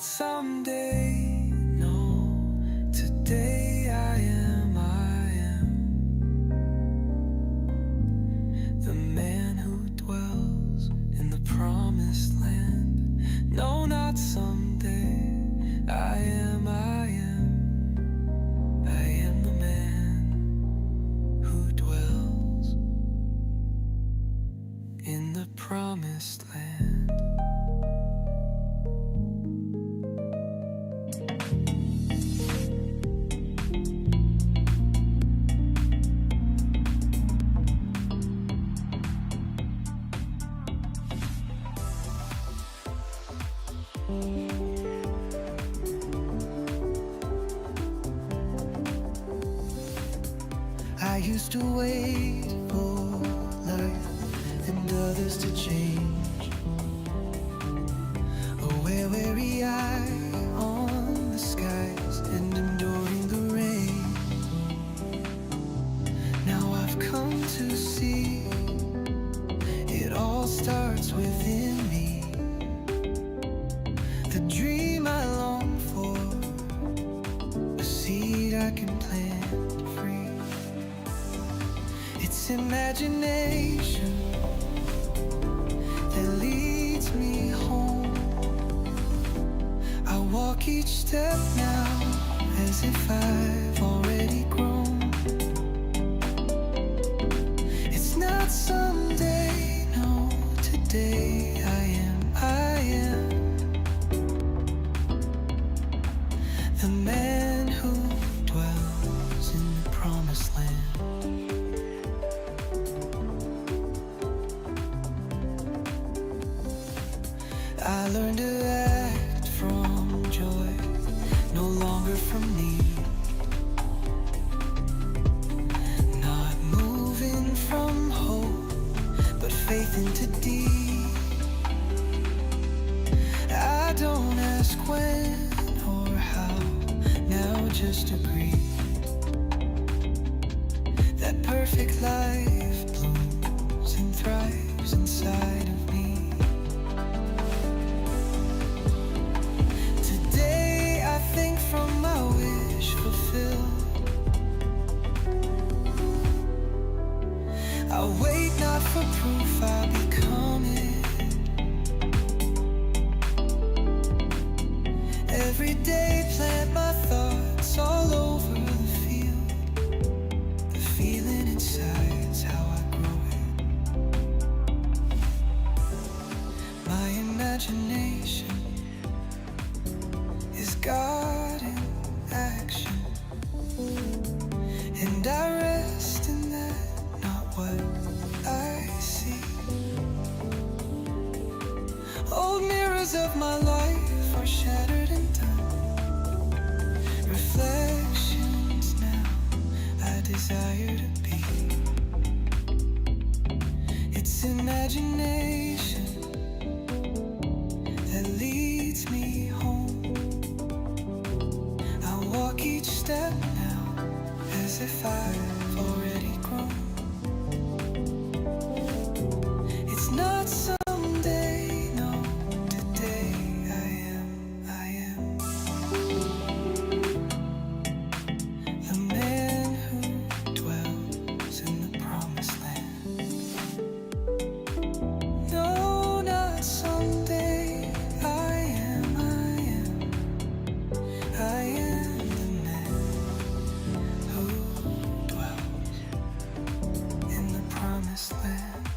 not someday, no, today I am the man who dwells in the promised land. No, not someday, I am the man who dwells in the promised land. I used to wait for life and others to change, aware weary eye on the skies and enduring the rain. Now I've come to see it all starts within me. The dream I long for, a seed I can plant free. It's imagination that leads me home. I walk each step now as if I've already grown. It's not someday, no, today I am the man who dwells in the promised land. I learned to act from joy, no longer from need. Not moving from hope, but faith into deed. I don't ask when or how, now just agree that perfect life blooms and thrives inside of me. From my wish fulfilled, I wait not for proof, I become it. Every day plant my thoughts all over the field. The feeling inside's how I grow it. My imagination is God in action, and I rest in that, not what I see. Old mirrors of my life are shattered and done. Reflections now I desire to be. It's imagination that leads me home. Walk each step now as if I've already grown. It's not someday, no, today I am the man who dwells in the promised land. No, not someday, I am land.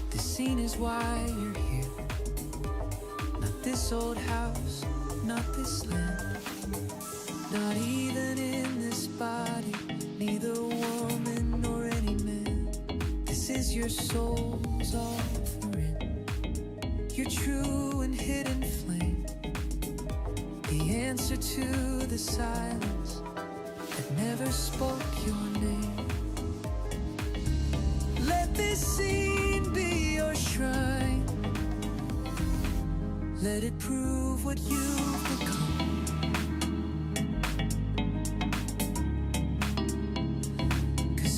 This scene is why you're here. Not this old house, not this land, not even in this body, neither woman nor any man. This is your soul's offering, your true and hidden flame, the answer to the silence that never spoke your name. Let this scene be your shrine. Let it prove what you've become.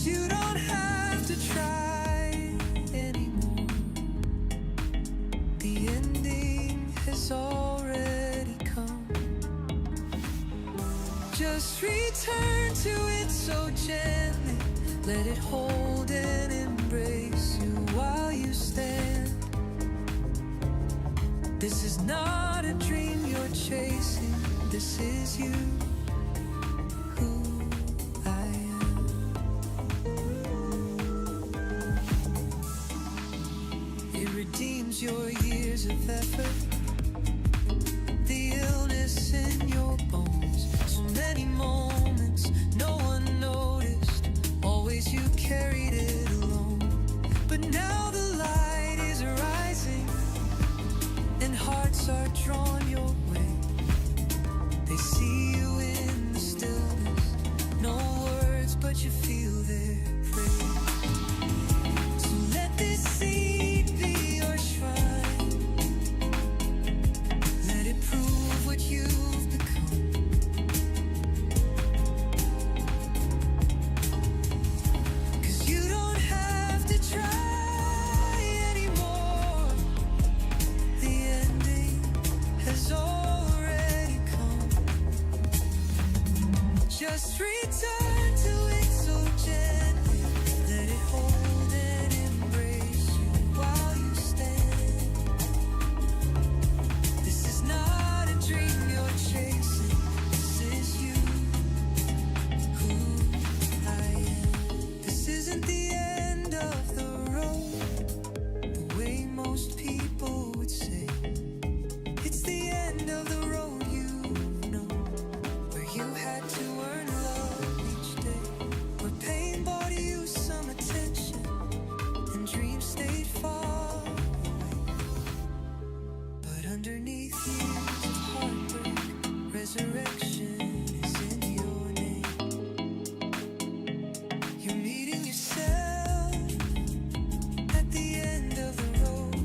You don't have Just return to it so gently. Let it hold and embrace you while you stand. This is not a dream you're chasing. This is you, who I am. It redeems your years of effort, the illness in your bones. So many moments no one noticed. Always you carried it alone. But now the light is rising and hearts are drawn your way. They see you in the stillness. No words, but you feel their praise. So let this seed be your shrine. Let it prove what you've become. 'Cause you don't have to try anymore. The ending has already come. Just return to it so gently. Let it hold and embrace you while you stand. This is not a dream you're chasing. This is you, who I am. This isn't the end of the road, the way most people would say. It's the end of the road you've known, where you had to earn love each day, where pain bought you some attention and dreams stayed far away. But underneath years of heartbreak, resurrection is in your name. You're meeting yourself at the end of the road,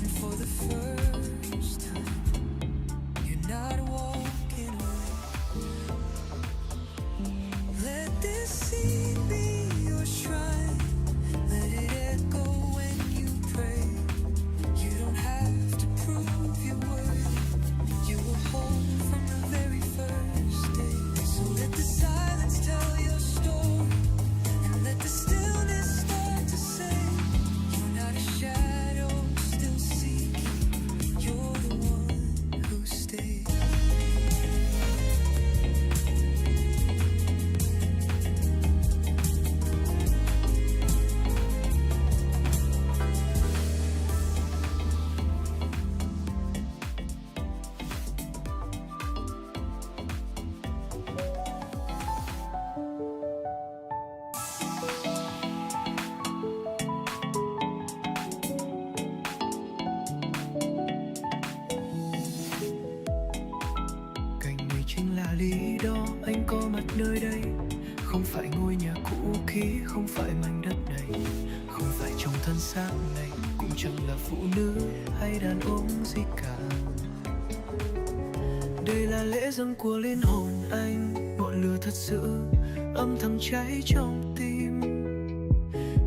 and for the first time, you're not walking away. Let this seed be your shrine. Let it echo when you pray. You don't have to prove you're worthy. You were whole from the very first day. So let the silence tell your story, and let the stillness start to say, you're not a shadow still seeking. You're the one who stays. Cảnh này chính là lý do anh có mặt nơi đây. Không phải ngôi nhà cũ kỹ, không phải mảnh đất này, không phải trong thân xác này, cũng chẳng là phụ nữ hay đàn ông gì cả. Đây là lễ dâng của linh hồn anh, ngọn lửa thật sự âm thầm cháy trong tim.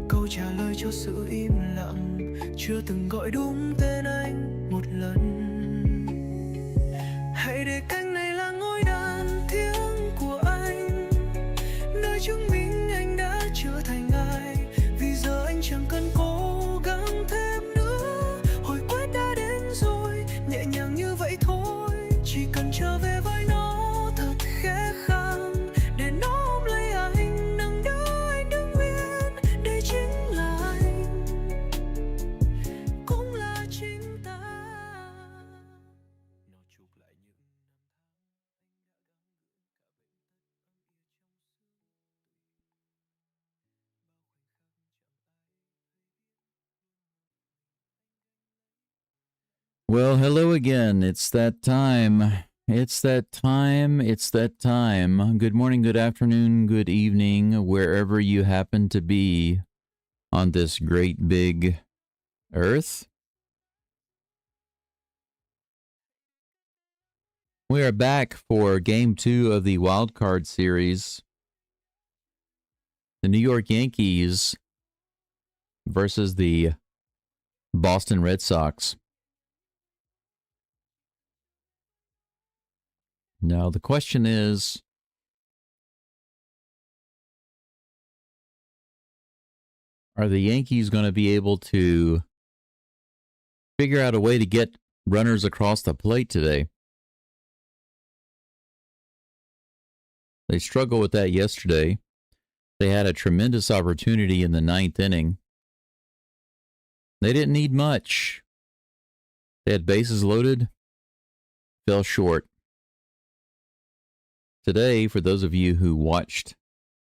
Câu trả lời cho sự im lặng, chưa từng gọi đúng tên anh một lần. Hãy để cánh này là ngôi đàn thiêng của anh, nơi chứng minh anh đã trở thành ai. Vì giờ anh chẳng cần cố gắng thêm nữa, hồi quyết đã đến rồi, nhẹ nhàng như vậy thôi. Chỉ cần trở về với nó thật khẽ khàng, để nó ôm lấy anh, đừng để anh đứng yên. Đây chính là anh, cũng là chính ta. Nó chụp lại những Well, hello again. It's that time. It's that time. It's that time. Good morning, good afternoon, good evening, wherever you happen to be on this great big earth. We are back for game 2 of the wild card series. The New York Yankees versus the Boston Red Sox. Now, the question is, Are the Yankees going to be able to figure out a way to get runners across the plate today? They struggled with that yesterday. They had a tremendous opportunity in the 9th inning. They didn't need much. They had bases loaded, fell short. Today, for those of you who watched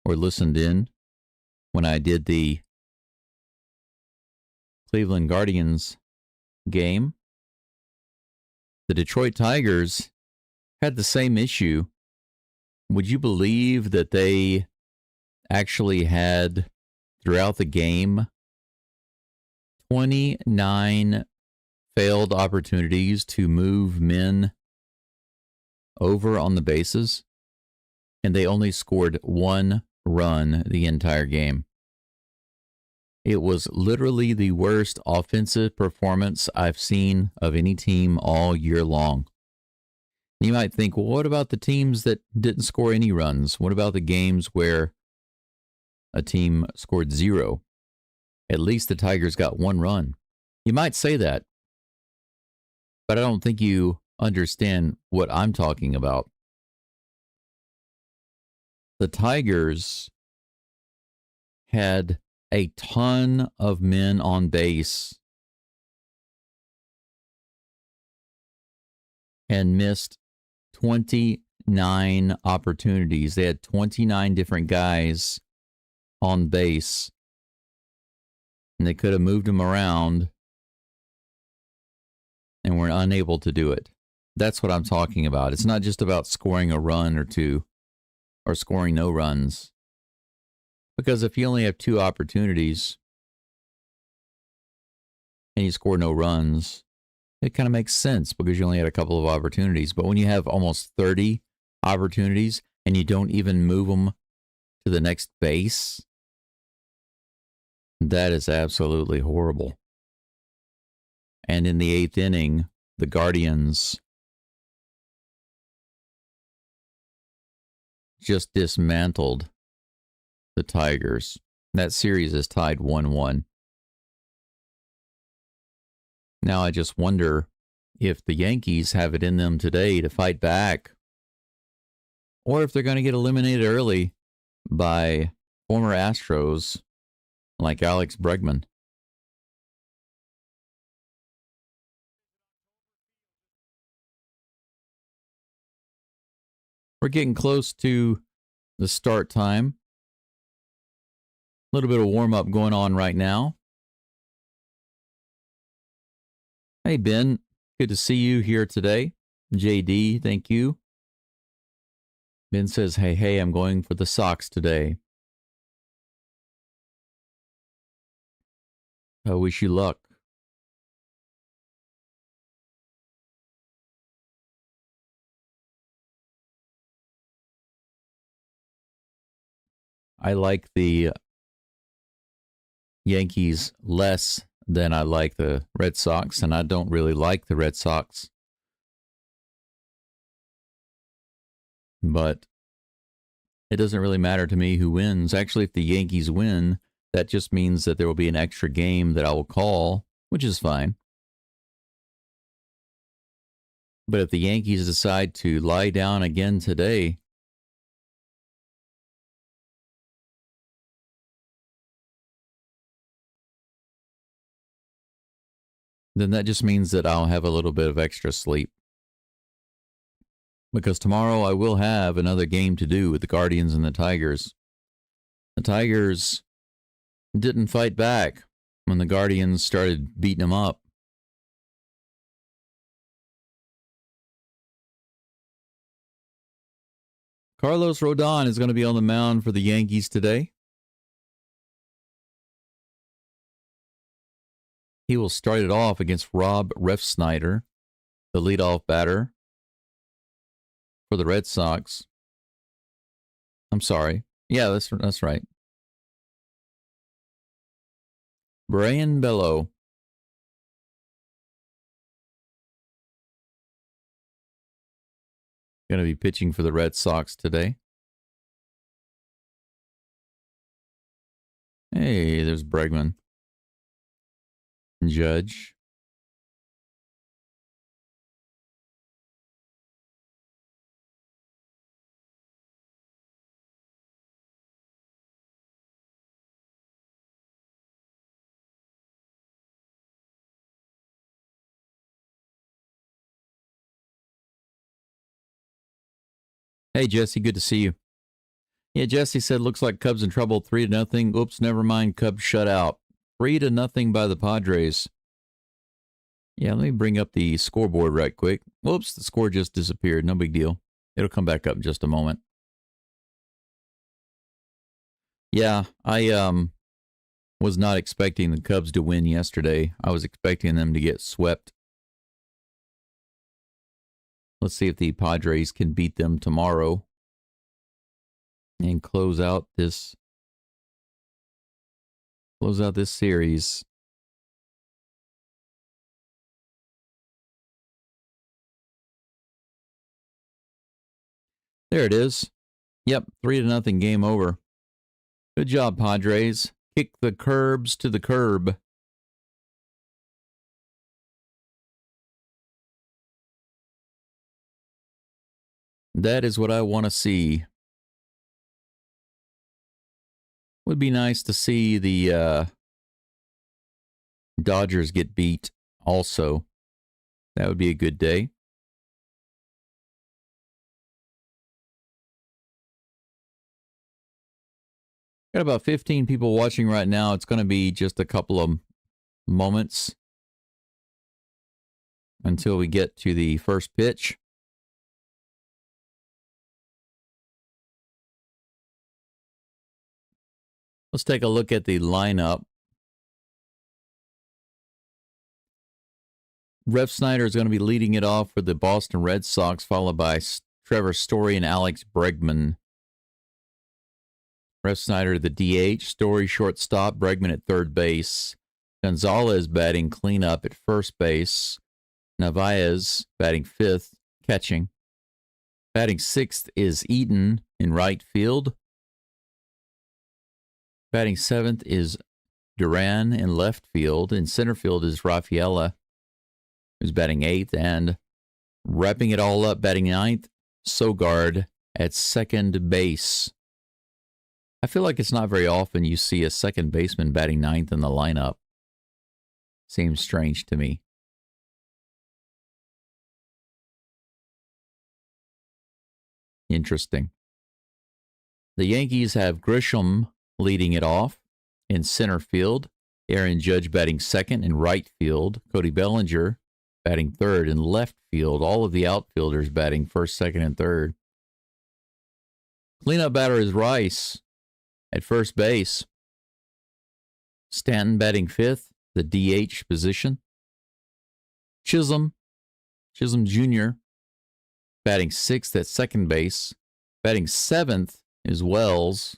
or listened in when I did the Cleveland Guardians game, the Detroit Tigers had the same issue. Would you believe that they actually had, throughout the game, 29 failed opportunities to move men over on the bases, and they only scored 1 run the entire game? It was literally the worst offensive performance I've seen of any team all year long. You might think, well, what about the teams that didn't score any runs? What about the games where a team scored 0? At least the Tigers got 1 run. You might say that, but I don't think you understand what I'm talking about. The Tigers had a ton of men on base and missed 29 opportunities. They had 29 different guys on base, and they could have moved them around and were unable to do it. That's what I'm talking about. It's not just about scoring a run or 2 or scoring no runs. Because if you only have 2 opportunities and you score no runs, it kind of makes sense because you only had a couple of opportunities. But when you have almost 30 opportunities and you don't even move them to the next base, that is absolutely horrible. And in the 8th inning, the Guardians just dismantled the Tigers. That series is tied 1-1. Now I just wonder if the Yankees have it in them today to fight back, or if they're going to get eliminated early by former Astros like Alex Bregman. We're getting close to the start time. A little bit of warm-up going on right now. Hey, Ben. Good to see you here today. JD, thank you. Ben says, hey, I'm going for the Sox today. I wish you luck. I like the Yankees less than I like the Red Sox, and I don't really like the Red Sox. But it doesn't really matter to me who wins. Actually, if the Yankees win, that just means that there will be an extra game that I will call, which is fine. But if the Yankees decide to lie down again today, then that just means that I'll have a little bit of extra sleep. Because tomorrow I will have another game to do with the Guardians and the Tigers. The Tigers didn't fight back when the Guardians started beating them up. Carlos Rodon is going to be on the mound for the Yankees today. He will start it off against Rob Refsnyder, the leadoff batter for the Red Sox. I'm sorry. Yeah, that's right. Brian Bello. Going to be pitching for the Red Sox today. Hey, there's Bregman. Judge. Hey, Jesse, good to see you. Yeah, Jesse said, looks like Cubs in trouble, 3-0. Oops, never mind, Cubs shut out. 3-0 by the Padres. Yeah, let me bring up the scoreboard right quick. Whoops, the score just disappeared. No big deal. It'll come back up in just a moment. Yeah, I was not expecting the Cubs to win yesterday. I was expecting them to get swept. Let's see if the Padres can beat them tomorrow and close out this series. There it is. Yep, 3-0, game over. Good job, Padres. Kick the curbs to the curb. That is what I want to see. Would be nice to see the Dodgers get beat also. That would be a good day. Got about 15 people watching right now. It's going to be just a couple of moments until we get to the first pitch. Let's take a look at the lineup. Rev Snyder is going to be leading it off for the Boston Red Sox, followed by Trevor Story and Alex Bregman. Rev Snyder, the DH, Story shortstop, Bregman at third base. Gonzalez batting cleanup at first base. Narvaez batting fifth, catching. Batting sixth is Eaton in right field. Batting seventh is Duran in left field. In center field is Rafaela, who's batting eighth. And wrapping it all up, batting ninth, Sogard at second base. I feel like it's not very often you see a second baseman batting ninth in the lineup. Seems strange to me. Interesting. The Yankees have Grisham leading it off in center field. Aaron Judge batting second in right field. Cody Bellinger batting third in left field. All of the outfielders batting first, second, and third. Cleanup batter is Rice at first base. Stanton batting fifth, the DH position. Chisholm Jr. batting sixth at second base. Batting seventh is Wells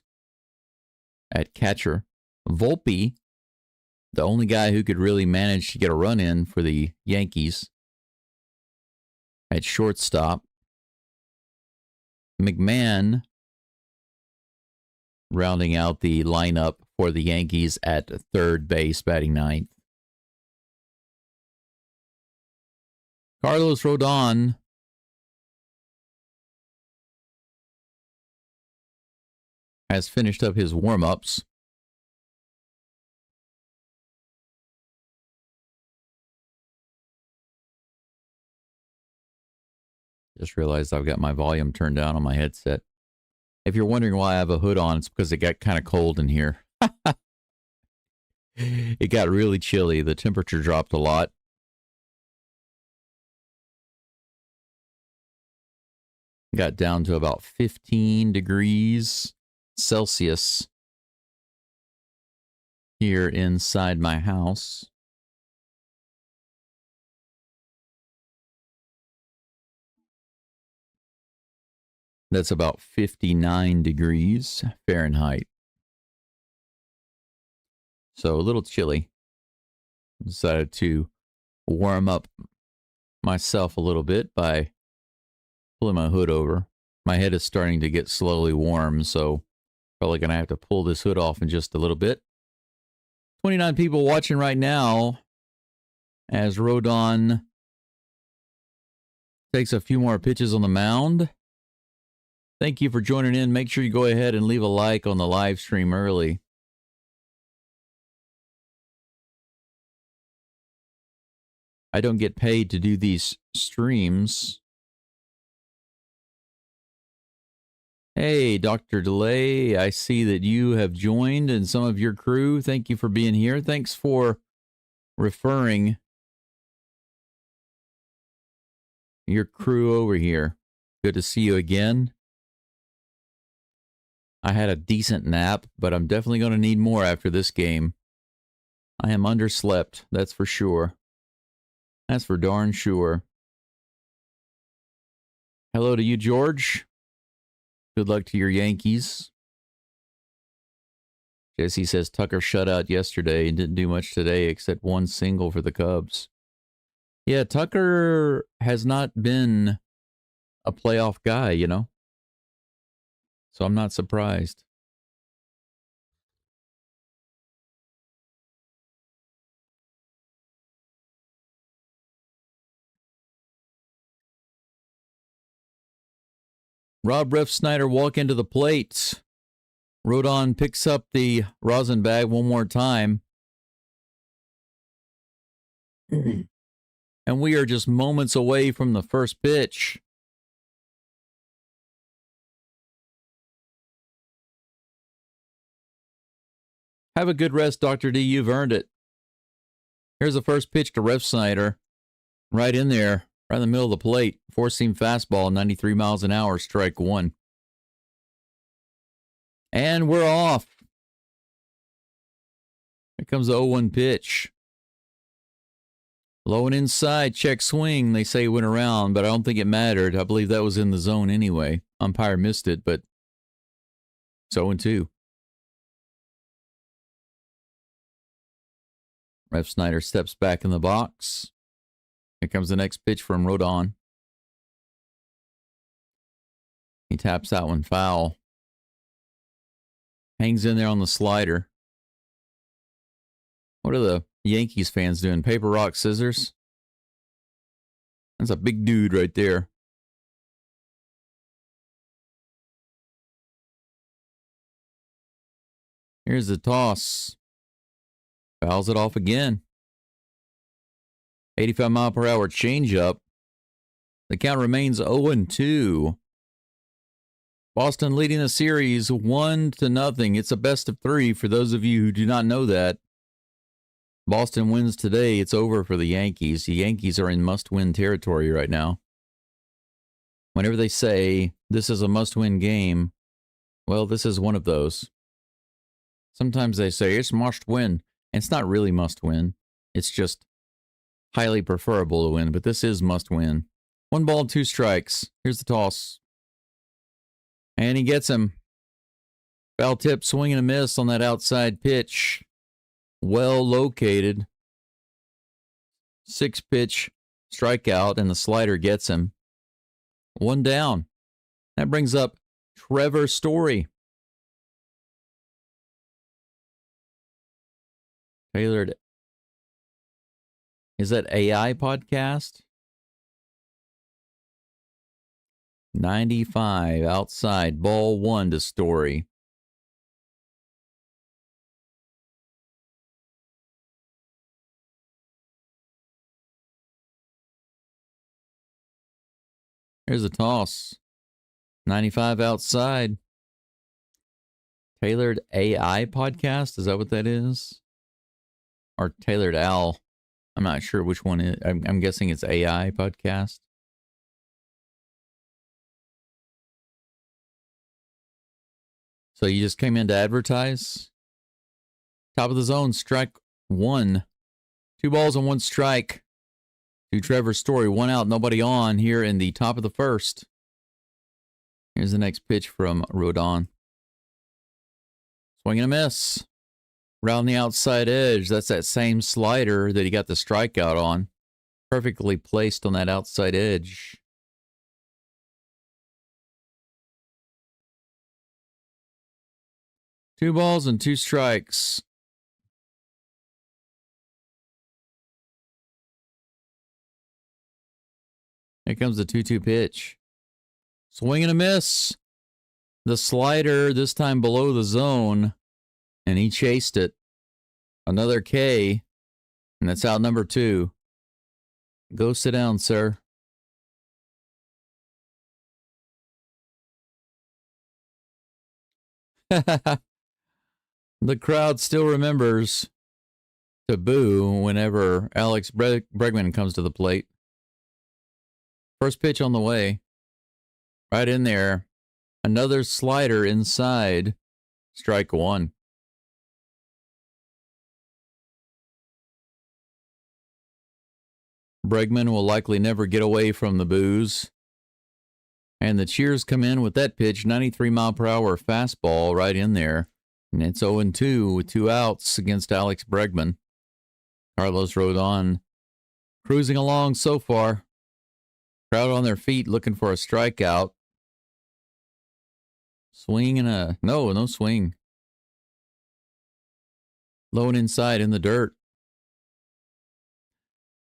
at catcher. Volpe, the only guy who could really manage to get a run in for the Yankees, at shortstop. McMahon rounding out the lineup for the Yankees at third base, batting ninth. Carlos Rodon has finished up his warm-ups. Just realized I've got my volume turned down on my headset. If you're wondering why I have a hood on, it's because it got kind of cold in here. It got really chilly. The temperature dropped a lot. Got down to about 15 degrees Celsius here inside my house. That's about 59 degrees Fahrenheit. So a little chilly. Decided to warm up myself a little bit by pulling my hood over. My head is starting to get slowly warm, so probably going to have to pull this hood off in just a little bit. 29 people watching right now as Rodon takes a few more pitches on the mound. Thank you for joining in. Make sure you go ahead and leave a like on the live stream early. I don't get paid to do these streams. Hey, Dr. Delay, I see that you have joined and some of your crew. Thank you for being here. Thanks for referring your crew over here. Good to see you again. I had a decent nap, but I'm definitely going to need more after this game. I am underslept, that's for sure. That's for darn sure. Hello to you, George. Good luck to your Yankees. Jesse says Tucker shut out yesterday and didn't do much today except one single for the Cubs. Yeah, Tucker has not been a playoff guy, you know? So I'm not surprised. Rob Ref Snyder walk into the plate. Rodon picks up the rosin bag one more time. And we are just moments away from the first pitch. Have a good rest, Dr. D. You've earned it. Here's the first pitch to Ref Snyder. Right in there, right in the middle of the plate. Four-seam fastball, 93 miles an hour, strike one. And we're off. Here comes the 0-1 pitch. Low and inside, check swing. They say went around, but I don't think it mattered. I believe that was in the zone anyway. Umpire missed it, but it's 0-2. Ref Snyder steps back in the box. Here comes the next pitch from Rodon. He taps that one foul. Hangs in there on the slider. What are the Yankees fans doing? Paper, rock, scissors? That's a big dude right there. Here's the toss. Fouls it off again. 85 mile per hour changeup. The count remains 0-2. Boston leading the series 1-0. It's a best of 3 for those of you who do not know that. Boston wins today. It's over for the Yankees. The Yankees are in must-win territory right now. Whenever they say this is a must-win game, well, this is one of those. Sometimes they say it's must-win. It's not really must-win. It's just highly preferable to win, but this is must-win. 1 ball, 2 strikes. Here's the toss. And he gets him. Foul tip, swing and a miss on that outside pitch. Well located. 6-pitch strikeout, and the slider gets him. 1 down. That brings up Trevor Story. Tailored. Is that AI podcast? 95 outside, ball 1 to Story. Here's a toss. 95 outside. Tailored AI podcast? Is that what that is? Or Tailored Al? I'm not sure which one it is. I'm guessing it's AI podcast. So you just came in to advertise? Top of the zone, strike 1. 2 balls and 1 strike to Trevor Story. 1 out, nobody on here in the top of the first. Here's the next pitch from Rodon. Swing and a miss. Around the outside edge. That's that same slider that he got the strikeout on. Perfectly placed on that outside edge. Two balls and 2 strikes. Here comes the 2-2 pitch. Swing and a miss. The slider, this time below the zone, and he chased it. Another K, and that's out number 2. Go sit down, sir. The crowd still remembers to boo whenever Alex Bregman comes to the plate. First pitch on the way. Right in there. Another slider inside. Strike 1. Bregman will likely never get away from the boos. And the cheers come in with that pitch, 93-mile-per-hour fastball right in there. And it's 0-2 with 2 outs against Alex Bregman. Carlos Rodon cruising along so far. Crowd on their feet looking for a strikeout. Swing and a... No swing. Low and inside in the dirt.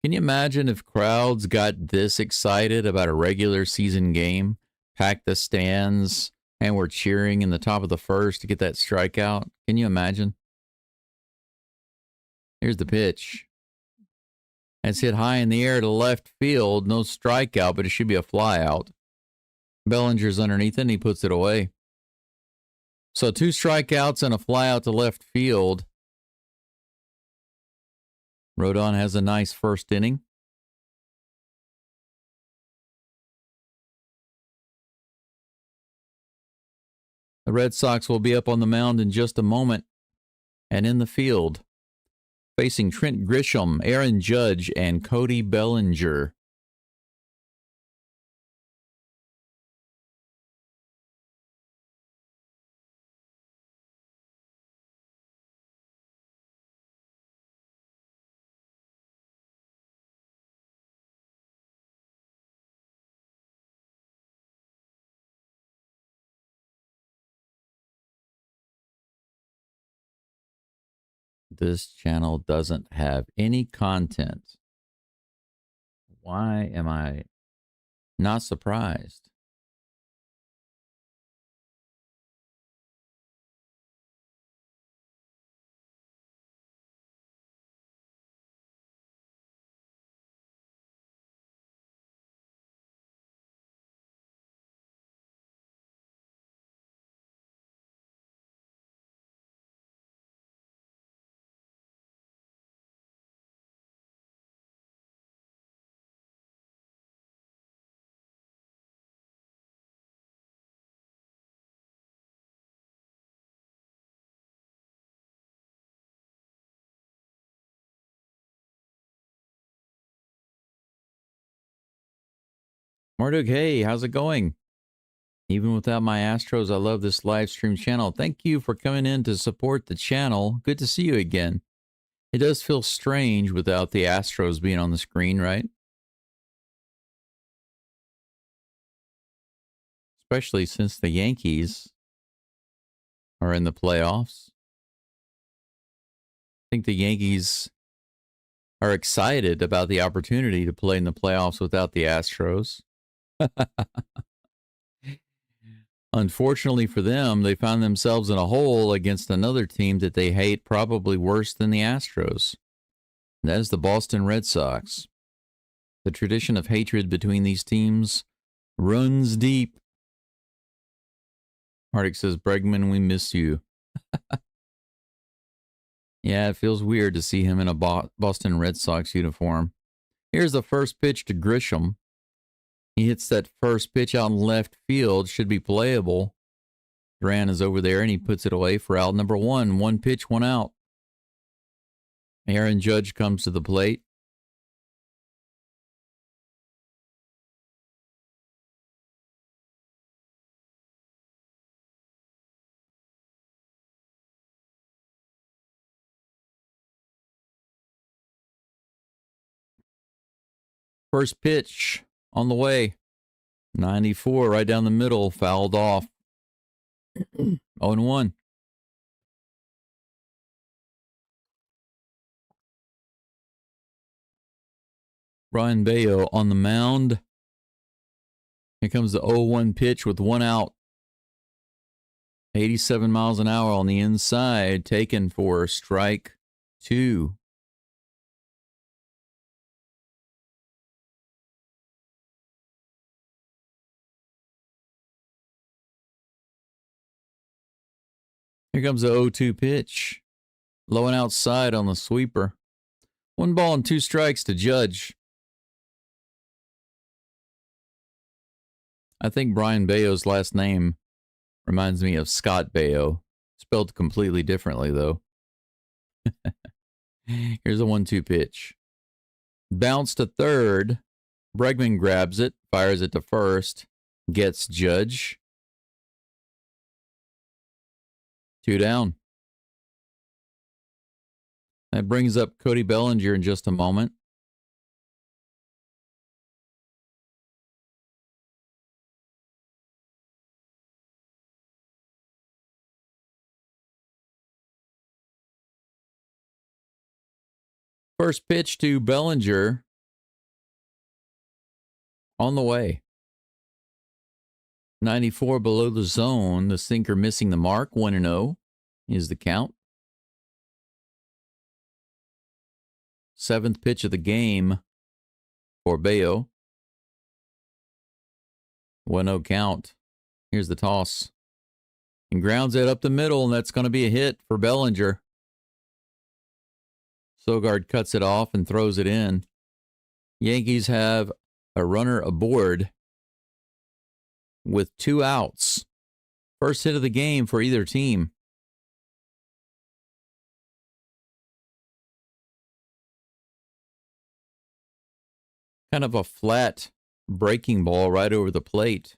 Can you imagine if crowds got this excited about a regular season game, packed the stands, and were cheering in the top of the first to get that strikeout? Can you imagine? Here's the pitch. It's hit high in the air to left field. No strikeout, but it should be a fly out. Bellinger's underneath it, and he puts it away. So 2 strikeouts and a fly out to left field. Rodon has a nice first inning. The Red Sox will be up on the mound in just a moment. And in the field, facing Trent Grisham, Aaron Judge, and Cody Bellinger. This channel doesn't have any content. Why am I not surprised? Marduk, hey, how's it going? Even without my Astros, I love this live stream channel. Thank you for coming in to support the channel. Good to see you again. It does feel strange without the Astros being on the screen, right? Especially since the Yankees are in the playoffs. I think the Yankees are excited about the opportunity to play in the playoffs without the Astros. Unfortunately for them, they found themselves in a hole against another team that they hate probably worse than the Astros. That is the Boston Red Sox. The tradition of hatred between these teams runs deep. Hardick says, Bregman, we miss you. Yeah, it feels weird to see him in a Boston Red Sox uniform. Here's the first pitch to Grisham. He hits that first pitch out in left field. Should be playable. Duran is over there, and he puts it away for out number 1. 1 pitch, 1 out. Aaron Judge comes to the plate. First pitch on the way. 94 right down the middle, fouled off. 0-1. Brian Bayo on the mound. Here comes the 0-1 pitch with one out. 87 miles an hour on the inside, taken for strike 2. Here comes the 0-2 pitch. Low and outside on the sweeper. 1 ball and 2 strikes to Judge. I think Brian Bayo's last name reminds me of Scott Baio. Spelled completely differently, though. Here's a 1-2 pitch. Bounce to third. Bregman grabs it, fires it to first. Gets Judge. 2 down. That brings up Cody Bellinger in just a moment. First pitch to Bellinger on the way. 94 below the zone. The sinker missing the mark. 1-0 is the count. 7th pitch of the game for Bayo. 1-0 count. Here's the toss. And grounds it up the middle, and that's going to be a hit for Bellinger. Sogard cuts it off and throws it in. Yankees have a runner aboard with 2 outs. First hit of the game for either team. Kind of a flat breaking ball right over the plate.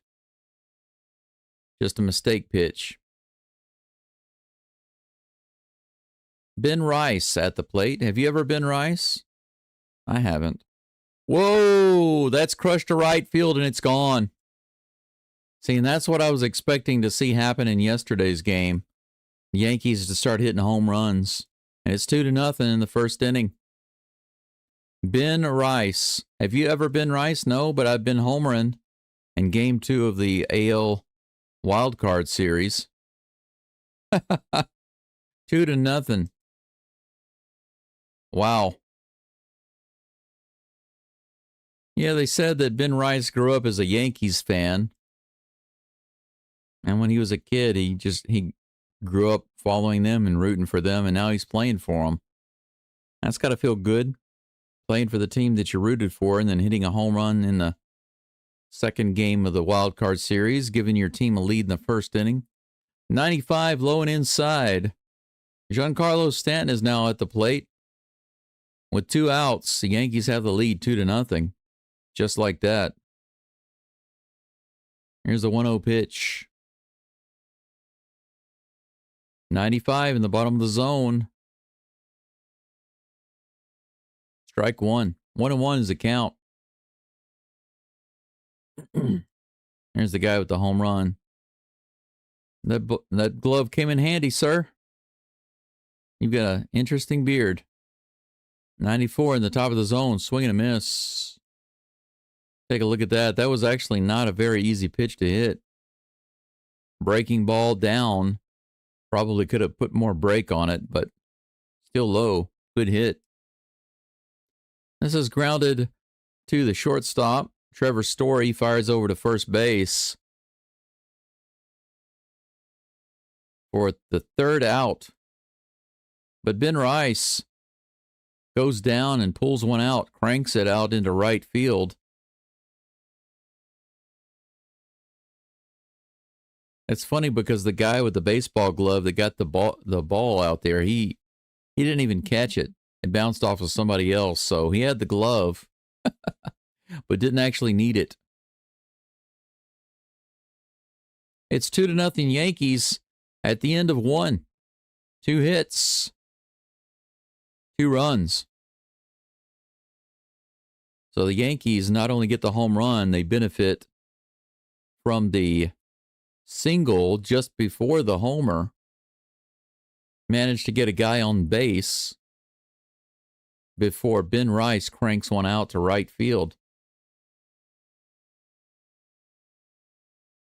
Just a mistake pitch. Ben Rice at the plate. Have you ever been Rice? I haven't. Whoa, that's crushed to right field and it's gone. See, and that's what I was expecting to see happen in yesterday's game. The Yankees to start hitting home runs. And it's 2-0 in the first inning. Ben Rice. Have you ever been Rice? No, but I've been homering in game 2 of the AL wildcard series. 2-0. Wow. Yeah, they said that Ben Rice grew up as a Yankees fan. And when he was a kid, he grew up following them and rooting for them, and now he's playing for them. That's got to feel good, playing for the team that you rooted for and then hitting a home run in the second game of the wild card series, giving your team a lead in the first inning. 95 low and inside. Giancarlo Stanton is now at the plate. With 2 outs, the Yankees have the lead 2-0. Just like that. Here's the 1-0 pitch. 95 in the bottom of the zone. Strike 1. 1-1 is the count. Here's the guy with the home run. That glove came in handy, sir. You've got an interesting beard. 94 in the top of the zone, swing and a miss. Take a look at that. That was actually not a very easy pitch to hit. Breaking ball down. Probably could have put more break on it, but still low. Good hit. This is grounded to the shortstop. Trevor Story fires over to first base for the 3rd out. But Ben Rice goes down and pulls one out, cranks it out into right field. It's funny because the guy with the baseball glove that got the ball out there, he didn't even catch it. It bounced off of somebody else, so he had the glove, but didn't actually need it. It's 2-0 Yankees at the end of 1. 2 hits. 2 runs. So the Yankees not only get the home run, they benefit from the single just before the homer. Managed to get a guy on base before Ben Rice cranks one out to right field.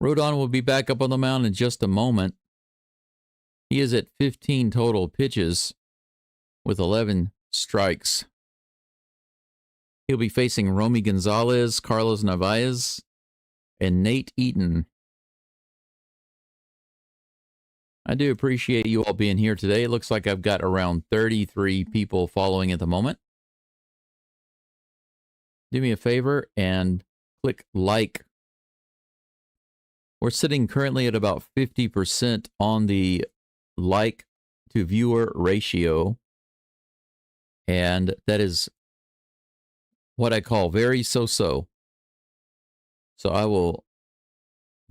Rodon will be back up on the mound in just a moment. He is at 15 total pitches with 11 strikes. He'll be facing Romy Gonzalez, Carlos Narvaez, and Nate Eaton. I do appreciate you all being here today. It looks like I've got around 33 people following at the moment. Do me a favor and click like. We're sitting currently at about 50% on the like to viewer ratio. And that is what I call very so-so. So I will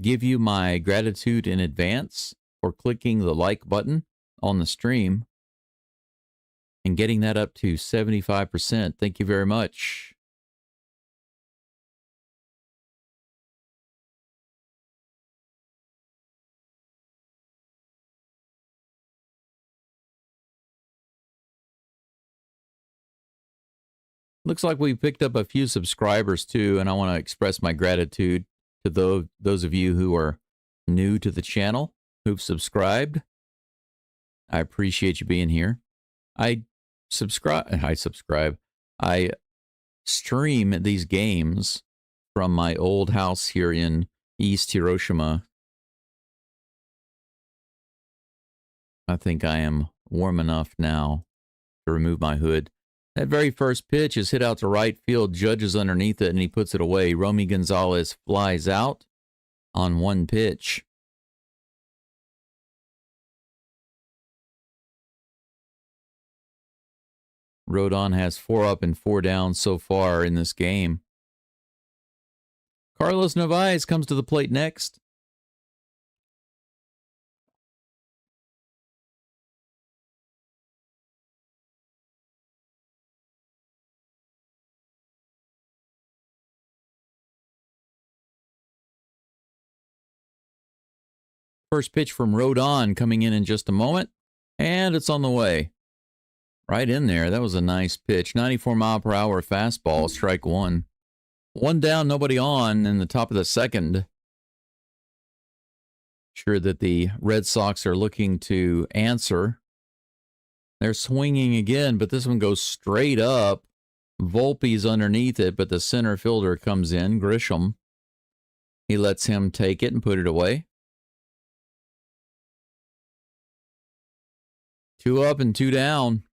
give you my gratitude in advance for clicking the like button on the stream and getting that up to 75%. Thank you very much. Looks like we picked up a few subscribers too, and I want to express my gratitude to those of you who are new to the channel, who've subscribed. I appreciate you being here. I stream these games from my old house here in East Hiroshima. I think I am warm enough now to remove my hood. That very first pitch is hit out to right field. Judge is underneath it, and he puts it away. Romy Gonzalez flies out on one pitch. Rodon has 4 up and 4 down so far in this game. Carlos Narvaez comes to the plate next. First pitch from Rodon coming in just a moment, and it's on the way. Right in there. That was a nice pitch. 94-mile-per-hour fastball, strike one. 1 down, nobody on in the top of the second. Sure that the Red Sox are looking to answer. They're swinging again, but this one goes straight up. Volpe's underneath it, but the center fielder comes in, Grisham. He lets him take it and put it away. 2 up and 2 down.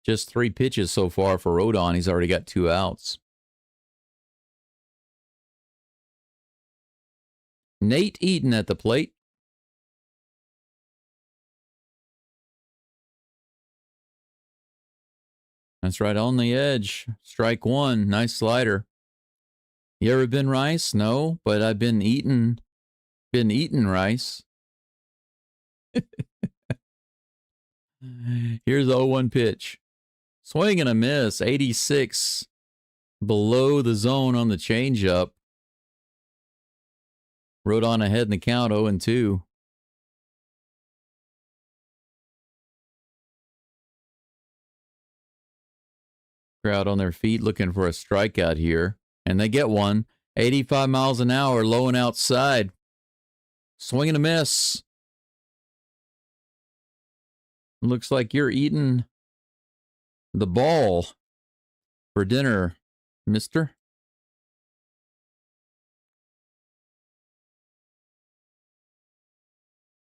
Just 3 pitches so far for Rodon. He's already got 2 outs. Nate Eaton at the plate. That's right on the edge. Strike one. Nice slider. You ever been rice? No, but I've been eating rice. Here's the 0-1 pitch. Swing and a miss. 86 below the zone on the changeup. Rodon ahead in the count, 0-2. Crowd on their feet looking for a strikeout here. And they get one. 85 miles an hour, low and outside. Swing and a miss. Looks like you're eating the ball for dinner, mister.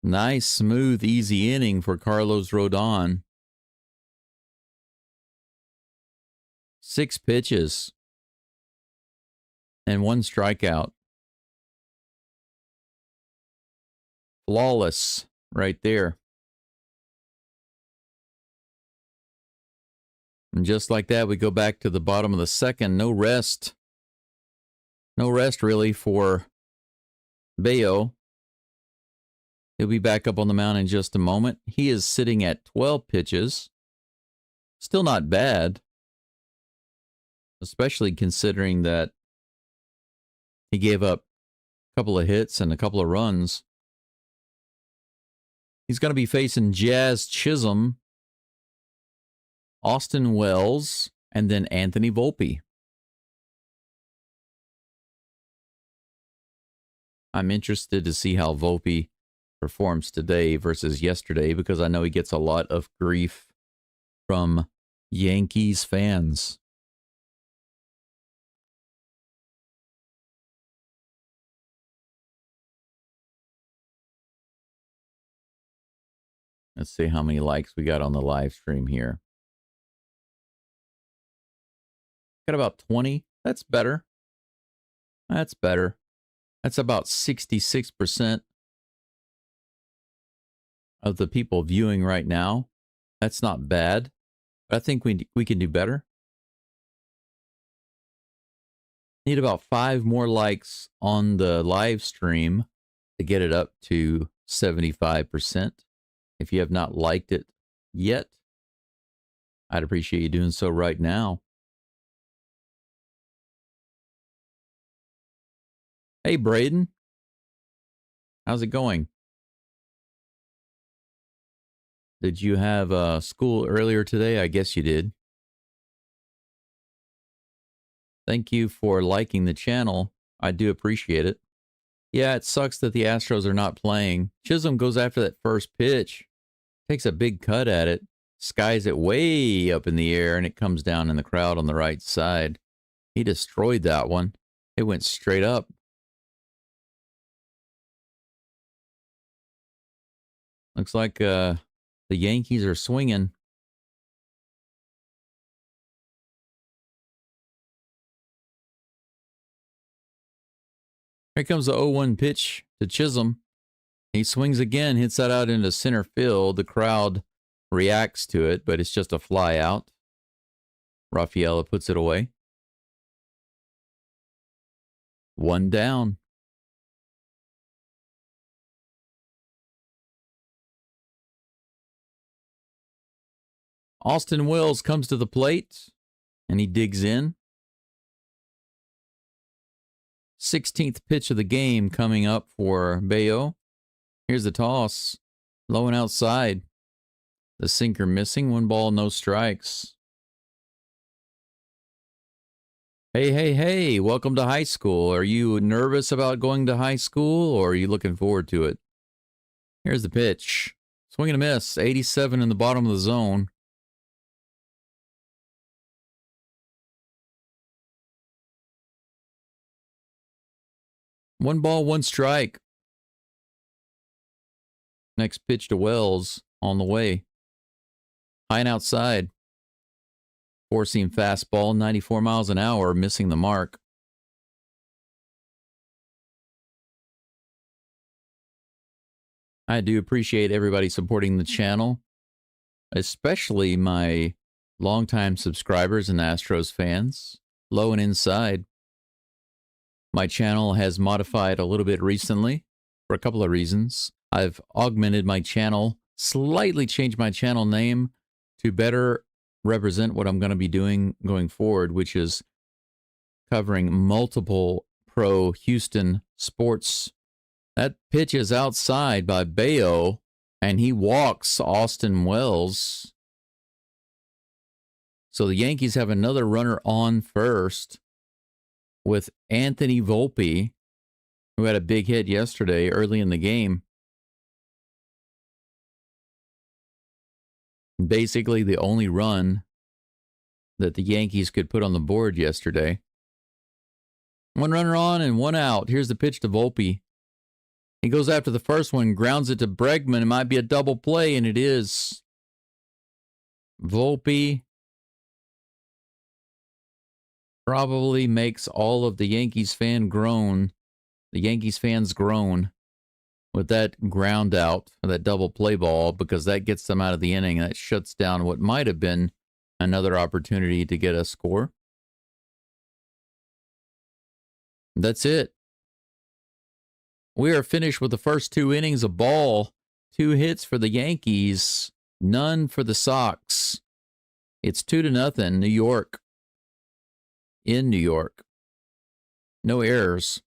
Nice, smooth, easy inning for Carlos Rodon. 6 pitches and 1 strikeout. Flawless right there. And just like that, we go back to the bottom of the second. No rest. No rest, really, for Geaux. He'll be back up on the mound in just a moment. He is sitting at 12 pitches. Still not bad, especially considering that he gave up a couple of hits and a couple of runs. He's going to be facing Jazz Chisholm, Austin Wells, and then Anthony Volpe. I'm interested to see how Volpe performs today versus yesterday because I know he gets a lot of grief from Yankees fans. Let's see how many likes we got on the live stream here. Got about 20. That's better. That's better. That's about 66% of the people viewing right now. That's not bad. But I think we can do better. Need about 5 more likes on the live stream to get it up to 75%. If you have not liked it yet, I'd appreciate you doing so right now. Hey, Braden. How's it going? Did you have school earlier today? I guess you did. Thank you for liking the channel. I do appreciate it. Yeah, it sucks that the Astros are not playing. Chisholm goes after that first pitch, takes a big cut at it, skies it way up in the air, and it comes down in the crowd on the right side. He destroyed that one. It went straight up. Looks like the Yankees are swinging. Here comes the 0-1 pitch to Chisholm. He swings again, hits that out into center field. The crowd reacts to it, but it's just a fly out. Rafaela puts it away. 1 down. Austin Wells comes to the plate, and he digs in. 16th pitch of the game coming up for Geaux. Here's the toss. Low and outside. The sinker missing. 1 ball, no strikes. Hey. Welcome to high school. Are you nervous about going to high school, or are you looking forward to it? Here's the pitch. Swing and a miss. 87 in the bottom of the zone. One ball, 1 strike. Next pitch to Wells on the way. High and outside. 4-seam fastball, 94 miles an hour, missing the mark. I do appreciate everybody supporting the channel, especially my longtime subscribers and Astros fans. Low and inside. My channel has modified a little bit recently for a couple of reasons. I've augmented my channel, slightly changed my channel name to better represent what I'm going to be doing going forward, which is covering multiple pro Houston sports. That pitch is outside by Geaux, and he walks Austin Wells. So the Yankees have another runner on first with Anthony Volpe, who had a big hit yesterday early in the game. Basically the only run that the Yankees could put on the board yesterday. 1 runner on and 1 out. Here's the pitch to Volpe. He goes after the first one, grounds it to Bregman. It might be a double play, and it is. Volpe probably makes all of the Yankees fans groan with that ground out, that double play ball, because that gets them out of the inning. That shuts down what might have been another opportunity to get a score. That's it. We are finished with the first 2 innings of ball. 2 hits for the Yankees, none for the Sox. It's 2-0, New York. In New York. No errors.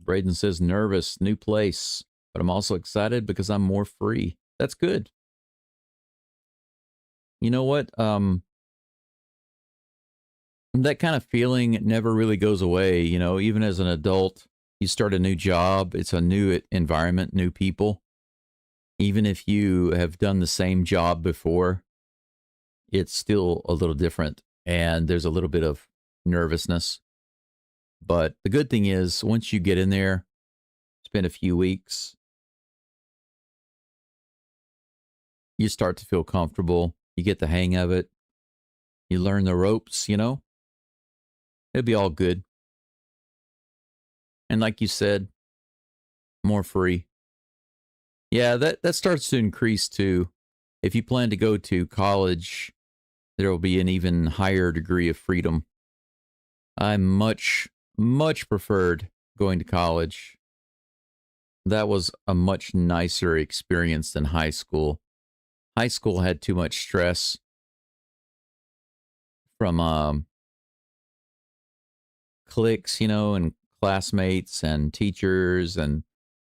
Braden says nervous, new place, but I'm also excited because I'm more free. That's good. You know what? that kind of feeling never really goes away. You know, even as an adult, you start a new job, it's a new environment, new people. Even if you have done the same job before, it's still a little different. And there's a little bit of nervousness. But the good thing is, once you get in there, spend a few weeks, you start to feel comfortable. You get the hang of it. You learn the ropes, you know. It'll be all good. And like you said, more free. Yeah, that starts to increase too. If you plan to go to college, there will be an even higher degree of freedom. I much preferred going to college. That was a much nicer experience than high school. High school had too much stress from cliques, you know, and classmates and teachers and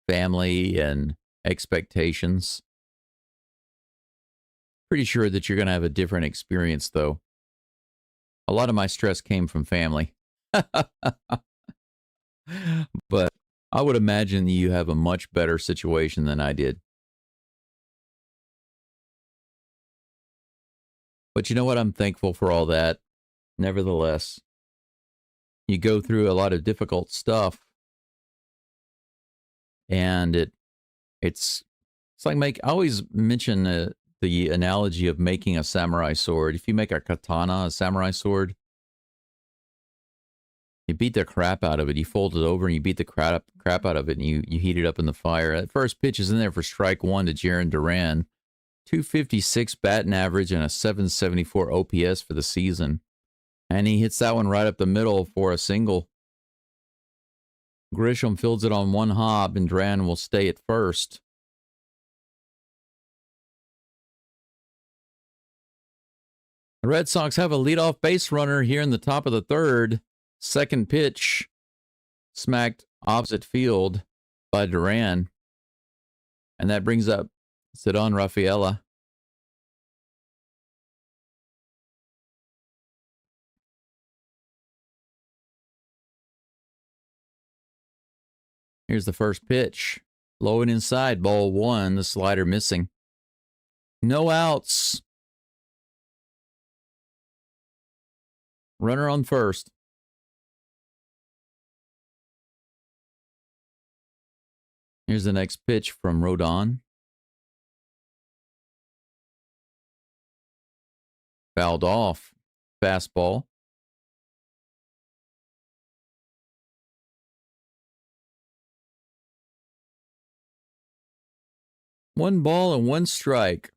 family and expectations. Pretty sure that you're going to have a different experience, though. A lot of my stress came from family. But I would imagine you have a much better situation than I did. But you know what? I'm thankful for all that. Nevertheless, you go through a lot of difficult stuff, and it's like I always mention the analogy of making a samurai sword. If you make a katana, a samurai sword, you beat the crap out of it. You fold it over and you beat the crap out of it, and you heat it up in the fire. That first pitch is in there for strike one to Jaron Duran. 256 batting average and a 774 OPS for the season. And he hits that one right up the middle for a single. Grisham fields it on one hop, and Duran will stay at first. The Red Sox have a leadoff base runner here in the top of the third. Second pitch, smacked opposite field by Duran. And that brings up Cedon Rafaela. Here's the first pitch. Low and inside, ball one, the slider missing. No outs. Runner on first. Here's the next pitch from Rodon. Fouled off. Fastball. One ball and one strike.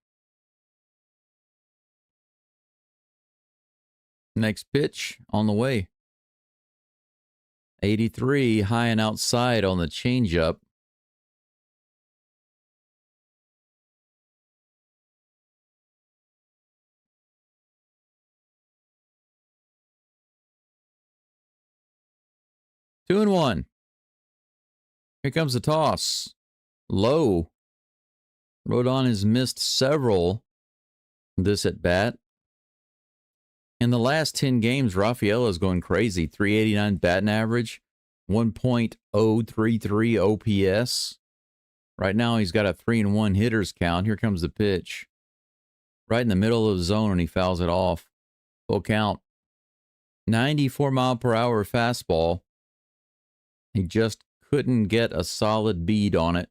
Next pitch on the way. 83, high and outside on the changeup. Two and one. Here comes the toss. Low. Rodon has missed several this at bat. In the last 10 games, Rafaela is going crazy. 389 batting average, 1.033 OPS. Right now, he's got a 3-1 hitters count. Here comes the pitch. Right in the middle of the zone, and he fouls it off. Full count. 94 mile per hour fastball. He just couldn't get a solid bead on it.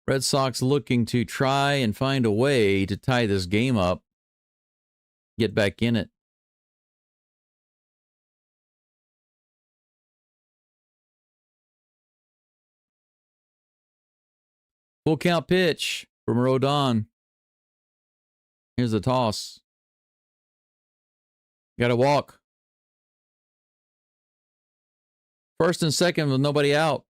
Red Sox looking to try and find a way to tie this game up. Get back in it. Full count pitch from Rodon. Here's the toss. Got to walk. First and second with nobody out.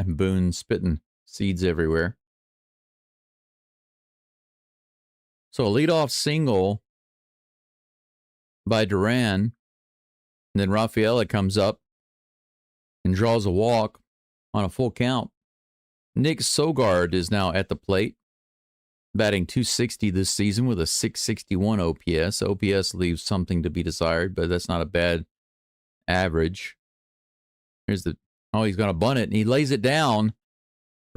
Boone spitting seeds everywhere. So a leadoff single by Duran. And then Rafaela comes up and draws a walk on a full count. Nick Sogard is now at the plate. batting .260 this season with a .661 OPS. OPS leaves something to be desired, but that's not a bad average. Here's the... Oh, he's going to bunt it, and he lays it down.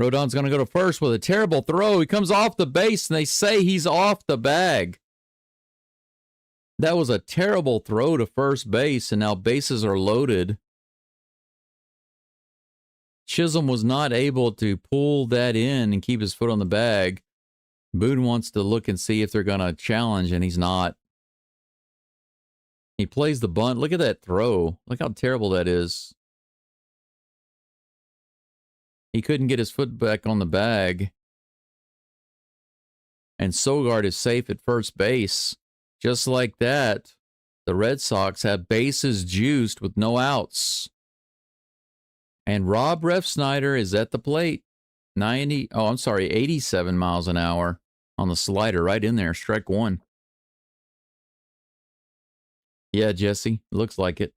Rodon's going to go to first with a terrible throw. He comes off the base, and they say he's off the bag. That was a terrible throw to first base, and now bases are loaded. Chisholm was not able to pull that in and keep his foot on the bag. Boone wants to look and see if they're going to challenge, and he's not. He plays the bunt. Look at that throw. Look how terrible that is. He couldn't get his foot back on the bag. And Sogard is safe at first base. Just like that, the Red Sox have bases juiced with no outs. And Rob Refsnyder is at the plate. 87 miles an hour on the slider right in there. Strike one. Yeah, Jesse, looks like it.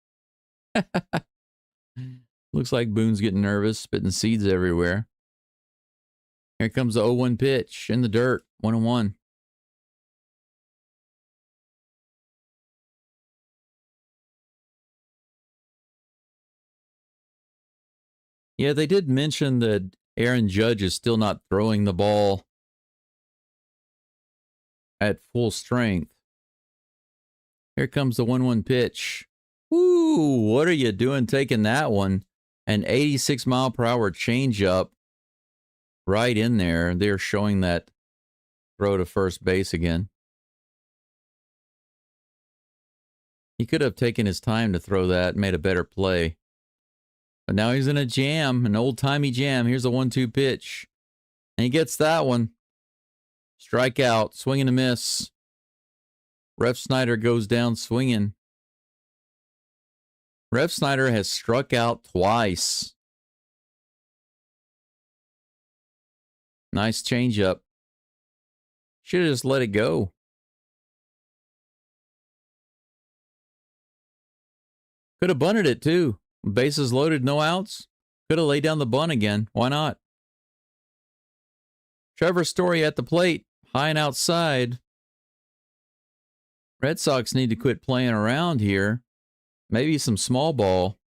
Looks like Boone's getting nervous, spitting seeds everywhere. Here comes the 0-1 pitch in the dirt. 1-1. Yeah, they did mention that Aaron Judge is still not throwing the ball at full strength. Here comes the 1-1 pitch. Ooh, what are you doing taking that one? An 86-mile-per-hour changeup right in there. They're showing that throw to first base again. He could have taken his time to throw that, made a better play. But now he's in a jam, an old-timey jam. Here's a 1-2 pitch. And he gets that one. Strikeout, swing and a miss. Refsnyder goes down swinging. Refsnyder has struck out twice. Nice changeup. Should have just let it go. Could have bunted it too. Bases loaded, no outs. Could have laid down the bunt again. Why not? Trevor Story at the plate. High and outside. Red Sox need to quit playing around here. Maybe some small ball.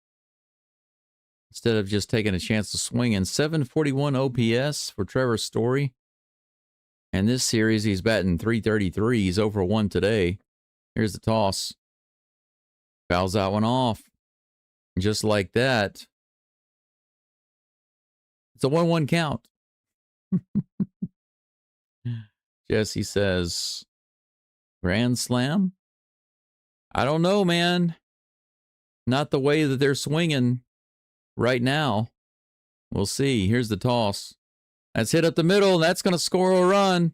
Instead of just taking a chance to swing in. 741 OPS for Trevor Story. And this series, he's batting .333. He's over 1 today. Here's the toss. Fouls that one off. Just like that. It's a 1-1 count. Jesse says, grand slam? I don't know, man. Not the way that they're swinging right now. We'll see. Here's the toss. That's hit up the middle, and that's going to score a run.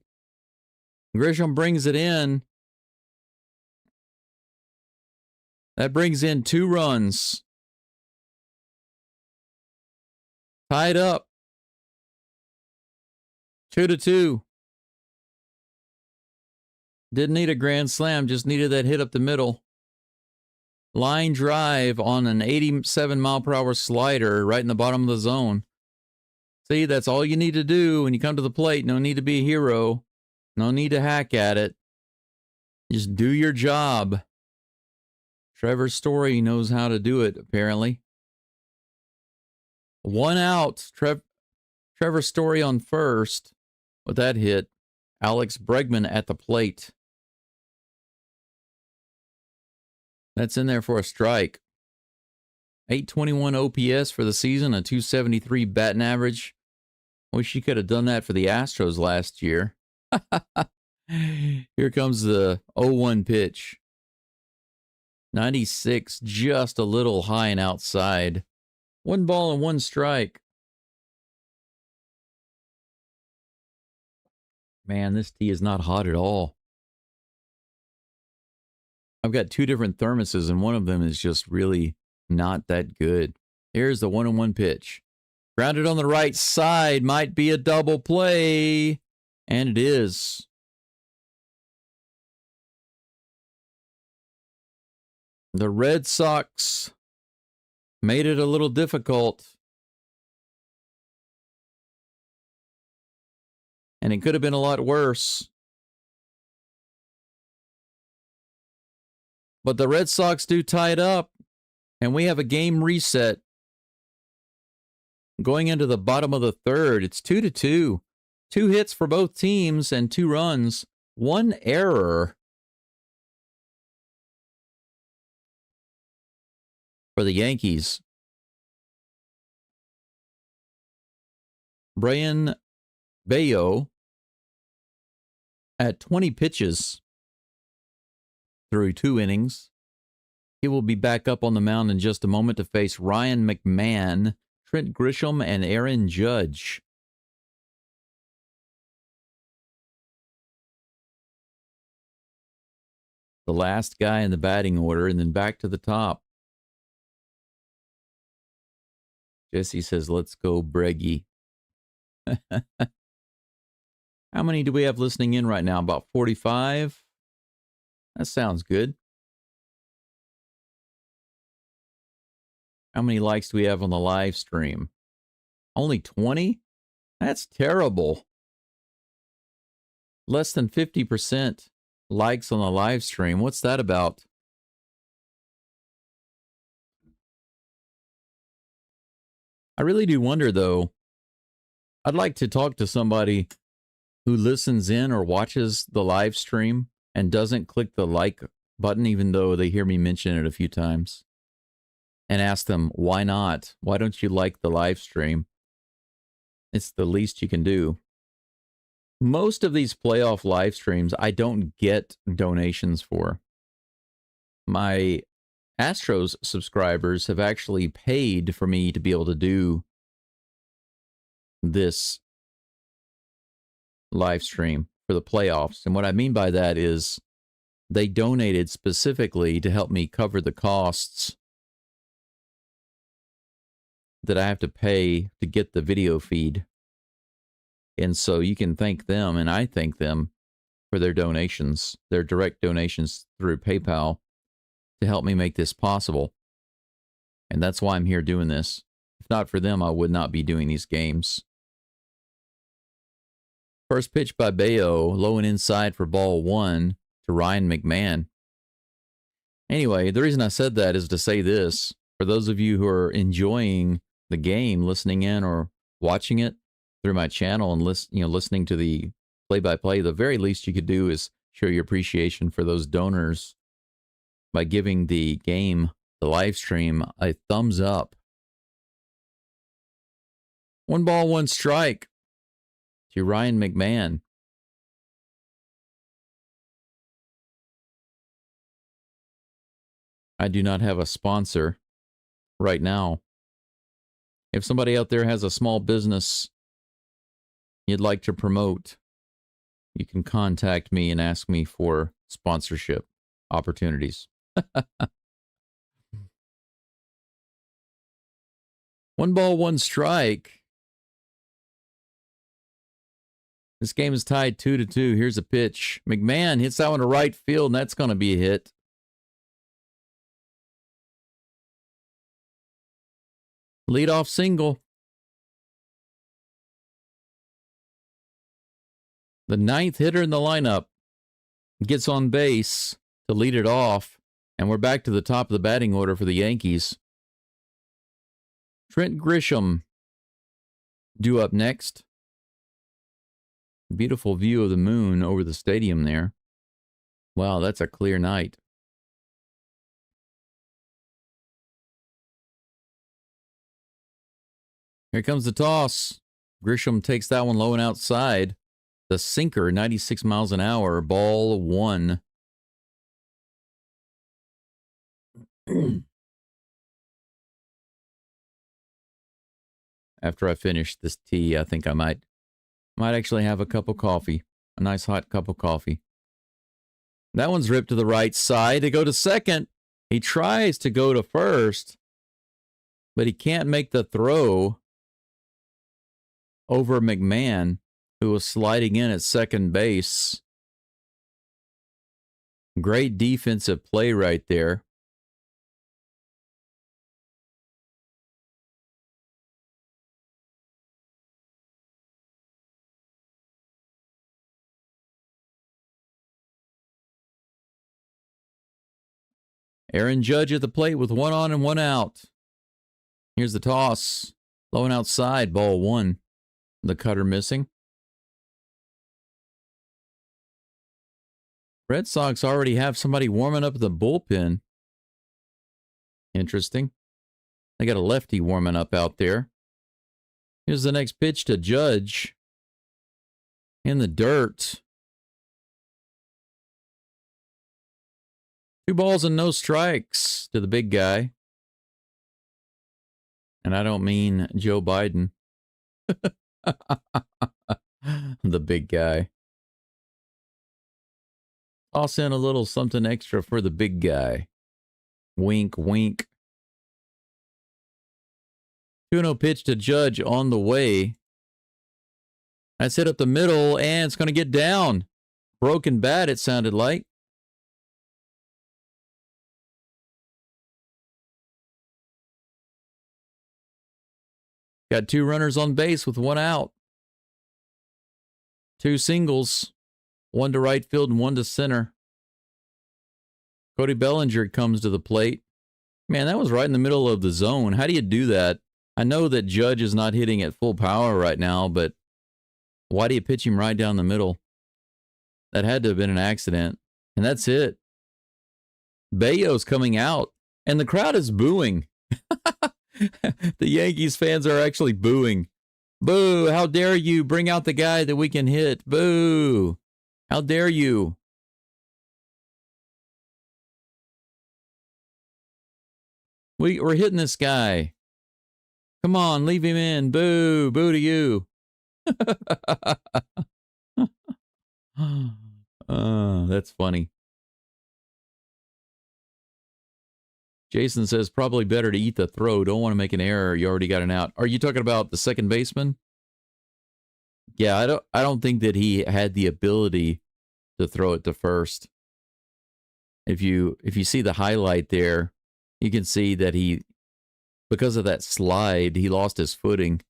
Grisham brings it in. That brings in 2 runs. Tied up. 2-2. Didn't need a grand slam, just needed that hit up the middle. Line drive on an 87-mile-per-hour slider right in the bottom of the zone. See, that's all you need to do when you come to the plate. No need to be a hero. No need to hack at it. Just do your job. Trevor Story knows how to do it, apparently. 1 out. Trevor Story on first with that hit. Alex Bregman at the plate. That's in there for a strike. 821 OPS for the season, a .273 batting average. Wish he could have done that for the Astros last year. Here comes the 0-1 pitch. 96, just a little high and outside. 1 ball and 1 strike. Man, this tea is not hot at all. I've got 2 different thermoses, and one of them is just really not that good. Here's the 1-1 pitch. Grounded on the right side. Might be a double play. And it is. The Red Sox made it a little difficult. And it could have been a lot worse. But the Red Sox do tie it up, and we have a game reset. Going into the bottom of the third, it's 2-2. 2 hits for both teams and 2 runs. 1 error for the Yankees. Brian Geaux at 20 pitches through 2 innings. He will be back up on the mound in just a moment to face Ryan McMahon, Trent Grisham, and Aaron Judge. The last guy in the batting order, and then back to the top. Jesse says, let's go, Breggy. How many do we have listening in right now? About 45? That sounds good. How many likes do we have on the live stream? Only 20? That's terrible. Less than 50% likes on the live stream. What's that about? I really do wonder, though. I'd like to talk to somebody who listens in or watches the live stream and doesn't click the like button, even though they hear me mention it a few times, and ask them, why not? Why don't you like the live stream? It's the least you can do. Most of these playoff live streams, I don't get donations for. My Astros subscribers have actually paid for me to be able to do this live stream for the playoffs. And what I mean by that is they donated specifically to help me cover the costs that I have to pay to get the video feed. And so you can thank them, and I thank them for their donations, their direct donations through PayPal to help me make this possible. And that's why I'm here doing this. If not for them, I would not be doing these games. First pitch by Geaux, low and inside for ball 1 to Ryan McMahon. Anyway, the reason I said that is to say this. For those of you who are enjoying the game, listening in or watching it through my channel and listening to the play-by-play, the very least you could do is show your appreciation for those donors by giving the game, the live stream, a thumbs up. 1 ball, 1 strike to Ryan McMahon. I do not have a sponsor right now. If somebody out there has a small business you'd like to promote, you can contact me and ask me for sponsorship opportunities. 1 ball, 1 strike. This game is tied 2-2. Here's a pitch. McMahon hits that one to right field, and that's going to be a hit. Leadoff single. The 9th hitter in the lineup gets on base to lead it off, and we're back to the top of the batting order for the Yankees. Trent Grisham due up next. Beautiful view of the moon over the stadium there. Wow, that's a clear night. Here comes the toss. Grisham takes that one low and outside. The sinker, 96 miles an hour, ball 1. After I finish this tea, I think I might actually have a cup of coffee. A nice hot cup of coffee. That one's ripped to the right side. They go to second. He tries to go to first, but he can't make the throw over McMahon, who was sliding in at second base. Great defensive play right there. Aaron Judge at the plate with one on and one out. Here's the toss. Low and outside, ball one. The cutter missing. Red Sox already have somebody warming up the bullpen. Interesting. They got a lefty warming up out there. Here's the next pitch to Judge. In the dirt. 2 balls and no strikes to the big guy. And I don't mean Joe Biden. The big guy. Toss in a little something extra for the big guy. Wink, wink. 2-0 pitch to Judge on the way. That's hit up the middle, and it's going to get down. Broken bat, it sounded like. Got 2 runners on base with 1 out. 2 singles. 1 to right field and 1 to center. Cody Bellinger comes to the plate. Man, that was right in the middle of the zone. How do you do that? I know that Judge is not hitting at full power right now, but why do you pitch him right down the middle? That had to have been an accident. And that's it. Bayo's coming out, and the crowd is booing. The Yankees fans are actually booing. Boo! How dare you bring out the guy that we can hit? Boo! How dare you? We're hitting this guy. Come on, leave him in. Boo! Boo to you. That's funny. Jason says probably better to eat the throw. Don't want to make an error. You already got an out. Are you talking about the second baseman? Yeah, I don't think that he had the ability to throw it to first. If you see the highlight there, you can see that because of that slide, he lost his footing.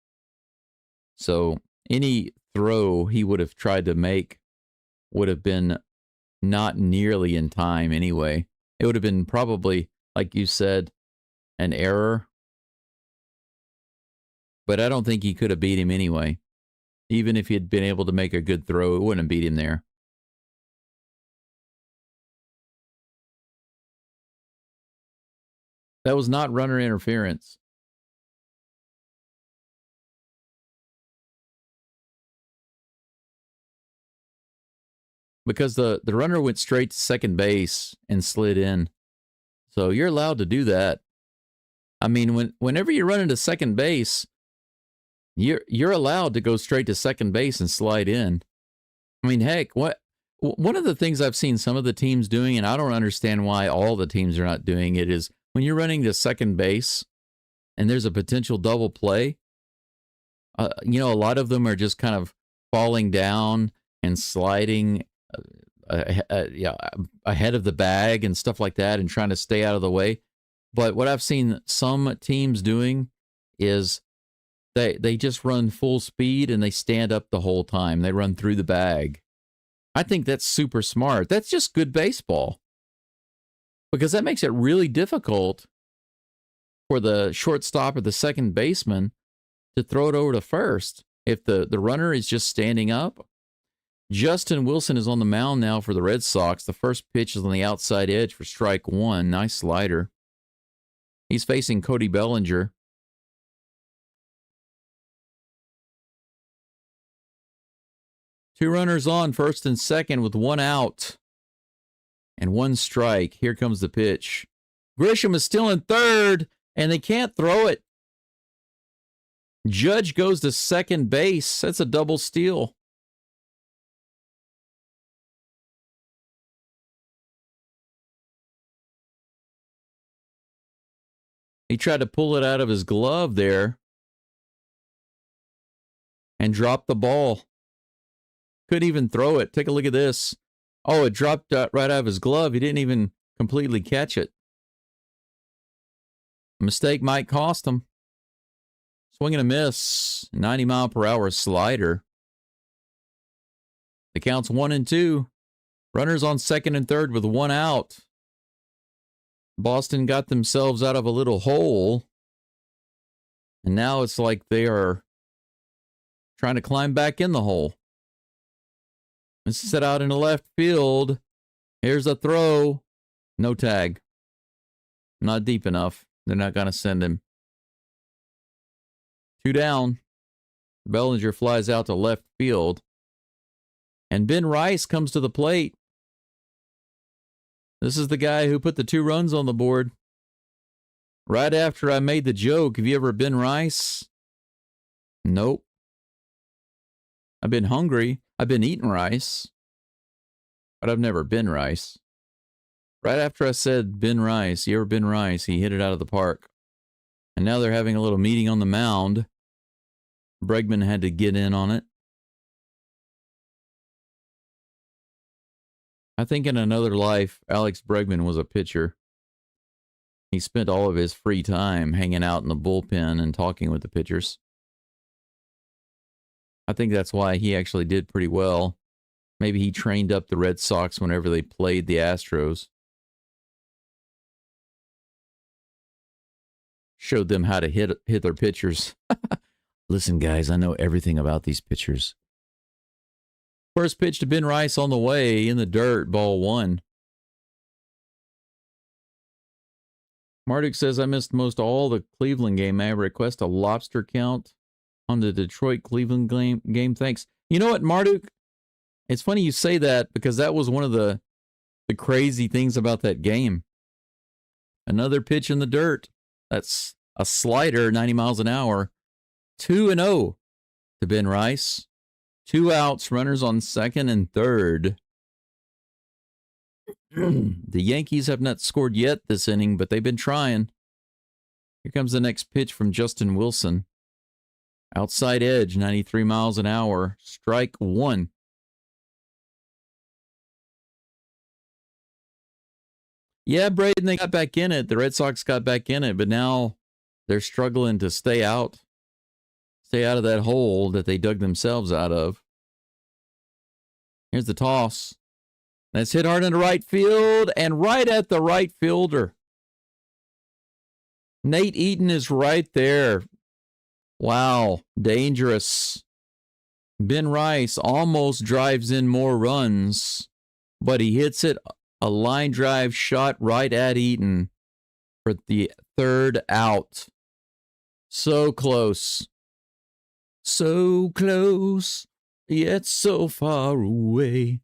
So any throw he would have tried to make would have been not nearly in time anyway. It would have been probably, like you said, an error. But I don't think he could have beat him anyway. Even if he had been able to make a good throw, it wouldn't have beat him there. That was not runner interference. Because the runner went straight to second base and slid in. So you're allowed to do that. I mean, whenever you run into second base, you're allowed to go straight to second base and slide in. I mean, heck, one of the things I've seen some of the teams doing, and I don't understand why all the teams are not doing it, is when you're running to second base and there's a potential double play, a lot of them are just kind of falling down and sliding ahead of the bag and stuff like that and trying to stay out of the way. But what I've seen some teams doing is they just run full speed and they stand up the whole time. They run through the bag. I think that's super smart. That's just good baseball. Because that makes it really difficult for the shortstop or the second baseman to throw it over to first if the runner is just standing up. Justin Wilson is on the mound now for the Red Sox. The first pitch is on the outside edge for strike one. Nice slider. He's facing Cody Bellinger. Two runners on, first and second with 1 out and 1 strike. Here comes the pitch. Grisham is still in third, and they can't throw it. Judge goes to second base. That's a double steal. He tried to pull it out of his glove there and dropped the ball. Couldn't even throw it. Take a look at this. Oh, it dropped right out of his glove. He didn't even completely catch it. A mistake might cost him. Swing and a miss. 90-mile-per-hour slider. The count's 1-2. Runners on second and third with 1 out. Boston got themselves out of a little hole, and now it's like they are trying to climb back in the hole. This is set out in the left field. Here's a throw. No tag. Not deep enough. They're not going to send him. 2 down. Bellinger flies out to left field. And Ben Rice comes to the plate. This is the guy who put the 2 runs on the board. Right after I made the joke, have you ever been Rice? Nope. I've been hungry. I've been eating rice. But I've never been Rice. Right after I said Ben Rice, you ever been Rice, he hit it out of the park. And now they're having a little meeting on the mound. Bregman had to get in on it. I think in another life, Alex Bregman was a pitcher. He spent all of his free time hanging out in the bullpen and talking with the pitchers. I think that's why he actually did pretty well. Maybe he trained up the Red Sox whenever they played the Astros. Showed them how to hit their pitchers. Listen, guys, I know everything about these pitchers. First pitch to Ben Rice on the way in the dirt, ball 1. Marduk says, I missed most all the Cleveland game. May I request a lobster count on the Detroit-Cleveland game? Thanks. You know what, Marduk? It's funny you say that because that was one of the crazy things about that game. Another pitch in the dirt. That's a slider, 90 miles an hour. 2-0 to Ben Rice. 2 outs, runners on second and third. The Yankees have not scored yet this inning, but they've been trying. Here comes the next pitch from Justin Wilson. Outside edge, 93 miles an hour. Strike 1. Yeah, Braden, they got back in it. The Red Sox got back in it, but now they're struggling to stay out of that hole that they dug themselves out of. Here's the toss. That's hit hard into right field and right at the right fielder. Nate Eaton is right there. Wow, dangerous. Ben Rice almost drives in more runs, but he hits it. A line drive shot right at Eaton for the 3rd out. So close. So close, yet so far away.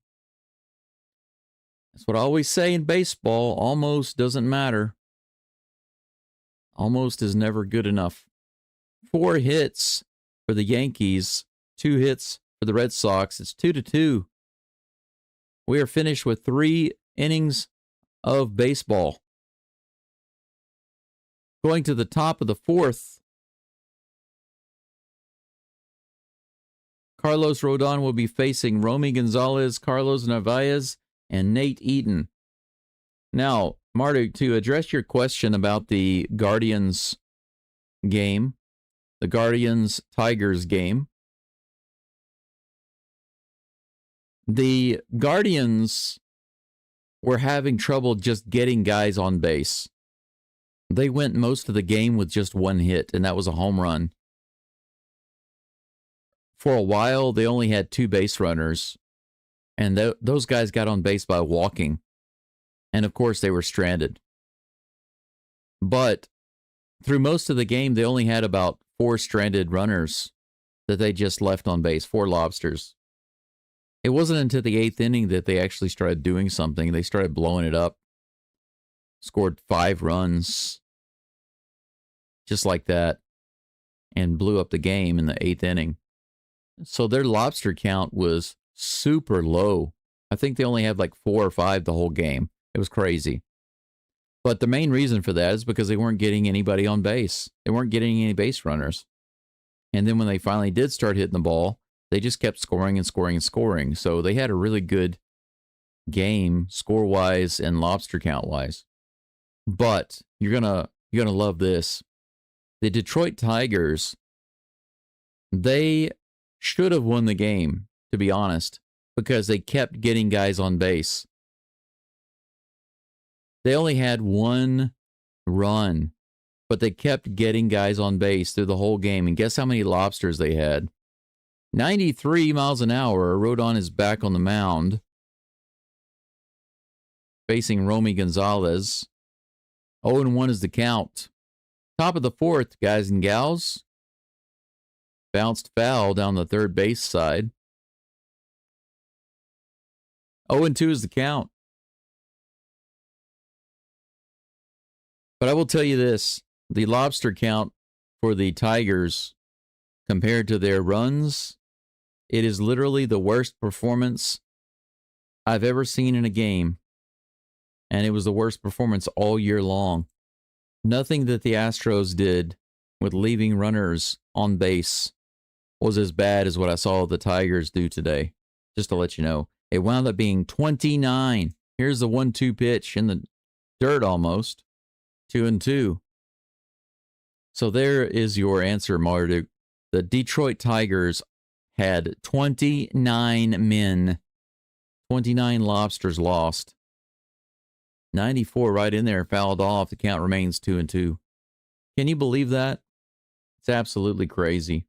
That's what I always say in baseball. Almost doesn't matter. Almost is never good enough. 4 hits for the Yankees. 2 hits for the Red Sox. It's 2-2. We are finished with 3 innings of baseball. Going to the top of the 4th. Carlos Rodon will be facing Romy Gonzalez, Carlos Narvaez, and Nate Eaton. Now, Marduk, to address your question about the Guardians game, the Guardians-Tigers game, the Guardians were having trouble just getting guys on base. They went most of the game with just 1 hit, and that was a home run. For a while, they only had 2 base runners, and those guys got on base by walking. And, of course, they were stranded. But through most of the game, they only had about 4 stranded runners that they just left on base, 4 lobsters. It wasn't until the 8th inning that they actually started doing something. They started blowing it up. Scored 5 runs. Just like that. And blew up the game in the 8th inning. So their lobster count was super low. I think they only had like 4 or 5 the whole game. It was crazy. But the main reason for that is because they weren't getting anybody on base. They weren't getting any base runners. And then when they finally did start hitting the ball, they just kept scoring and scoring and scoring. So they had a really good game score-wise and lobster count-wise. But you're gonna love this. The Detroit Tigers, they should have won the game, to be honest, because they kept getting guys on base. They only had one run, but they kept getting guys on base through the whole game. And guess how many lobsters they had? 93 miles an hour. Rodon is back on the mound, facing Romy Gonzalez. 0-1 is the count. Top of the fourth, guys and gals. Bounced foul down the third base side. 0-2 is the count. But I will tell you this, the lobster count for the Tigers compared to their runs, it is literally the worst performance I've ever seen in a game. And it was the worst performance all year long. Nothing that the Astros did with leaving runners on base was as bad as what I saw the Tigers do today. Just to let you know, it wound up being 29. Here's the 1-2 pitch in the dirt almost. 2-2. So there is your answer, Marduk. The Detroit Tigers had 29 men. 29 lobsters lost. 94 right in there, fouled off. The count remains 2-2. Can you believe that? It's absolutely crazy.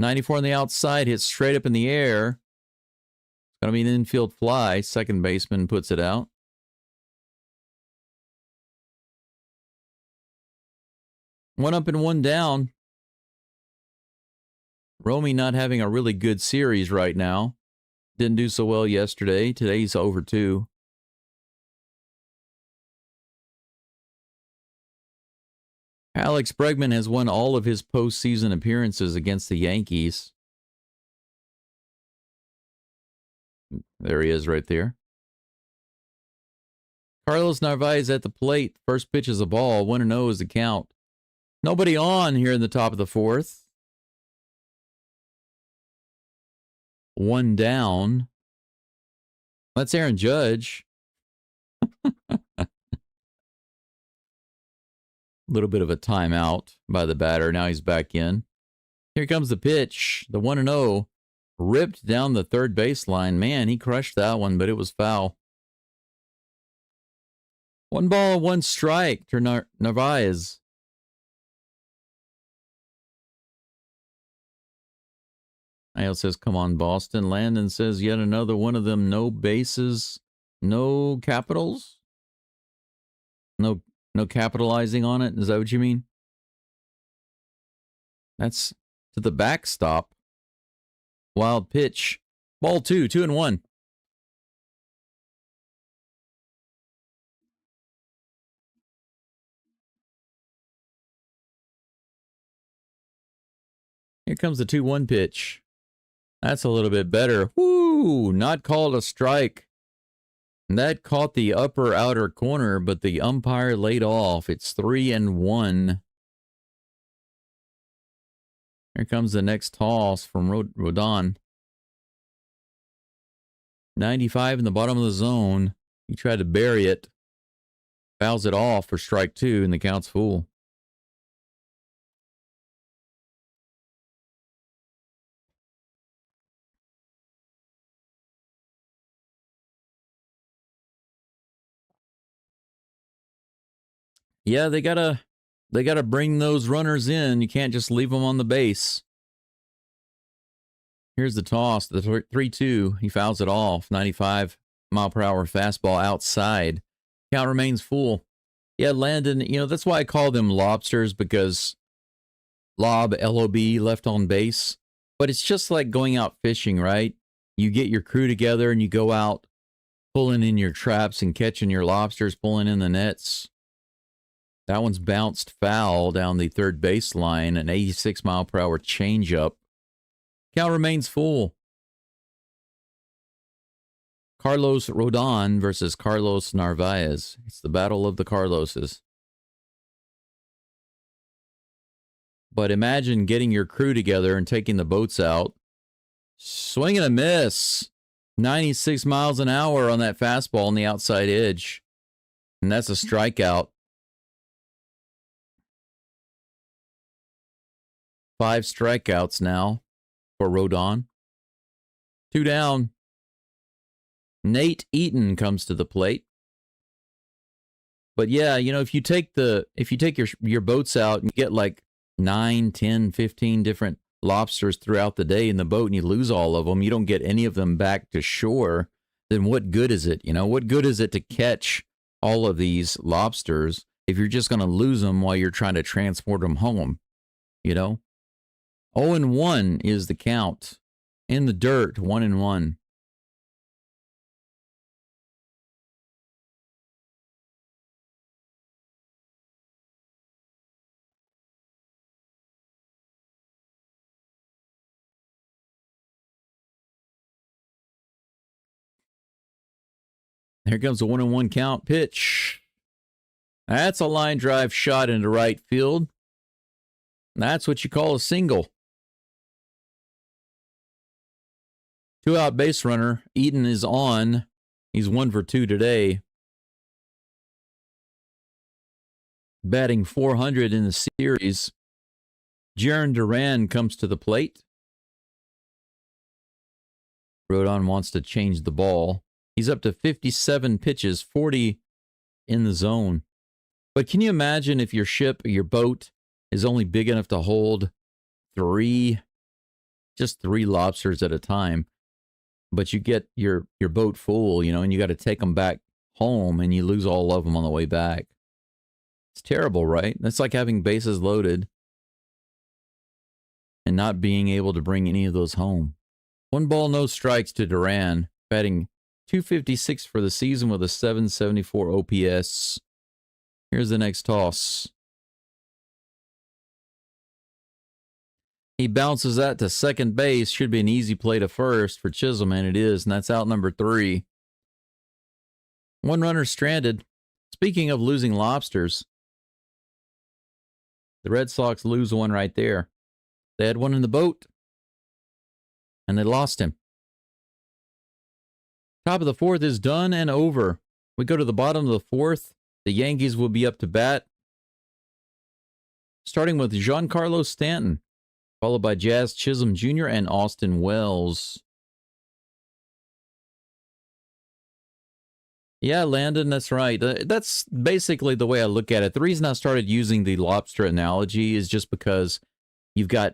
.94 on the outside, hits straight up in the air. It's going to be an infield fly. Second baseman puts it out. One up and one down. Romy not having a really good series right now. Didn't do so well yesterday. Today's over 2. Alex Bregman has won all of his postseason appearances against the Yankees. There he is right there. Carlos Narvaez at the plate. First pitch is a ball. 1-0 is the count. Nobody on here in the top of the fourth. One down. That's Aaron Judge. A little bit of a timeout by the batter. Now he's back in. Here comes the pitch. The 1-0 ripped down the third baseline. Man, he crushed that one, but it was foul. 1 ball, 1 strike to Narvaez. Ayo says, come on, Boston. Landon says, yet another one of them. No bases, no capitals. No capitalizing on it. Is that what you mean? That's to the backstop. Wild pitch. Ball 2, 2-1. Here comes the 2-1 pitch. That's a little bit better. Woo! Not called a strike. And that caught the upper outer corner, but the umpire laid off. It's 3-1. Here comes the next toss from Rodon. 95 in the bottom of the zone. He tried to bury it. Fouls it off for strike 2, and the count's full. Yeah, they gotta bring those runners in. You can't just leave them on the base. Here's the toss, the 3-2. He fouls it off. 95 mile per hour fastball outside. Count remains full. Yeah, Landon, that's why I call them lobsters, because lob, L-O-B, left on base. But it's just like going out fishing, right? You get your crew together and you go out pulling in your traps and catching your lobsters, pulling in the nets. That one's bounced foul down the third baseline, an 86 mile per hour changeup. Count remains full. Carlos Rodon versus Carlos Narvaez. It's the battle of the Carloses. But imagine getting your crew together and taking the boats out. Swing and a miss. 96 miles an hour on that fastball on the outside edge. And that's a strikeout. 5 strikeouts now for Rodon. 2 down. Nate Eaton comes to the plate. But yeah, you know, if you take your boats out and you get like 9, 10, 15 different lobsters throughout the day in the boat and you lose all of them, you don't get any of them back to shore, then what good is it? You know, what good is it to catch all of these lobsters if you're just going to lose them while you're trying to transport them home? You know, 0-1 is the count. In the dirt, 1-1. Here comes a 1-1 count pitch. That's a line drive shot into right field. That's what you call a single. 2-out base runner. Eaton is on. He's 1 for 2 today. Batting .400 in the series. Jarren Duran comes to the plate. Rodon wants to change the ball. He's up to 57 pitches, 40 in the zone. But can you imagine if your ship or your boat is only big enough to hold just three lobsters at a time, but you get your boat full, you know, and you got to take them back home and you lose all of them on the way back. It's terrible, right? That's like having bases loaded and not being able to bring any of those home. 1 ball, no strikes to Duran, batting .256 for the season with a .774 OPS. Here's the next toss. He bounces that to second base. Should be an easy play to first for Chisholm, and it is, and that's out number 3. 1 runner stranded. Speaking of losing lobsters, the Red Sox lose one right there. They had one in the boat, and they lost him. Top of the 4th is done and over. We go to the bottom of the 4th. The Yankees will be up to bat, starting with Giancarlo Stanton, followed by Jazz Chisholm Jr. and Austin Wells. Yeah, Landon, that's right. That's basically the way I look at it. The reason I started using the lobster analogy is just because you've got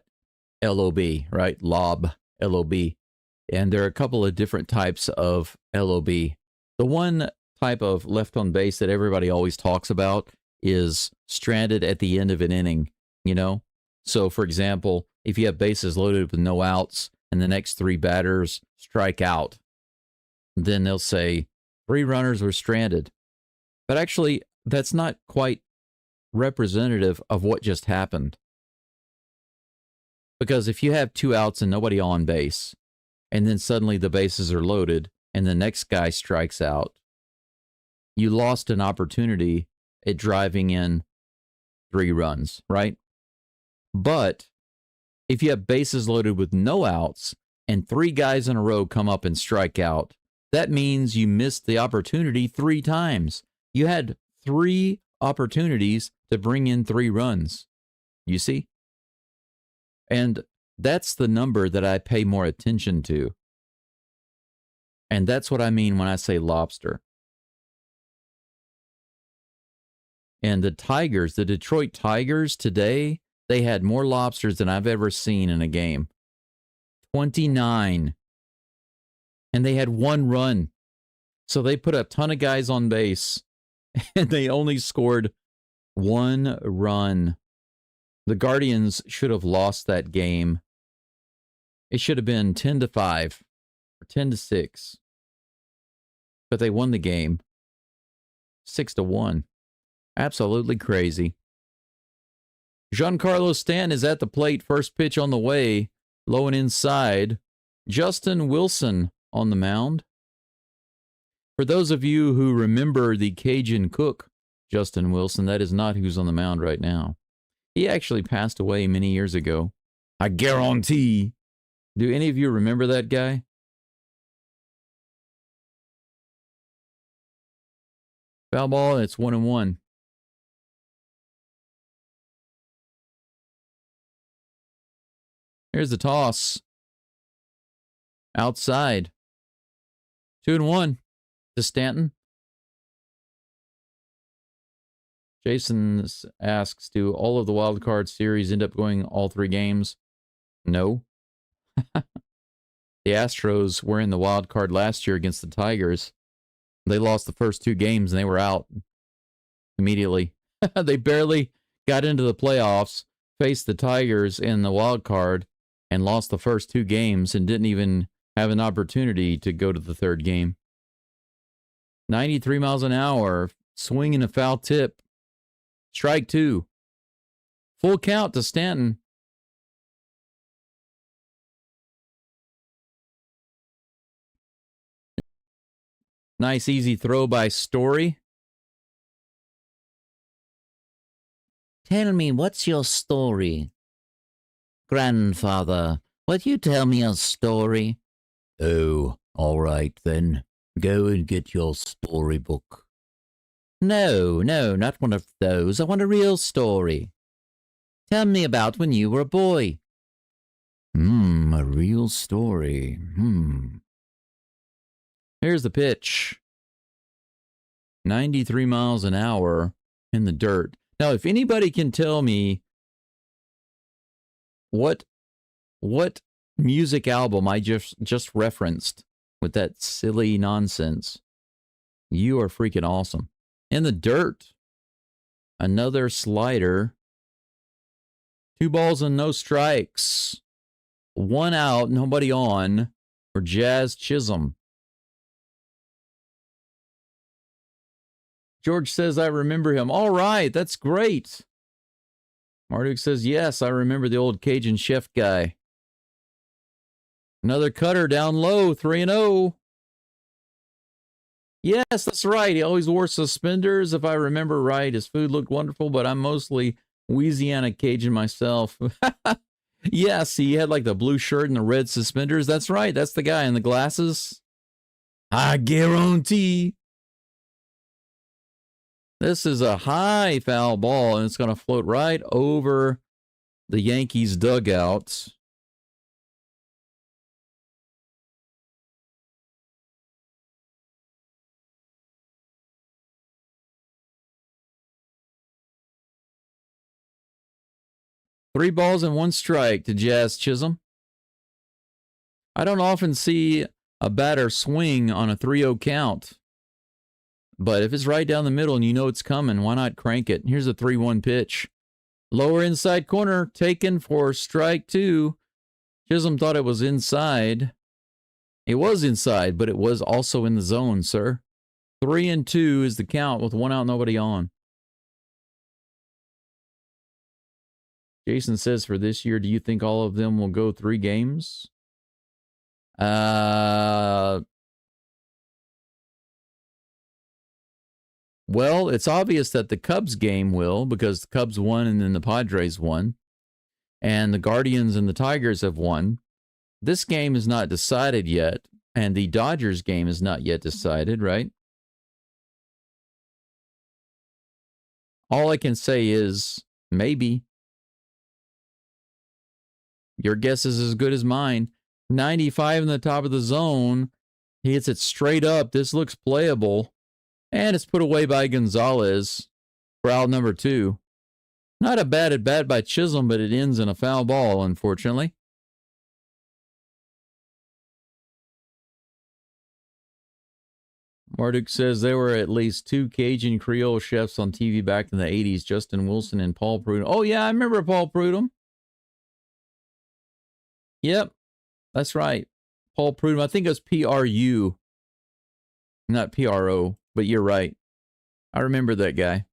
LOB, right? Lob, LOB. And there are a couple of different types of LOB. The one type of left on base that everybody always talks about is stranded at the end of an inning, you know? So, for example, if you have bases loaded with no outs and the next 3 batters strike out, then they'll say 3 runners were stranded. But actually, that's not quite representative of what just happened. Because if you have 2 outs and nobody on base, and then suddenly the bases are loaded and the next guy strikes out, you lost an opportunity at driving in 3 runs, right? But if you have bases loaded with no outs and 3 guys in a row come up and strike out, that means you missed the opportunity 3 times. You had 3 opportunities to bring in 3 runs. You see? And that's the number that I pay more attention to. And that's what I mean when I say lobster. And the Tigers, the Detroit Tigers today, they had more lobsters than I've ever seen in a game. 29. And they had 1 run. So they put a ton of guys on base, and they only scored 1 run. The Guardians should have lost that game. It should have been 10-5 or 10-6. But they won the game 6-1. Absolutely crazy. Giancarlo Stanton is at the plate. First pitch on the way. Low and inside. Justin Wilson on the mound. For those of you who remember the Cajun cook, Justin Wilson, that is not who's on the mound right now. He actually passed away many years ago. I guarantee. Do any of you remember that guy? Foul ball, and it's 1-1. Here's the toss. Outside. 2-1 to Stanton. Jason asks, do all of the wild card series end up going all 3 games? No. The Astros were in the wild card last year against the Tigers. They lost the first 2 games and they were out immediately. They barely got into the playoffs, faced the Tigers in the wild card, and lost the first 2 games and didn't even have an opportunity to go to the 3rd game. 93 miles an hour, swinging a foul tip. Strike 2. Full count to Stanton. Nice easy throw by Story. Tell me, what's your story? Grandfather, will you tell me a story? Oh, all right then. Go and get your storybook. No, not one of those. I want a real story. Tell me about when you were a boy. A real story. Here's the pitch. 93 miles an hour in the dirt. Now, if anybody can tell me what music album I just referenced with that silly nonsense, you are freaking awesome. In the dirt. Another slider. 2 balls and no strikes. 1 out, nobody on for Jazz Chisholm. George says, I remember him. All right, that's great. Marduk says, yes, I remember the old Cajun chef guy. Another cutter down low, 3-0. Yes, that's right. He always wore suspenders, if I remember right. His food looked wonderful, but I'm mostly Louisiana Cajun myself. Yes, he had like the blue shirt and the red suspenders. That's right. That's the guy in the glasses. I guarantee. This is a high foul ball, and it's going to float right over the Yankees dugout. Three balls and 1 strike to Jazz Chisholm. I don't often see a batter swing on a 3-0 count. But if it's right down the middle and you know it's coming, why not crank it? Here's a 3-1 pitch. Lower inside corner, taken for strike 2. Chisholm thought it was inside. It was inside, but it was also in the zone, sir. 3-2 is the count with 1 out, nobody on. Jason says for this year, do you think all of them will go 3 games? Well, it's obvious that the Cubs game will, because the Cubs won and then the Padres won. And the Guardians and the Tigers have won. This game is not decided yet. And the Dodgers game is not yet decided, right? All I can say is, maybe. Your guess is as good as mine. 95 in the top of the zone. He hits it straight up. This looks playable. And it's put away by Gonzalez for out number 2. Not a bad at bat by Chisholm, but it ends in a foul ball, unfortunately. Marduk says there were at least 2 Cajun Creole chefs on TV back in the 80s, Justin Wilson and Paul Prudhomme. Oh, yeah, I remember Paul Prudhomme. Yep, that's right. Paul Prudhomme. I think it was P-R-U, not P-R-O. But you're right. I remember that guy.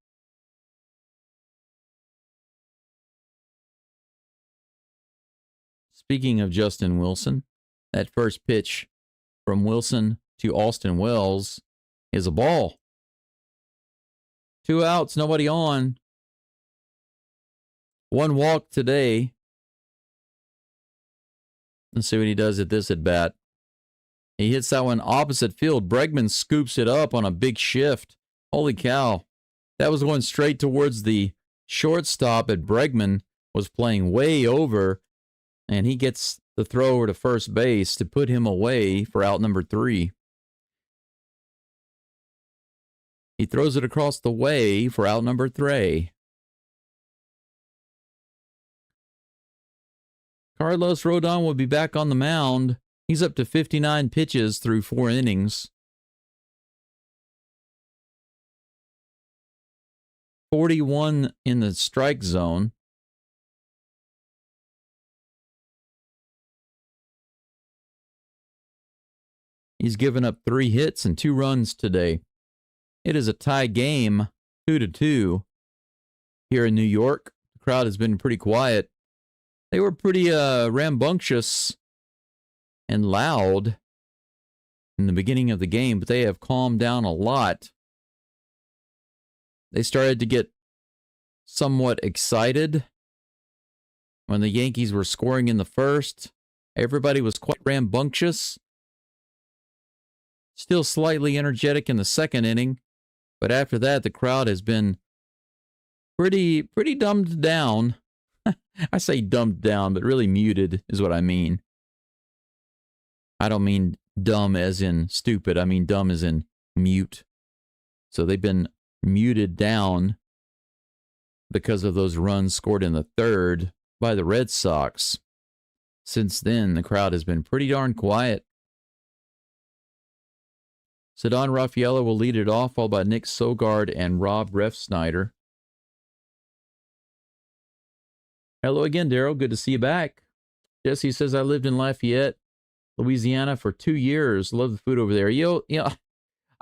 Speaking of Justin Wilson, that first pitch from Wilson to Austin Wells is a ball. 2 outs, nobody on. 1 walk today. Let's see what he does at this at bat. He hits that one opposite field. Bregman scoops it up on a big shift. Holy cow. That was going straight towards the shortstop, and Bregman was playing way over And he gets the throw over to first base to put him away for out number 3. He throws it across the way for out number 3. Carlos Rodon will be back on the mound. He's up to 59 pitches through 4 innings. 41 in the strike zone. He's given up 3 hits and 2 runs today. It is a tie game, 2-2 here in New York. The crowd has been pretty quiet. They were pretty rambunctious and loud in the beginning of the game, but they have calmed down a lot. They started to get somewhat excited when the Yankees were scoring in the first. Everybody was quite rambunctious. Still slightly energetic in the second inning, but after that, the crowd has been pretty dumbed down. I say dumbed down, but really muted is what I mean. I don't mean dumb as in stupid. I mean dumb as in mute. So they've been muted down because of those runs scored in the third by the Red Sox. Since then, the crowd has been pretty darn quiet. Ceddanne Rafaela will lead it off, followed by Nick Sogard and Rob Refsnyder. Hello again, Daryl. Good to see you back. Jesse says, I lived in Lafayette, Louisiana for 2 years. Love the food over there.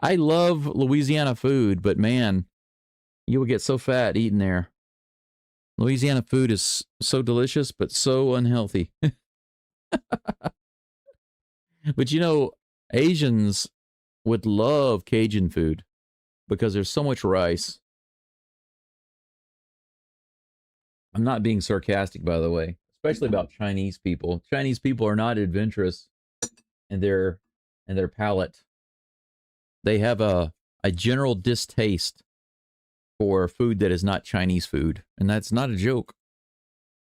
I love Louisiana food, but man, you will get so fat eating there. Louisiana food is so delicious, but so unhealthy. But Asians would love Cajun food because there's so much rice. I'm not being sarcastic, by the way, especially about Chinese people. Chinese people are not adventurous in their palate. They have a general distaste for food that is not Chinese food, and that's not a joke.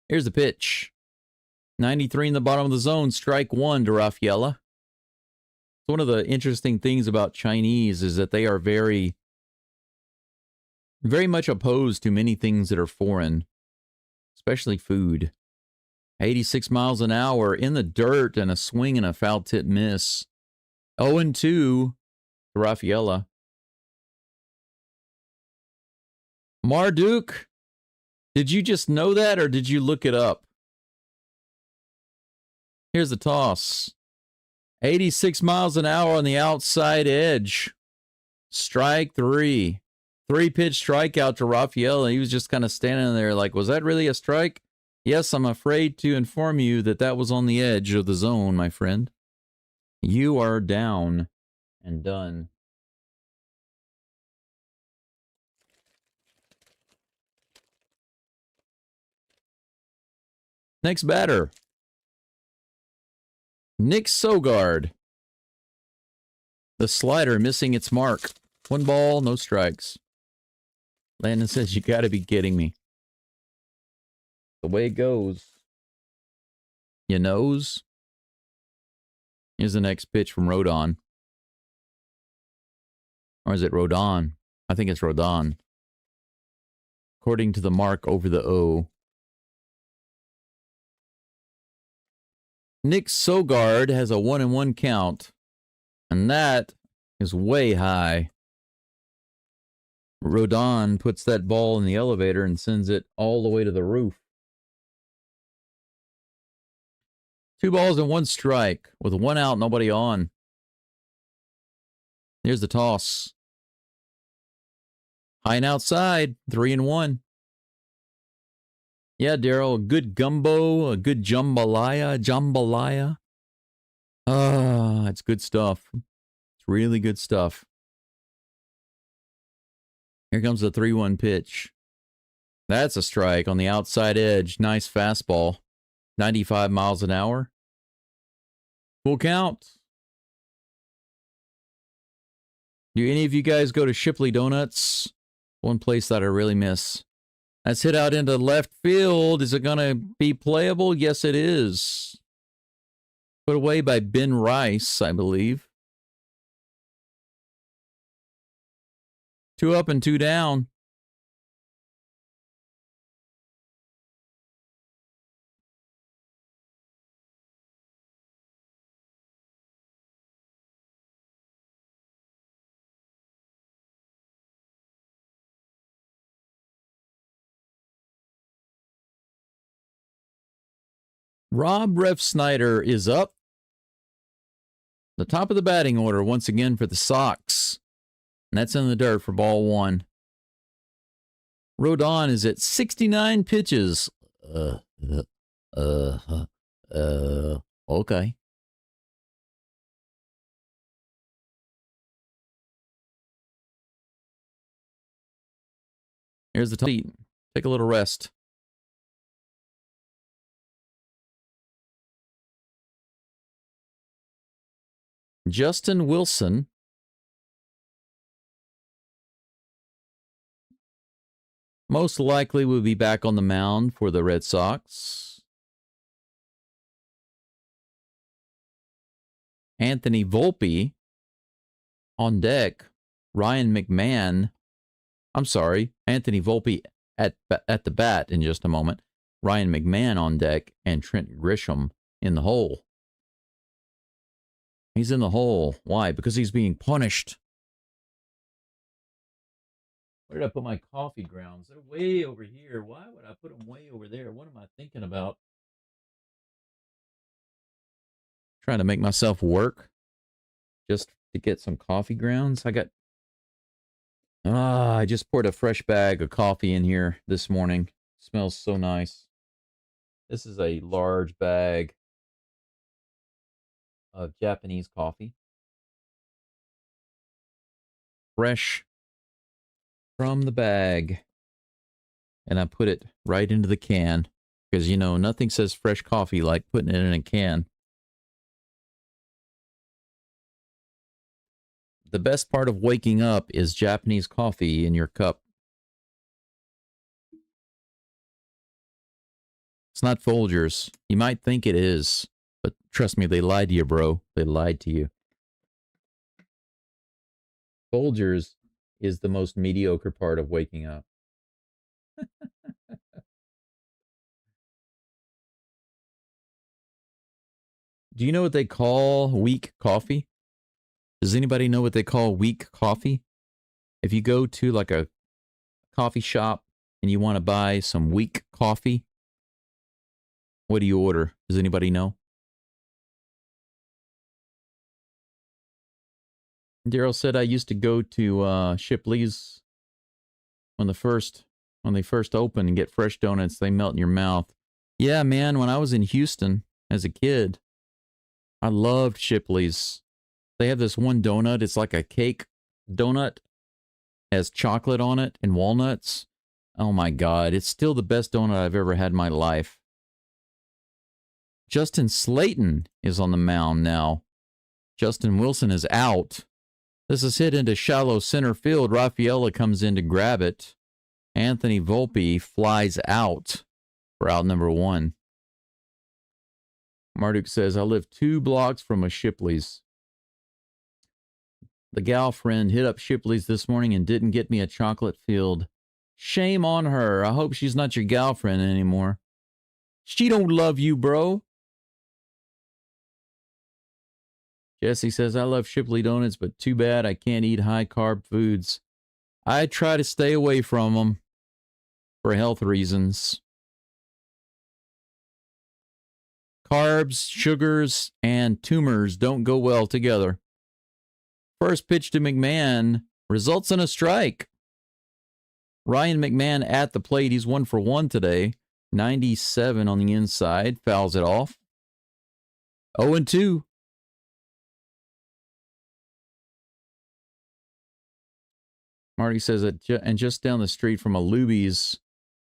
Here's the pitch. 93 in the bottom of the zone, strike 1 to Rafaela. One of the interesting things about Chinese is that they are very, very much opposed to many things that are foreign, especially food. 86 miles an hour in the dirt and a swing and a foul tip miss. 0-2 to Rafaela. Marduk, did you just know that or did you look it up? Here's the toss. 86 miles an hour on the outside edge. Strike 3. 3-pitch strikeout to Rafaela. He was just kind of standing there like, was that really a strike? Yes, I'm afraid to inform you that that was on the edge of the zone, my friend. You are down and done. Next batter. Nick Sogard. The slider missing its mark. 1 ball, no strikes. Landon says, you gotta be kidding me. The way it goes. You knows? Here's the next pitch from Rodon. Or is it Rodon? I think it's Rodon. According to the mark over the O. Nick Sogard has a 1-1 count. And that is way high. Rodon puts that ball in the elevator and sends it all the way to the roof. 2 balls and 1 strike with 1 out, nobody on. Here's the toss. High and outside, 3-1. Yeah, Daryl, a good gumbo, a good jambalaya. Ah, it's good stuff. It's really good stuff. Here comes the 3-1 pitch. That's a strike on the outside edge. Nice fastball. 95 miles an hour. Full count. Do any of you guys go to Shipley Donuts? One place that I really miss. That's hit out into left field. Is it going to be playable? Yes, it is. Put away by Ben Rice, I believe. 2 up and 2 down. Rob Ref Snyder is up. The top of the batting order once again for the Sox. And that's in the dirt for ball 1. Rodon is at 69 pitches. Okay. Here's the top. Take a little rest. Justin Wilson most likely will be back on the mound for the Red Sox. Anthony Volpe on deck. Ryan McMahon. I'm sorry, Anthony Volpe at the bat in just a moment. Ryan McMahon on deck and Trent Grisham in the hole. He's in the hole. Why? Because he's being punished. Where did I put my coffee grounds? They're way over here. Why would I put them way over there? What am I thinking about? Trying to make myself work just to get some coffee grounds. I just poured a fresh bag of coffee in here this morning. Smells so nice. This is a large bag of Japanese coffee. Fresh from the bag. And I put it right into the can. Because, you know, nothing says fresh coffee like putting it in a can. The best part of waking up is Japanese coffee in your cup. It's not Folgers. You might think it is. But trust me, they lied to you, bro. They lied to you. Folgers is the most mediocre part of waking up. Do you know what they call weak coffee? Does anybody know what they call weak coffee? If you go to like a coffee shop and you want to buy some weak coffee, what do you order? Does anybody know? Daryl said I used to go to Shipley's when they first open and get fresh donuts. They melt in your mouth. Yeah, man, when I was in Houston as a kid, I loved Shipley's. They have this one donut. It's like a cake donut. Has chocolate on it and walnuts. Oh my God. It's still the best donut I've ever had in my life. Justin Slayton is on the mound now. Justin Wilson is out. This is hit into shallow center field. Rafaela comes in to grab it. Anthony Volpe flies out for out number 1. Marduk says, I live 2 blocks from a Shipley's. The gal friend hit up Shipley's this morning and didn't get me a chocolate filled. Shame on her. I hope she's not your gal friend anymore. She don't love you, bro. Jesse says, I love Shipley donuts, but too bad I can't eat high-carb foods. I try to stay away from them for health reasons. Carbs, sugars, and tumors don't go well together. First pitch to McMahon results in a strike. Ryan McMahon at the plate. He's 1 for 1 today. 97 on the inside. Fouls it off. 0-2. Marty says that, and just down the street from a Luby's,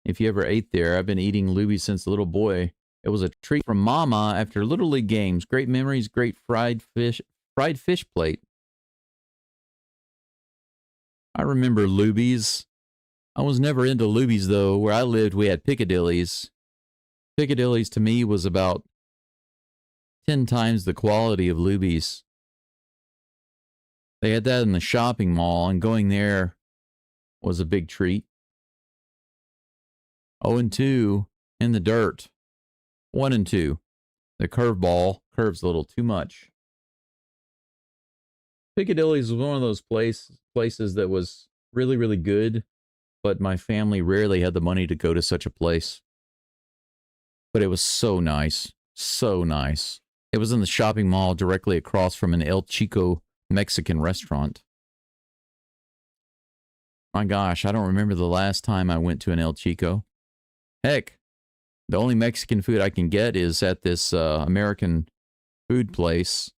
if you ever ate there, I've been eating Luby's since a little boy. It was a treat from Mama after Little League games. Great memories, great fried fish plate. I remember Luby's. I was never into Lubies, though. Where I lived, we had Piccadilly's. Piccadilly's, to me, was about 10 times the quality of Lubies. They had that in the shopping mall, and going there was a big treat. 0-2 in the dirt. 1-2. The curveball curves a little too much. Piccadilly's was one of those places that was really, really good, but my family rarely had the money to go to such a place. But it was so nice. So nice. It was in the shopping mall directly across from an El Chico Mexican restaurant. My gosh, I don't remember the last time I went to an El Chico. Heck, the only Mexican food I can get is at this American food place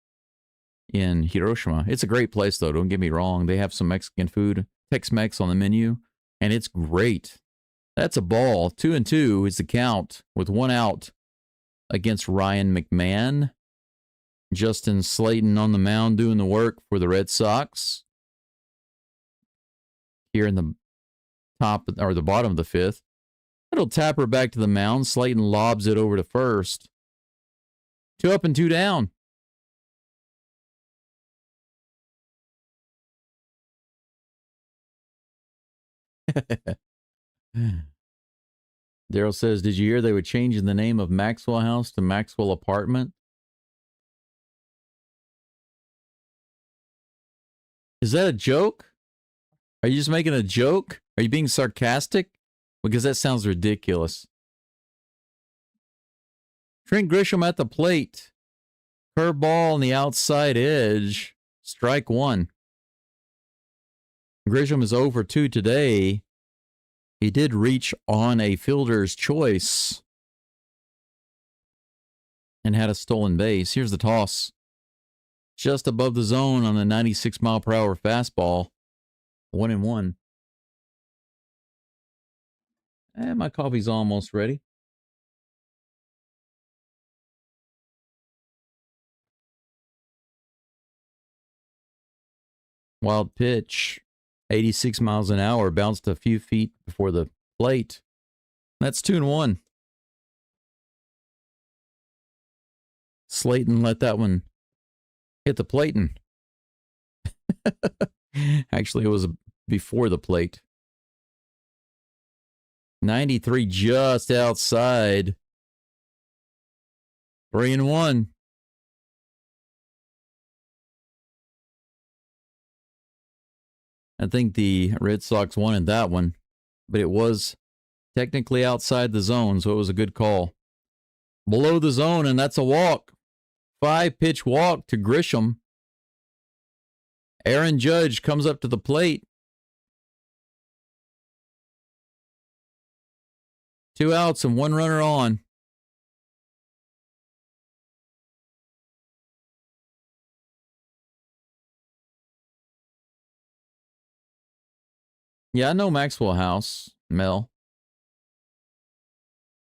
in Hiroshima. It's a great place, though. Don't get me wrong. They have some Mexican food, Tex-Mex on the menu, and it's great. That's a ball. 2-2 is the count with 1 out against Ryan McMahon. Justin Slayton on the mound doing the work for the Red Sox. Here in the top or the bottom of the 5th. It'll tap her back to the mound. Slayton lobs it over to first. 2 up and 2 down. Daryl says, did you hear they were changing the name of Maxwell House to Maxwell Apartment? Is that a joke? Are you just making a joke? Are you being sarcastic? Because that sounds ridiculous. Trent Grisham at the plate. Curveball on the outside edge. Strike 1. Grisham is 0 for 2 today. He did reach on a fielder's choice and had a stolen base. Here's the toss. Just above the zone on the 96-mile-per-hour fastball. 1-1. And my coffee's almost ready. Wild pitch. 86 miles an hour. Bounced a few feet before the plate. That's 2-1. Slayton let that one hit the plating. Actually, it was before the plate. 93 just outside. 3-1. I think the Red Sox wanted that one, but it was technically outside the zone, so it was a good call. Below the zone, and that's a walk. 5-pitch walk to Grisham. Aaron Judge comes up to the plate. 2 outs and 1 runner on. Yeah, I know Maxwell House, Mel.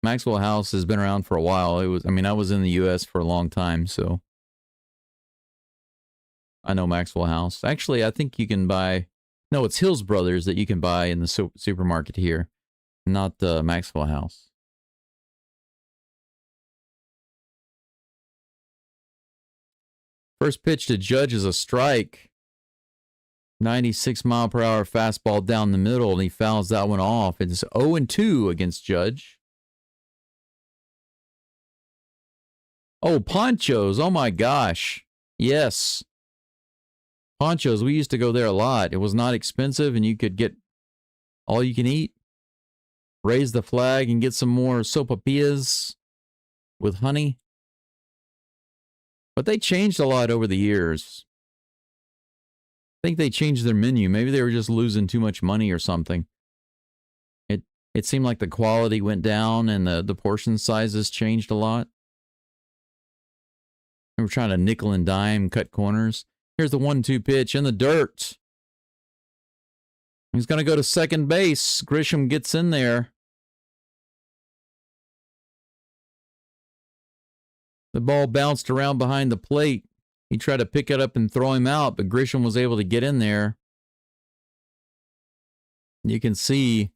Maxwell House has been around for a while. I was in the U.S. for a long time, so I know Maxwell House. Actually, I think you can buy... No, it's Hills Brothers that you can buy in the supermarket here, not the Maxwell House. First pitch to Judge is a strike. 96-mile-per-hour fastball down the middle, and he fouls that one off. It's 0-2 against Judge. Oh, Ponchos. Oh, my gosh. Yes. Ponchos. We used to go there a lot. It was not expensive, and you could get all you can eat. Raise the flag and get some more sopapillas with honey. But they changed a lot over the years. I think they changed their menu. Maybe they were just losing too much money or something. It seemed like the quality went down and the portion sizes changed a lot. They were trying to nickel and dime, cut corners. Here's the 1-2 pitch in the dirt. He's going to go to second base. Grisham gets in there. The ball bounced around behind the plate. He tried to pick it up and throw him out, but Grisham was able to get in there. You can see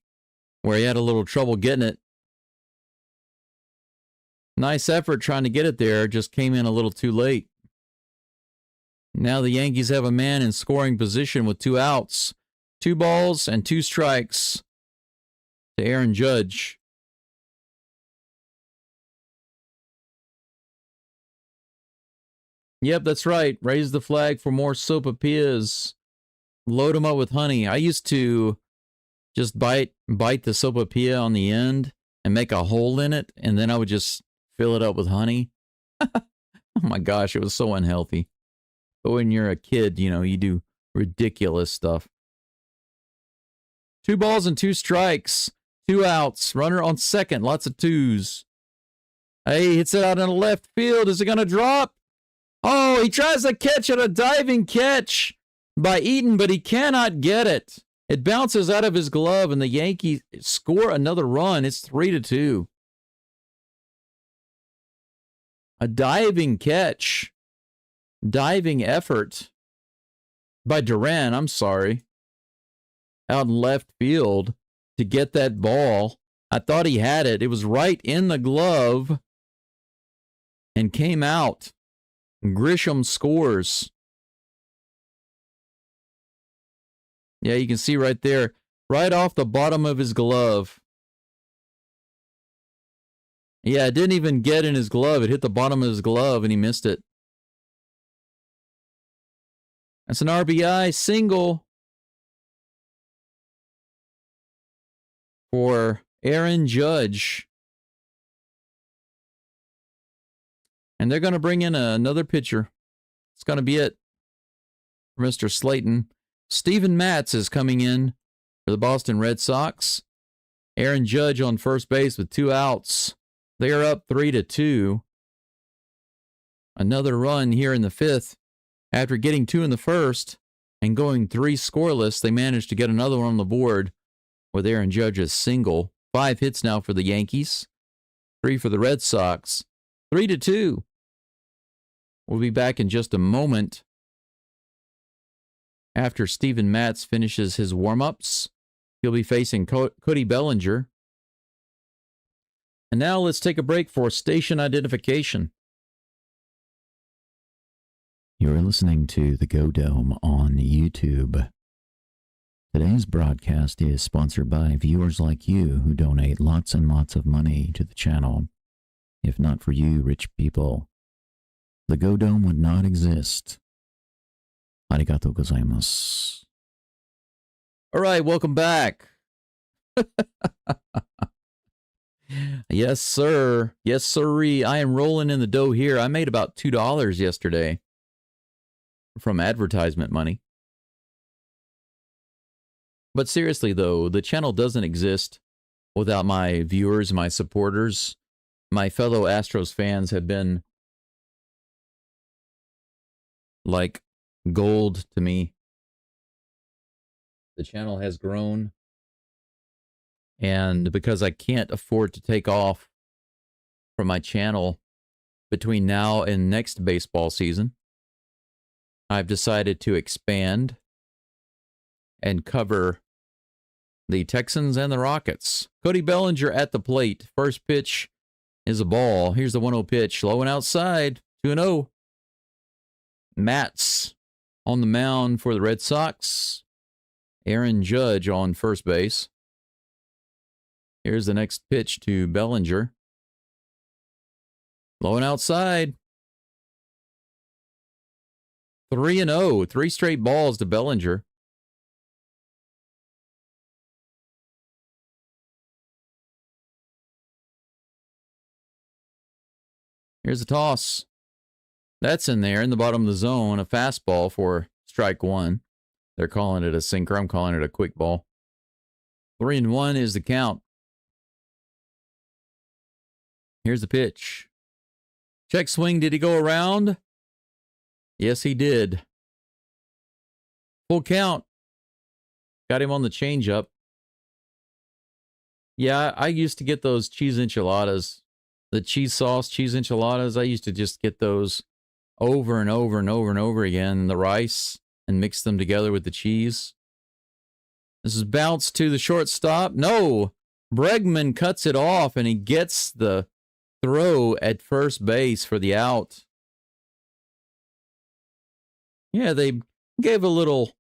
where he had a little trouble getting it. Nice effort trying to get it there, just came in a little too late. Now the Yankees have a man in scoring position with 2 outs, 2 balls and 2 strikes to Aaron Judge. Yep, that's right. Raise the flag for more sopapillas. Load them up with honey. I used to just bite the sopapilla on the end and make a hole in it, and then I would just fill it up with honey. Oh my gosh, it was so unhealthy. But when you're a kid, you know, you do ridiculous stuff. 2 balls and 2 strikes. 2 outs. Runner on second. Lots of 2s. Hey, hits it out in the left field. Is it going to drop? Oh, he tries to catch it. A diving catch by Eaton, but he cannot get it. It bounces out of his glove, and the Yankees score another run. It's 3-2. A diving catch. Diving effort by Duran, I'm sorry, out in left field to get that ball. I thought he had it. It was right in the glove and came out. Grisham scores. Yeah, you can see right there, right off the bottom of his glove. Yeah, it didn't even get in his glove. It hit the bottom of his glove and he missed it. That's an RBI single for Aaron Judge. And they're going to bring in another pitcher. It's going to be it for Mr. Slayton. Steven Matz is coming in for the Boston Red Sox. Aaron Judge on first base with 2 outs. They are up 3-2. Another run here in the 5th. After getting 2 in the first and going 3 scoreless, they managed to get another one on the board with Aaron Judge's single. 5 hits now for the Yankees, 3 for the Red Sox, 3-2. We'll be back in just a moment after Steven Matz finishes his warm-ups. He'll be facing Cody Bellinger. And now let's take a break for station identification. You're listening to the Go Dome on YouTube. Today's broadcast is sponsored by viewers like you who donate lots and lots of money to the channel. If not for you, rich people, the Go Dome would not exist. Arigatou gozaimasu. All right, welcome back. Yes, sir. Yes, sirree. I am rolling in the dough here. I made about $2 yesterday from advertisement money. But seriously, though, the channel doesn't exist without my viewers, my supporters. My fellow Astros fans have been like gold to me. The channel has grown. And because I can't afford to take off from my channel between now and next baseball season, I've decided to expand and cover the Texans and the Rockets. Cody Bellinger at the plate. First pitch is a ball. Here's the 1-0 pitch. Low and outside. 2-0. Matz on the mound for the Red Sox. Aaron Judge on first base. Here's the next pitch to Bellinger. Low and outside. 3-0. 3 straight balls to Bellinger. Here's a toss. That's in there in the bottom of the zone. A fastball for strike 1. They're calling it a sinker. I'm calling it a quick ball. 3-1 is the count. Here's the pitch. Check swing. Did he go around? Yes, he did. Full count. Got him on the changeup. Yeah, I used to get those cheese enchiladas. The cheese sauce, cheese enchiladas. I used to just get those over and over and over and over again. The rice and mix them together with the cheese. This is bounced to the shortstop. No. Bregman cuts it off, and he gets the throw at first base for the out. Yeah, they gave a little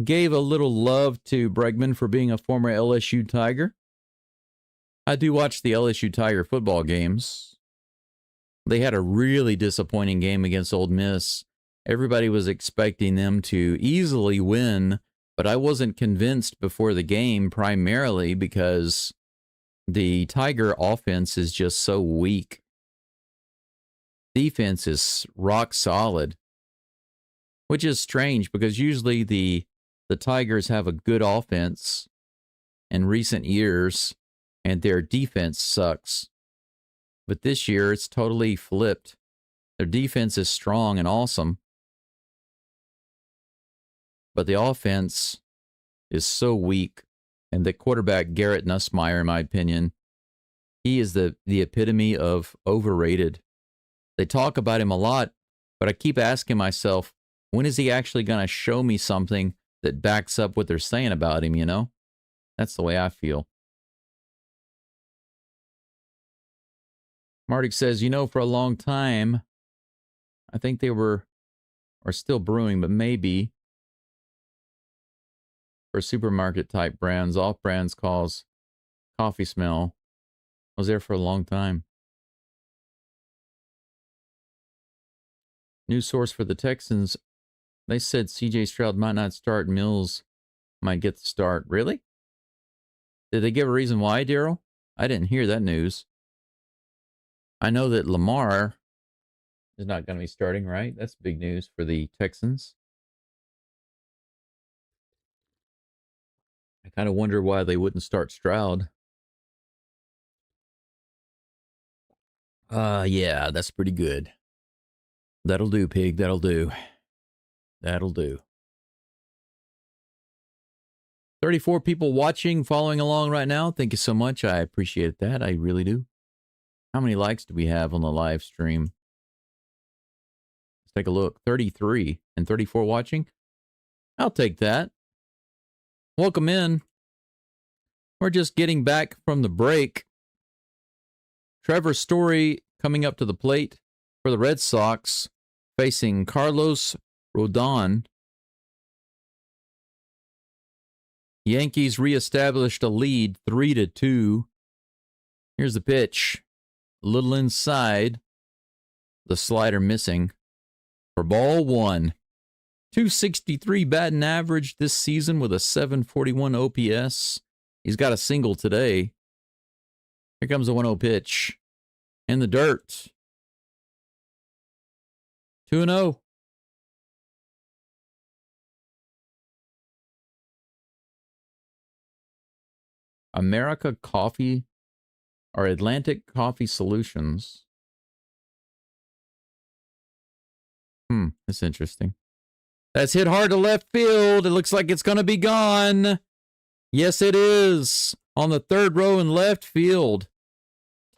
love to Bregman for being a former LSU Tiger. I do watch the LSU Tiger football games. They had a really disappointing game against Ole Miss. Everybody was expecting them to easily win, but I wasn't convinced before the game, primarily because the Tiger offense is just so weak. Defense is rock solid, which is strange because usually the Tigers have a good offense in recent years, and their defense sucks. But this year, it's totally flipped. Their defense is strong and awesome, but the offense is so weak. And the quarterback, Garrett Nussmeier, in my opinion, he is the epitome of overrated. They talk about him a lot, but I keep asking myself, when is he actually going to show me something that backs up what they're saying about him, you know? That's the way I feel. Mardik says, for a long time, I think they are still brewing, but maybe for supermarket type brands, off brands cause coffee smell. I was there for a long time. News source for the Texans, they said CJ Stroud might not start, Mills might get the start. Really? Did they give a reason why, Daryl? I didn't hear that news. I know that Lamar is not going to be starting, right? That's big news for the Texans. I kind of wonder why they wouldn't start Stroud. Yeah, that's pretty good. That'll do, pig. That'll do. That'll do. 34 people watching, following along right now. Thank you so much. I appreciate that. I really do. How many likes do we have on the live stream? Let's take a look. 33 and 34 watching. I'll take that. Welcome in. We're just getting back from the break. Trevor Story coming up to the plate for the Red Sox, facing Carlos Rodon. Yankees reestablished a lead 3-2. Here's the pitch. A little inside. The slider missing. For ball one. 263 batting average this season with a 741 OPS. He's got a single today. Here comes a 1-0 pitch. In the dirt. 2-0. America Coffee or Atlantic Coffee Solutions. That's interesting. That's hit hard to left field. It looks like it's going to be gone. Yes, it is. On the third row in left field.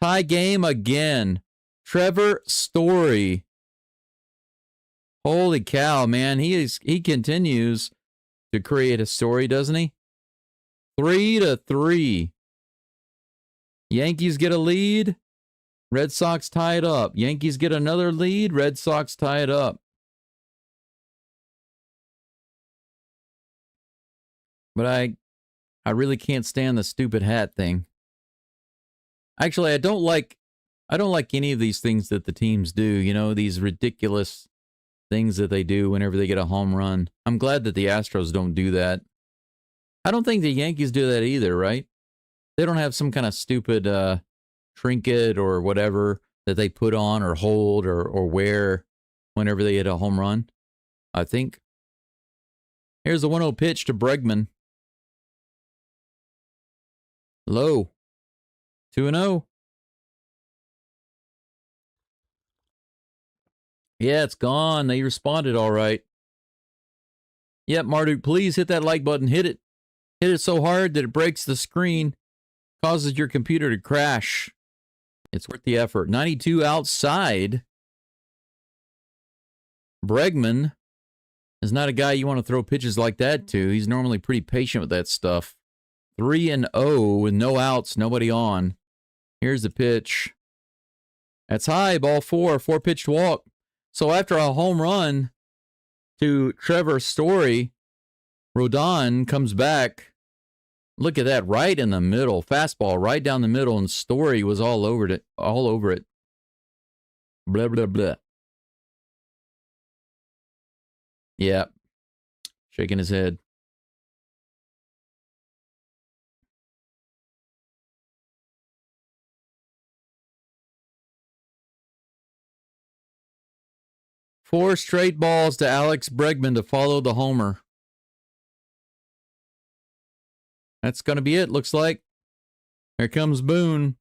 Tie game again. Trevor Story. Holy cow, man. He continues to create a story, doesn't he? 3-3. Yankees get a lead. Red Sox tie it up. Yankees get another lead. Red Sox tie it up. But I really can't stand the stupid hat thing. Actually, I don't like any of these things that the teams do, these ridiculous things that they do whenever they get a home run. I'm glad that the Astros don't do that. I don't think the Yankees do that either, right? They don't have some kind of stupid trinket or whatever that they put on or hold or wear whenever they hit a home run, I think. Here's the 1-0 pitch to Bregman. Low. 2-0. Yeah, it's gone. They responded all right. Yep, Marduk, please hit that like button. Hit it. Hit it so hard that it breaks the screen. Causes your computer to crash. It's worth the effort. 92 outside. Bregman is not a guy you want to throw pitches like that to. He's normally pretty patient with that stuff. 3-0 with no outs, nobody on. Here's the pitch. That's high, ball 4, 4-pitched walk. So after a home run to Trevor Story, Rodon comes back. Look at that, right in the middle. Fastball right down the middle, and Story was all over it. All over it. Blah, blah, blah. Yeah. Shaking his head. Four straight balls to Alex Bregman to follow the homer. That's going to be it, looks like. Here comes Boone.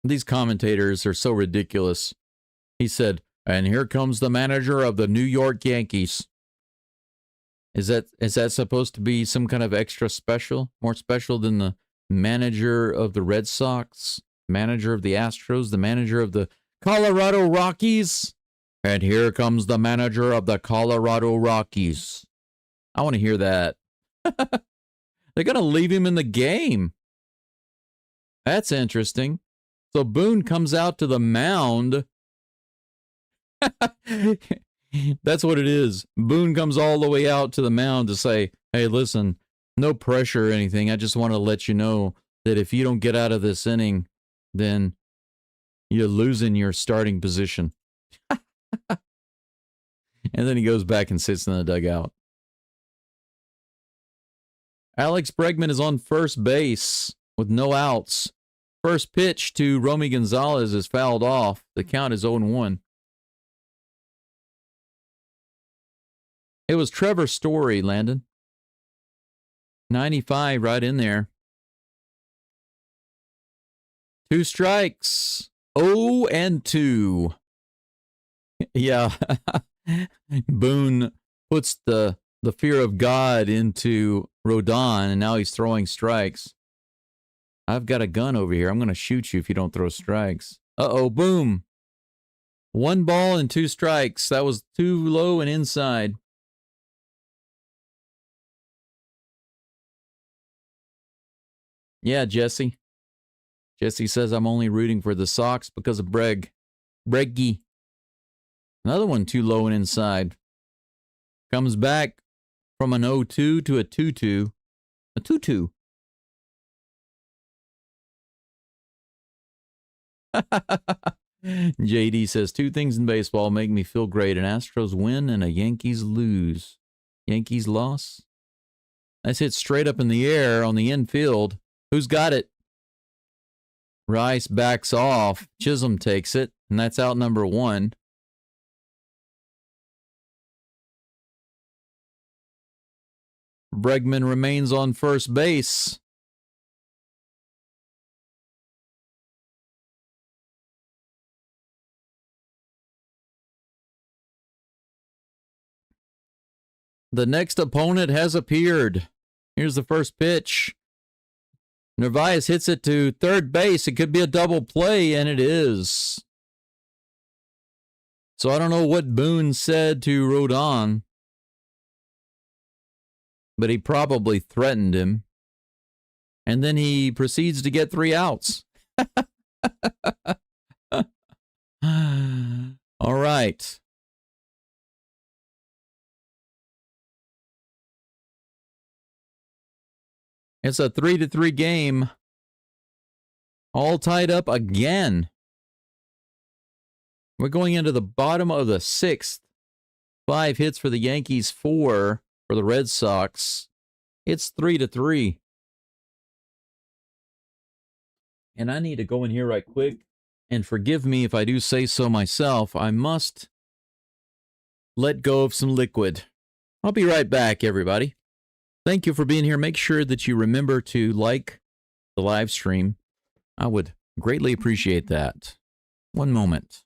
These commentators are so ridiculous. He said, and here comes the manager of the New York Yankees. Is that supposed to be some kind of extra special? More special than the manager of the Red Sox, manager of the Astros, the manager of the Colorado Rockies? And here comes the manager of the Colorado Rockies. I want to hear that. They're going to leave him in the game. That's interesting. So Boone comes out to the mound. That's what it is. Boone comes all the way out to the mound to say, hey, listen, no pressure or anything. I just want to let you know that if you don't get out of this inning, then you're losing your starting position. And then he goes back and sits in the dugout. Alex Bregman is on first base with no outs. First pitch to Romy Gonzalez is fouled off. The count is 0-1. It was Trevor Story, Landon. 95 right in there. 2 strikes. 0-2. Yeah. Boone puts the fear of God into Rodon, and now he's throwing strikes. I've got a gun over here. I'm going to shoot you if you don't throw strikes. Uh-oh, boom. 1 ball and 2 strikes. That was too low and inside. Yeah, Jesse. Jesse says I'm only rooting for the Sox because of Breggy. Another one too low and inside. Comes back from an 0-2 to a 2-2. A 2-2. JD says 2 things in baseball make me feel great: an Astros win and a Yankees lose. Yankees loss? That's hit straight up in the air on the infield. Who's got it? Rice backs off. Chisholm takes it, and that's out number 1. Bregman remains on first base. The next opponent has appeared. Here's the first pitch. Narvaez hits it to third base. It could be a double play, and it is. So I don't know what Boone said to Rodon, but he probably threatened him. And then he proceeds to get 3 outs. All right. It's a 3-3 game. All tied up again. We're going into the bottom of the 6th. 5 hits for the Yankees, 4 for the Red Sox. It's 3-3. And I need to go in here right quick. And forgive me if I do say so myself. I must let go of some liquid. I'll be right back, everybody. Thank you for being here. Make sure that you remember to like the live stream. I would greatly appreciate that. One moment.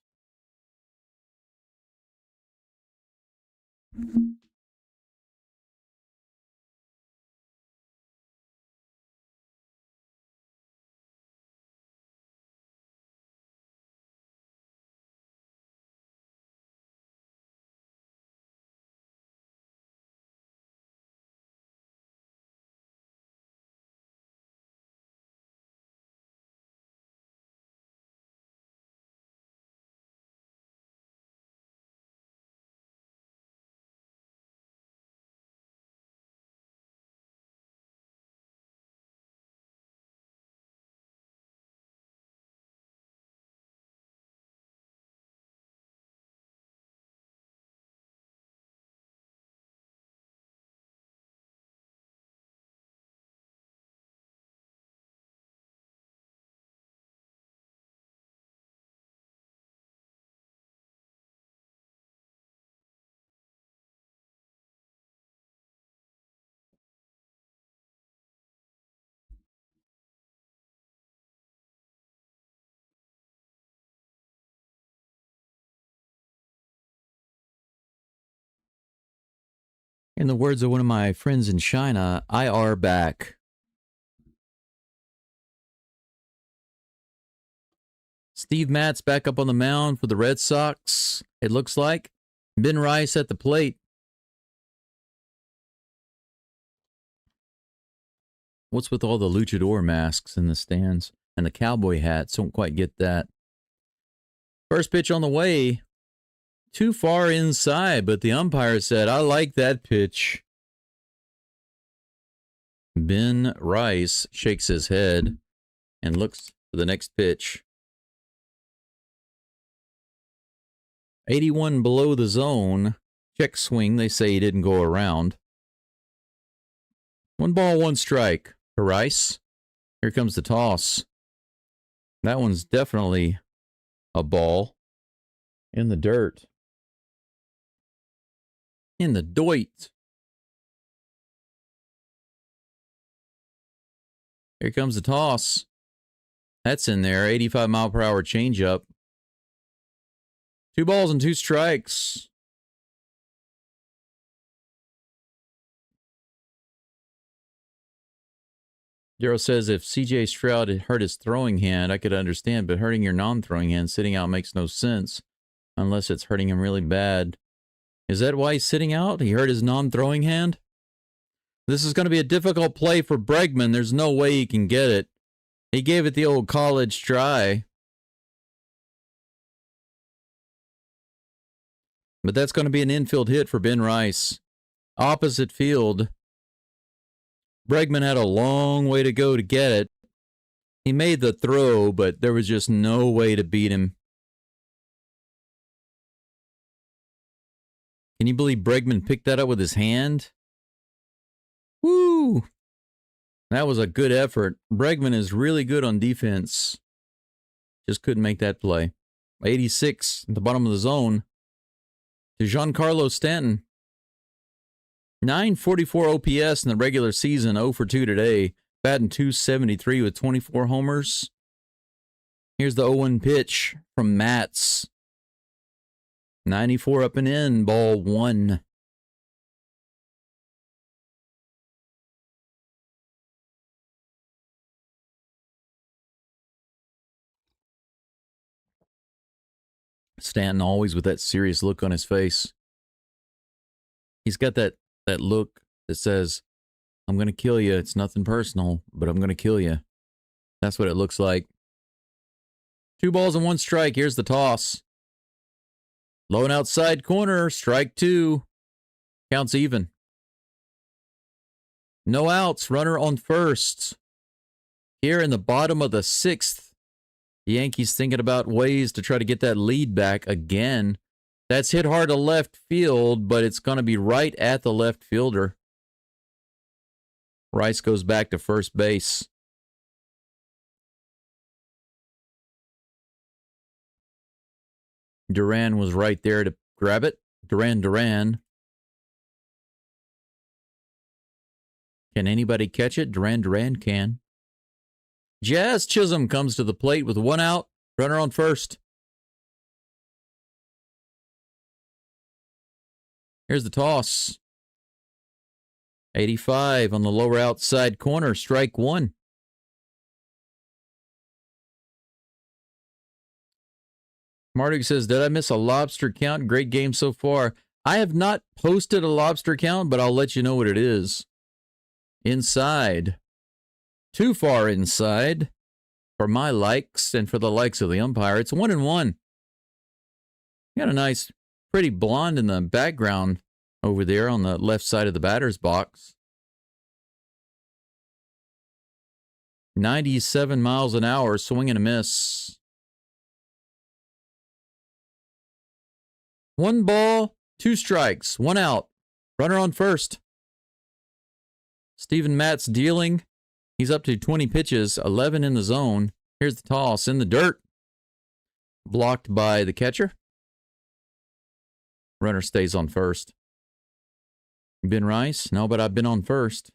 In the words of one of my friends in China, I are back. Steve Matt's back up on the mound for the Red Sox, it looks like. Ben Rice at the plate. What's with all the luchador masks in the stands? And the cowboy hats? Don't quite get that. First pitch on the way. Too far inside, but the umpire said, I like that pitch. Ben Rice shakes his head and looks for the next pitch. 81 below the zone. Check swing. They say he didn't go around. 1 ball, 1 strike for Rice. Here comes the toss. That one's definitely a ball. In the dirt. In the doit. Here comes the toss. That's in there. 85 mile per hour changeup. 2 balls and 2 strikes. Daryl says if CJ Stroud had hurt his throwing hand, I could understand, but hurting your non-throwing hand sitting out makes no sense unless it's hurting him really bad. Is that why he's sitting out? He hurt his non-throwing hand? This is going to be a difficult play for Bregman. There's no way he can get it. He gave it the old college try. But that's going to be an infield hit for Ben Rice. Opposite field. Bregman had a long way to go to get it. He made the throw, but there was just no way to beat him. Can you believe Bregman picked that up with his hand? Woo! That was a good effort. Bregman is really good on defense. Just couldn't make that play. 86 at the bottom of the zone to Giancarlo Stanton. 944 OPS in the regular season, 0 for 2 today. Batting .273 with 24 homers. Here's the 0-1 pitch from Matz. 94 up and in, ball 1. Stanton always with that serious look on his face. He's got that look that says, I'm going to kill you. It's nothing personal, but I'm going to kill you. That's what it looks like. 2 balls and 1 strike. Here's the toss. Low and outside corner. Strike 2. Counts even. No outs. Runner on first. Here in the bottom of the 6th. The Yankees thinking about ways to try to get that lead back again. That's hit hard to left field, but it's going to be right at the left fielder. Rice goes back to first base. Duran was right there to grab it. Duran. Can anybody catch it? Duran can. Jazz Chisholm comes to the plate with 1 out. Runner on first. Here's the toss. 85 on the lower outside corner. Strike 1. Marduk says, did I miss a lobster count? Great game so far. I have not posted a lobster count, but I'll let you know what it is. Inside. Too far inside for my likes and for the likes of the umpire. It's 1-1. Got a nice, pretty blonde in the background over there on the left side of the batter's box. 97 miles an hour, swing and a miss. 1 ball, 2 strikes, 1 out. Runner on first. Steven Matz dealing. He's up to 20 pitches, 11 in the zone. Here's the toss in the dirt. Blocked by the catcher. Runner stays on first. Ben Rice? No, but I've been on first.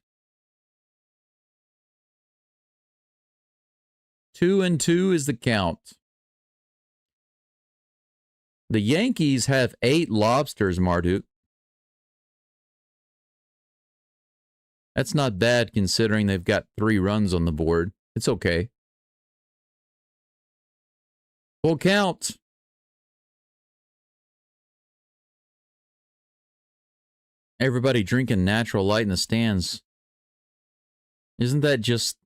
2-2 is the count. The Yankees have 8 lobsters, Marduk. That's not bad considering they've got 3 runs on the board. It's okay. Full count. Everybody drinking natural light in the stands. Isn't that just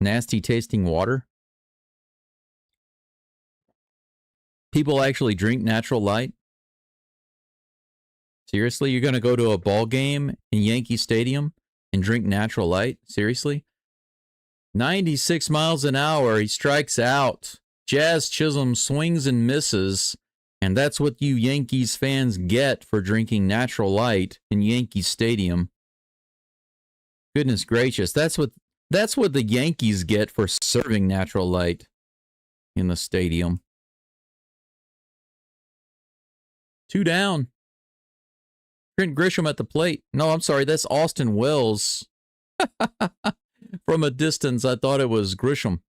nasty tasting water? People actually drink natural light? Seriously? You're going to go to a ball game in Yankee Stadium and drink natural light? Seriously? 96 miles an hour. He strikes out. Jazz Chisholm swings and misses. And that's what you Yankees fans get for drinking natural light in Yankee Stadium. Goodness gracious. That's what the Yankees get for serving natural light in the stadium. 2 down. Trent Grisham at the plate. No, I'm sorry. That's Austin Wells. From a distance, I thought it was Grisham.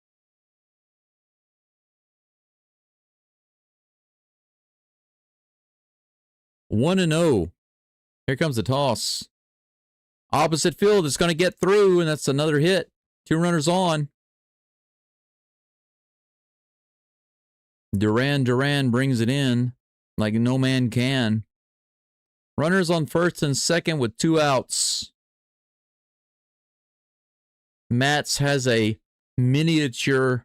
One and 0. Here comes the toss. Opposite field is going to get through, and that's another hit. 2 runners on. Duran brings it in like no man can. Runners on first and second with 2 outs. Matz has a miniature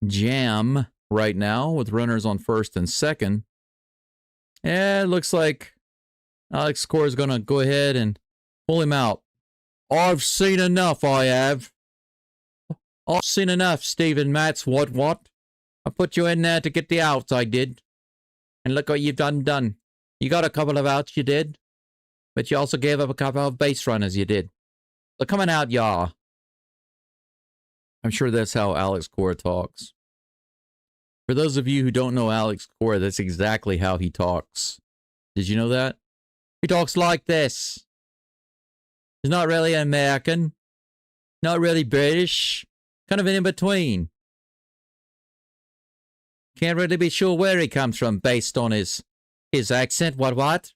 jam right now with runners on first and second. Yeah, it looks like Alex Cora is going to go ahead and pull him out. I've seen enough, I have. I've seen enough, Stephen Matz. What? I put you in there to get the outs, I did. And look what you've done. You got a couple of outs, you did. But you also gave up a couple of base runners, you did. So coming out, y'all. I'm sure that's how Alex Cora talks. For those of you who don't know Alex Cora, that's exactly how he talks. Did you know that? He talks like this. He's not really American. Not really British. Kind of an in-between. Can't really be sure where he comes from based on his accent. What?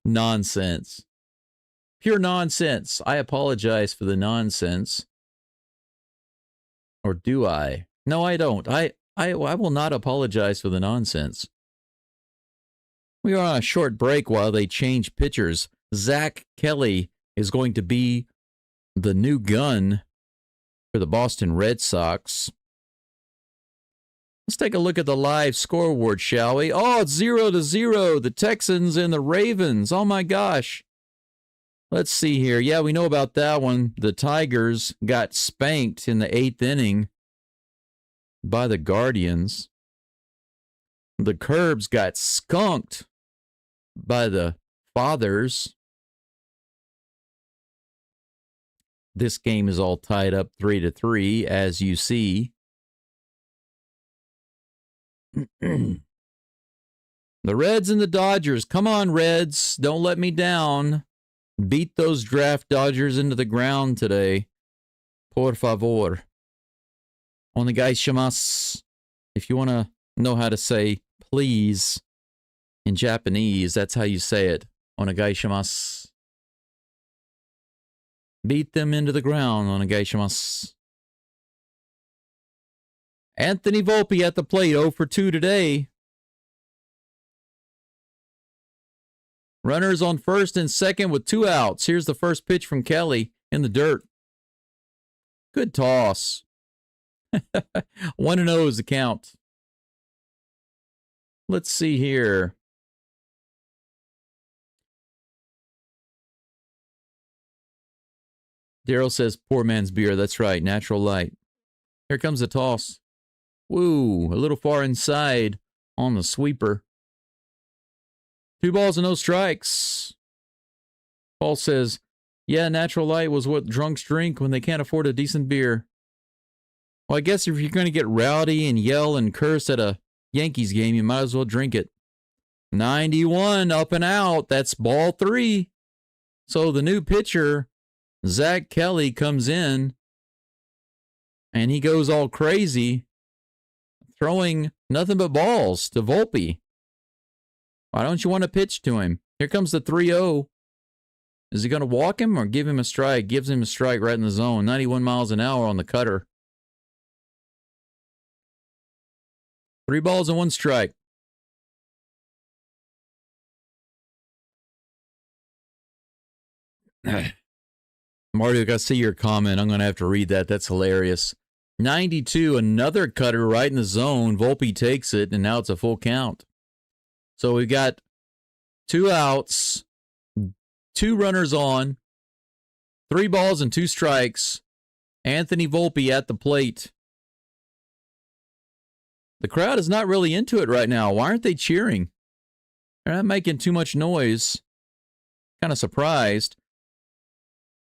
Nonsense. Pure nonsense. I apologize for the nonsense. Or do I? No, I don't. I will not apologize for the nonsense. We are on a short break while they change pitchers. Zach Kelly is going to be the new gun for the Boston Red Sox. Let's take a look at the live scoreboard, shall we? Oh, it's 0-0. The Texans and the Ravens. Oh, my gosh. Let's see here. Yeah, we know about that one. The Tigers got spanked in the 8th inning by the Guardians. The Curbs got skunked by the Fathers. This game is all tied up 3-3, as you see. The Reds and the Dodgers. Come on, Reds. Don't let me down. Beat those draft Dodgers into the ground today. Por favor. Onegaishimasu. If you want to know how to say please in Japanese, that's how you say it. Onegaishimasu. Beat them into the ground. Onegaishimasu. Anthony Volpe at the plate, 0 for 2 today. Runners on first and second with 2 outs. Here's the first pitch from Kelly in the dirt. Good toss. 1-0 is the count. Let's see here. Daryl says, poor man's beer. That's right, natural light. Here comes the toss. Woo, a little far inside on the sweeper. 2 balls and no strikes. Paul says, yeah, natural light was what drunks drink when they can't afford a decent beer. Well, I guess if you're going to get rowdy and yell and curse at a Yankees game, you might as well drink it. 91 up and out. That's ball 3. So the new pitcher, Zach Kelly, comes in and he goes all crazy, throwing nothing but balls to Volpe. Why don't you want to pitch to him? Here comes the 3-0. Is he going to walk him or give him a strike? Gives him a strike right in the zone. 91 miles an hour on the cutter. 3 balls and 1 strike. Marduk, I see your comment. I'm going to have to read that. That's hilarious. 92, another cutter right in the zone. Volpe takes it, and now it's a full count. So we've got 2 outs, 2 runners on, 3 balls and 2 strikes. Anthony Volpe at the plate. The crowd is not really into it right now. Why aren't they cheering? They're not making too much noise. Kind of surprised.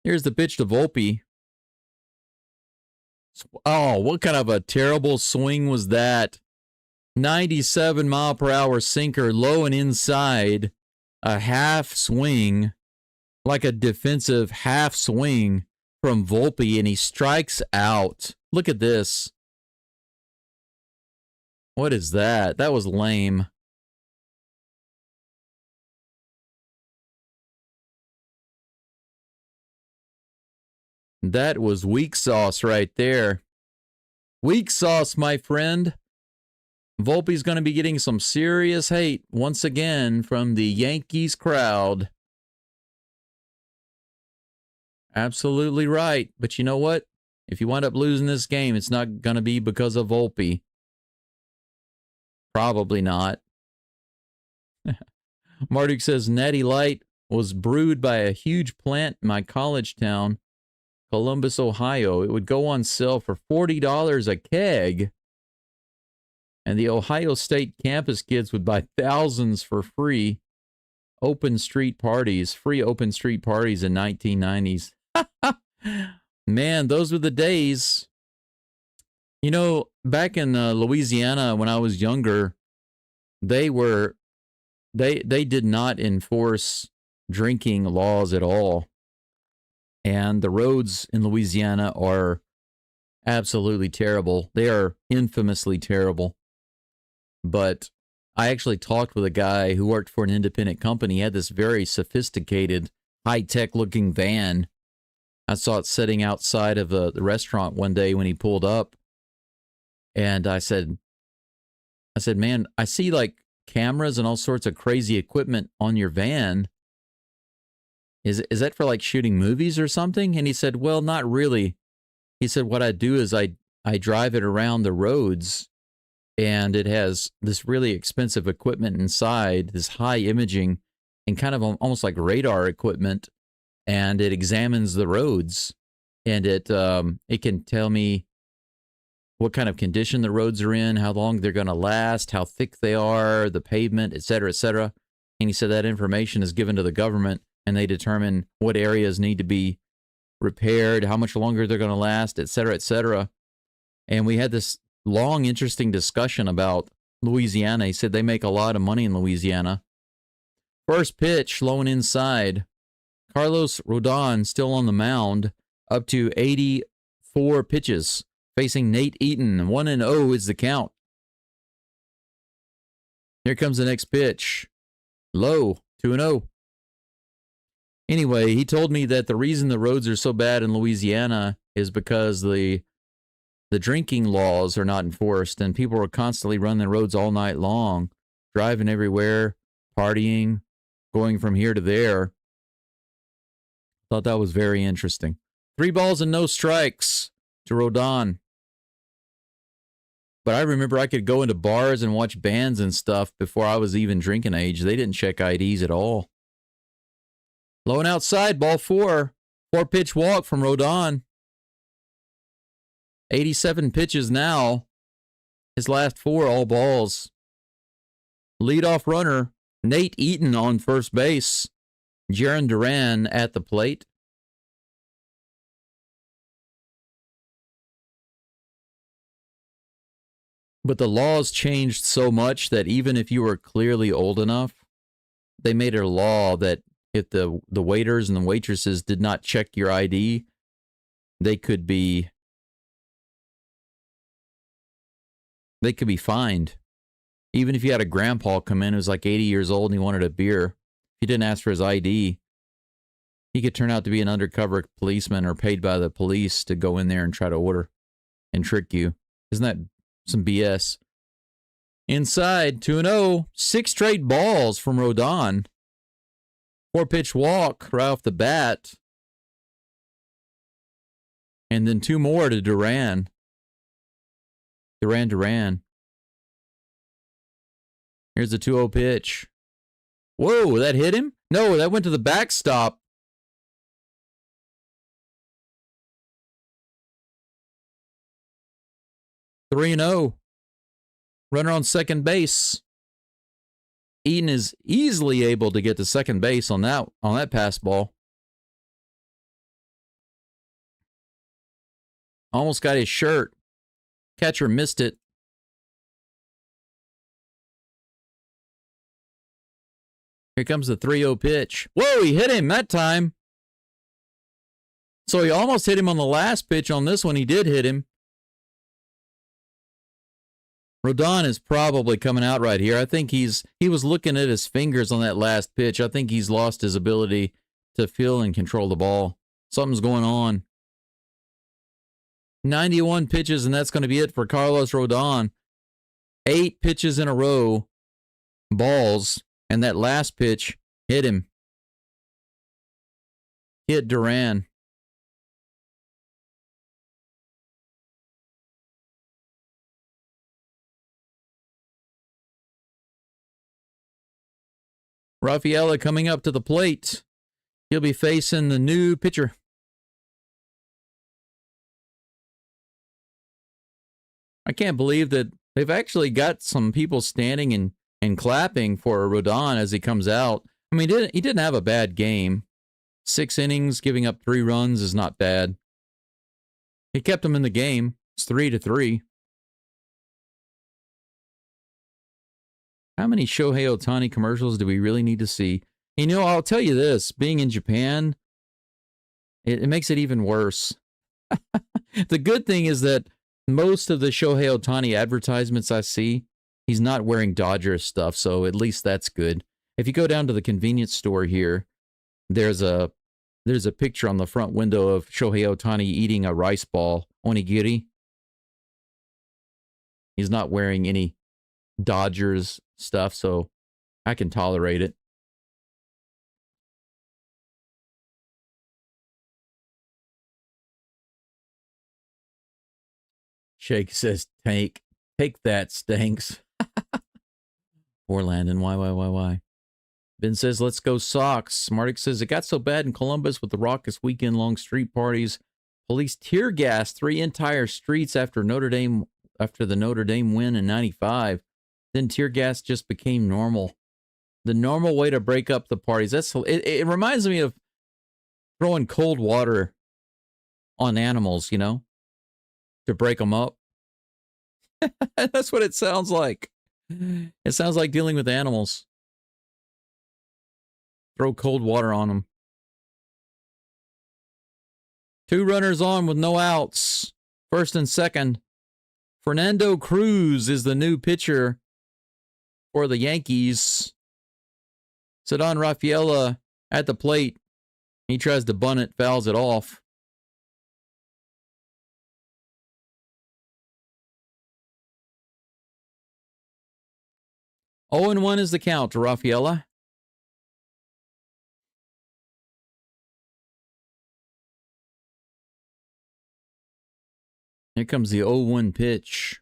Here's the pitch to Volpe. Oh, what kind of a terrible swing was that? 97 mile per hour sinker, low and inside. A half swing, like a defensive half swing from Volpe, and he strikes out. Look at this. What is that? That was lame. That was weak sauce right there. Weak sauce, my friend. Volpe's going to be getting some serious hate once again from the Yankees crowd. Absolutely right. But you know what? If you wind up losing this game, it's not going to be because of Volpe. Probably not. Marduk says, Natty Light was brewed by a huge plant in my college town, Columbus, Ohio. It would go on sale for $40 a keg. And the Ohio State campus kids would buy thousands for free. Open street parties, free open street parties in 1990s. Man, those were the days. You know, back in Louisiana when I was younger, they did not enforce drinking laws at all. And the roads in Louisiana are absolutely terrible. They are infamously terrible. But I actually talked with a guy who worked for an independent company. He had this very sophisticated, high-tech looking van. I saw it sitting outside of the restaurant one day when he pulled up. And I said, man, I see like cameras and all sorts of crazy equipment on your van. Is that for like shooting movies or something? And he said, well, not really. He said, what I do is I drive it around the roads, and it has this really expensive equipment inside, this high imaging and kind of almost like radar equipment, and it examines the roads, and it can tell me what kind of condition the roads are in, how long they're going to last, how thick they are, the pavement, et cetera, et cetera. And he said that information is given to the government, and they determine what areas need to be repaired, how much longer they're going to last, et cetera, et cetera. And we had this long, interesting discussion about Louisiana. He said they make a lot of money in Louisiana. First pitch, low and inside. Carlos Rodon still on the mound, up to 84 pitches, facing Nate Eaton. 1-0 is the count. Here comes the next pitch. Low, 2-0. Anyway, he told me that the reason the roads are so bad in Louisiana is because the drinking laws are not enforced, and people are constantly running the roads all night long, driving everywhere, partying, going from here to there. Thought that was very interesting. 3 balls and no strikes to Rodon. But I remember I could go into bars and watch bands and stuff before I was even drinking age. They didn't check IDs at all. Low and outside, ball 4. 4-pitch walk from Rodon. 87 pitches now. His last 4 all balls. Leadoff runner, Nate Eaton on first base. Jaron Duran at the plate. But the laws changed so much that even if you were clearly old enough, they made a law that if the waiters and the waitresses did not check your ID, they could be fined. Even if you had a grandpa come in who was like 80 years old and he wanted a beer, he didn't ask for his ID, he could turn out to be an undercover policeman or paid by the police to go in there and try to order and trick you. Isn't that some BS? Inside, 2-0, 6 straight balls from Rodon. 4-pitch walk right off the bat. And then 2 more to Duran. Duran. Here's the 2-0 pitch. Whoa, that hit him? No, that went to the backstop. Three and 0. Runner on second base. Eaton is easily able to get to second base on that pass ball. Almost got his shirt. Catcher missed it. Here comes the 3-0 pitch. Whoa, he hit him that time. So he almost hit him on the last pitch. On this one, he did hit him. Rodon is probably coming out right here. I think he was looking at his fingers on that last pitch. I think he's lost his ability to feel and control the ball. Something's going on. 91 pitches, and that's going to be it for Carlos Rodon. 8 pitches in a row, balls, and that last pitch hit him. Hit Duran. Rafaela coming up to the plate. He'll be facing the new pitcher. I can't believe that they've actually got some people standing and clapping for Rodon as he comes out. I mean, he didn't have a bad game. 6 innings, giving up 3 runs is not bad. He kept them in the game. It's 3-3. How many Shohei Ohtani commercials do we really need to see? You know, I'll tell you this. Being in Japan, it makes it even worse. The good thing is that most of the Shohei Ohtani advertisements I see, he's not wearing Dodgers stuff, so at least that's good. If you go down to the convenience store here, there's a picture on the front window of Shohei Ohtani eating a rice ball, onigiri. He's not wearing any Dodgers stuff, so I can tolerate it. Shake says, take that, stinks. Poor Landon, why? Ben says, let's go Sox. Martic says, it got so bad in Columbus with the raucous weekend-long street parties. Police tear gas 3 entire streets after the Notre Dame win in 95. Then tear gas just became normal. The normal way to break up the parties. It reminds me of throwing cold water on animals, you know, to break them up. That's what it sounds like. It sounds like dealing with animals. Throw cold water on them. 2 runners on with no outs. First and second. Fernando Cruz is the new pitcher for the Yankees. Ceddanne Rafaela at the plate. He tries to bunt it, fouls it off. Oh, and 1 is the count to Rafaela. Here comes the 0-1 pitch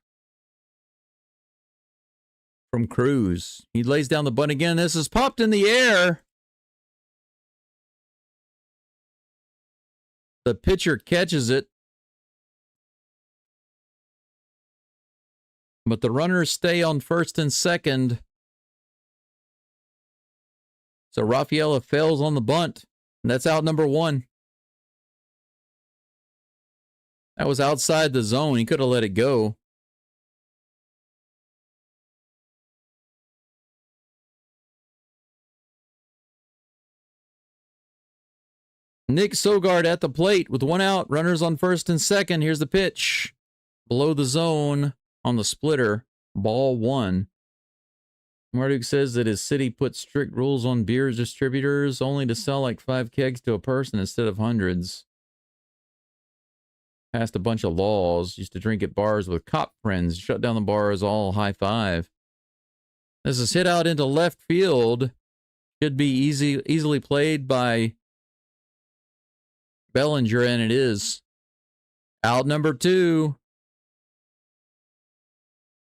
from Cruz. He lays down the bunt again. This is popped in the air. The pitcher catches it. But the runners stay on first and second. So Rafaela fails on the bunt. And that's out number 1. That was outside the zone. He could have let it go. Nick Sogard at the plate with 1 out. Runners on first and second. Here's the pitch. Below the zone on the splitter. Ball 1. Marduk says that his city put strict rules on beer distributors only to sell like 5 kegs to a person instead of hundreds. Passed a bunch of laws. Used to drink at bars with cop friends. Shut down the bars, all high five. This is hit out into left field. Should be easily played by Bellinger, and it is. Out number 2.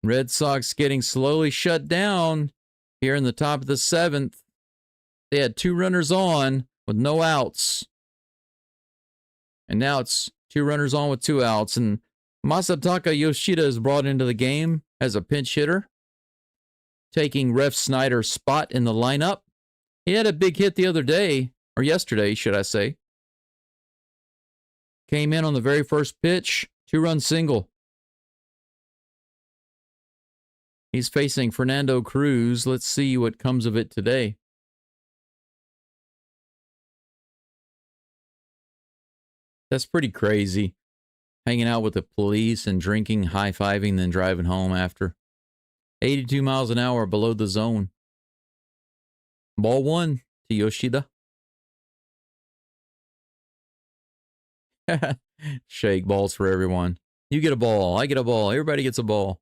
Red Sox getting slowly shut down here in the top of the 7th. They had 2 runners on with no outs. And now it's 2 runners on with 2 outs. And Masataka Yoshida is brought into the game as a pinch hitter, taking Ref Snyder's spot in the lineup. He had a big hit the other day, or yesterday, should I say. Came in on the very first pitch, 2-run single. He's facing Fernando Cruz. Let's see what comes of it today. That's pretty crazy. Hanging out with the police and drinking, high-fiving, then driving home after. 82 miles an hour below the zone. Ball 1 to Yoshida. Shake balls for everyone. You get a ball. I get a ball. Everybody gets a ball.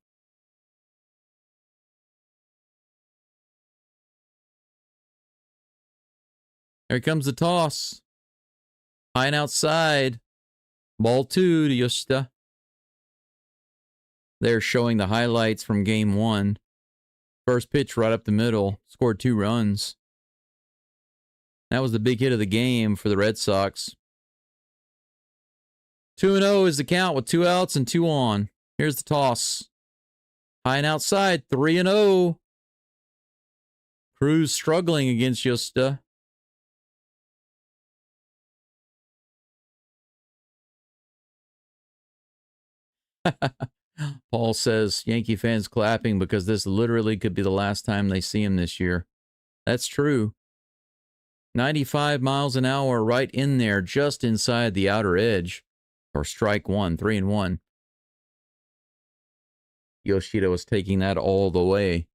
Here comes the toss. High and outside. Ball 2 to Yoshida. They're showing the highlights from game 1. First pitch right up the middle. Scored 2 runs. That was the big hit of the game for the Red Sox. 2-0 is the count with 2 outs and 2 on. Here's the toss. High and outside. 3-0. Cruz struggling against Yoshida. Paul says Yankee fans clapping because this literally could be the last time they see him this year. That's true. 95 miles an hour right in there, just inside the outer edge. Or strike 1, 3-1. Yoshida was taking that all the way.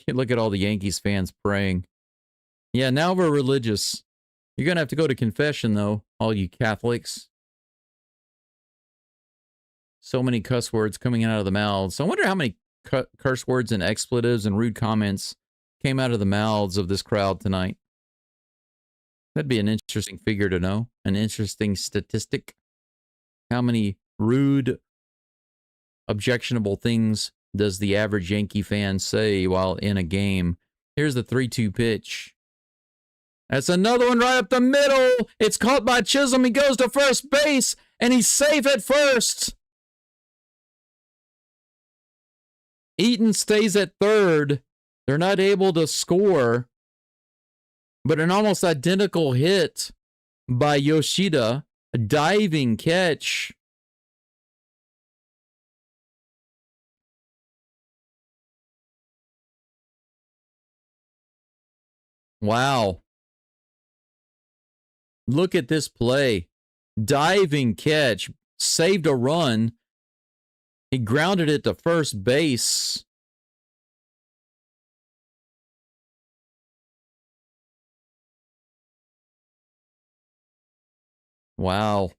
Look at all the Yankees fans praying. Yeah, now we're religious. You're going to have to go to confession, though, all you Catholics. So many cuss words coming out of the mouths. I wonder how many curse words and expletives and rude comments came out of the mouths of this crowd tonight. That'd be an interesting figure to know. An interesting statistic. How many rude, objectionable things does the average Yankee fan say while in a game? Here's the 3-2 pitch. That's another one right up the middle. It's caught by Chisholm. He goes to first base, and he's safe at first. Eaton stays at third. They're not able to score. But an almost identical hit by Yoshida. A diving catch. Wow. Look at this play. Diving catch. Saved a run. He grounded it to first base. Wow.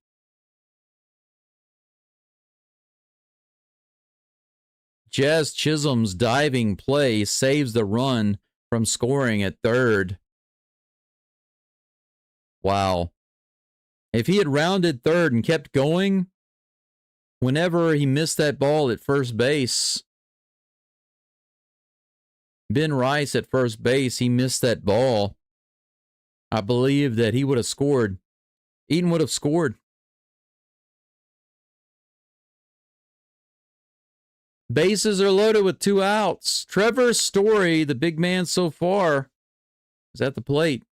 Jazz Chisholm's diving play saves the run from scoring at third. Wow. If he had rounded third and kept going, whenever he missed that ball at first base, Ben Rice at first base, he missed that ball. I believe that he would have scored. Eaton would have scored. Bases are loaded with 2 outs. Trevor Story, the big man so far, is at the plate.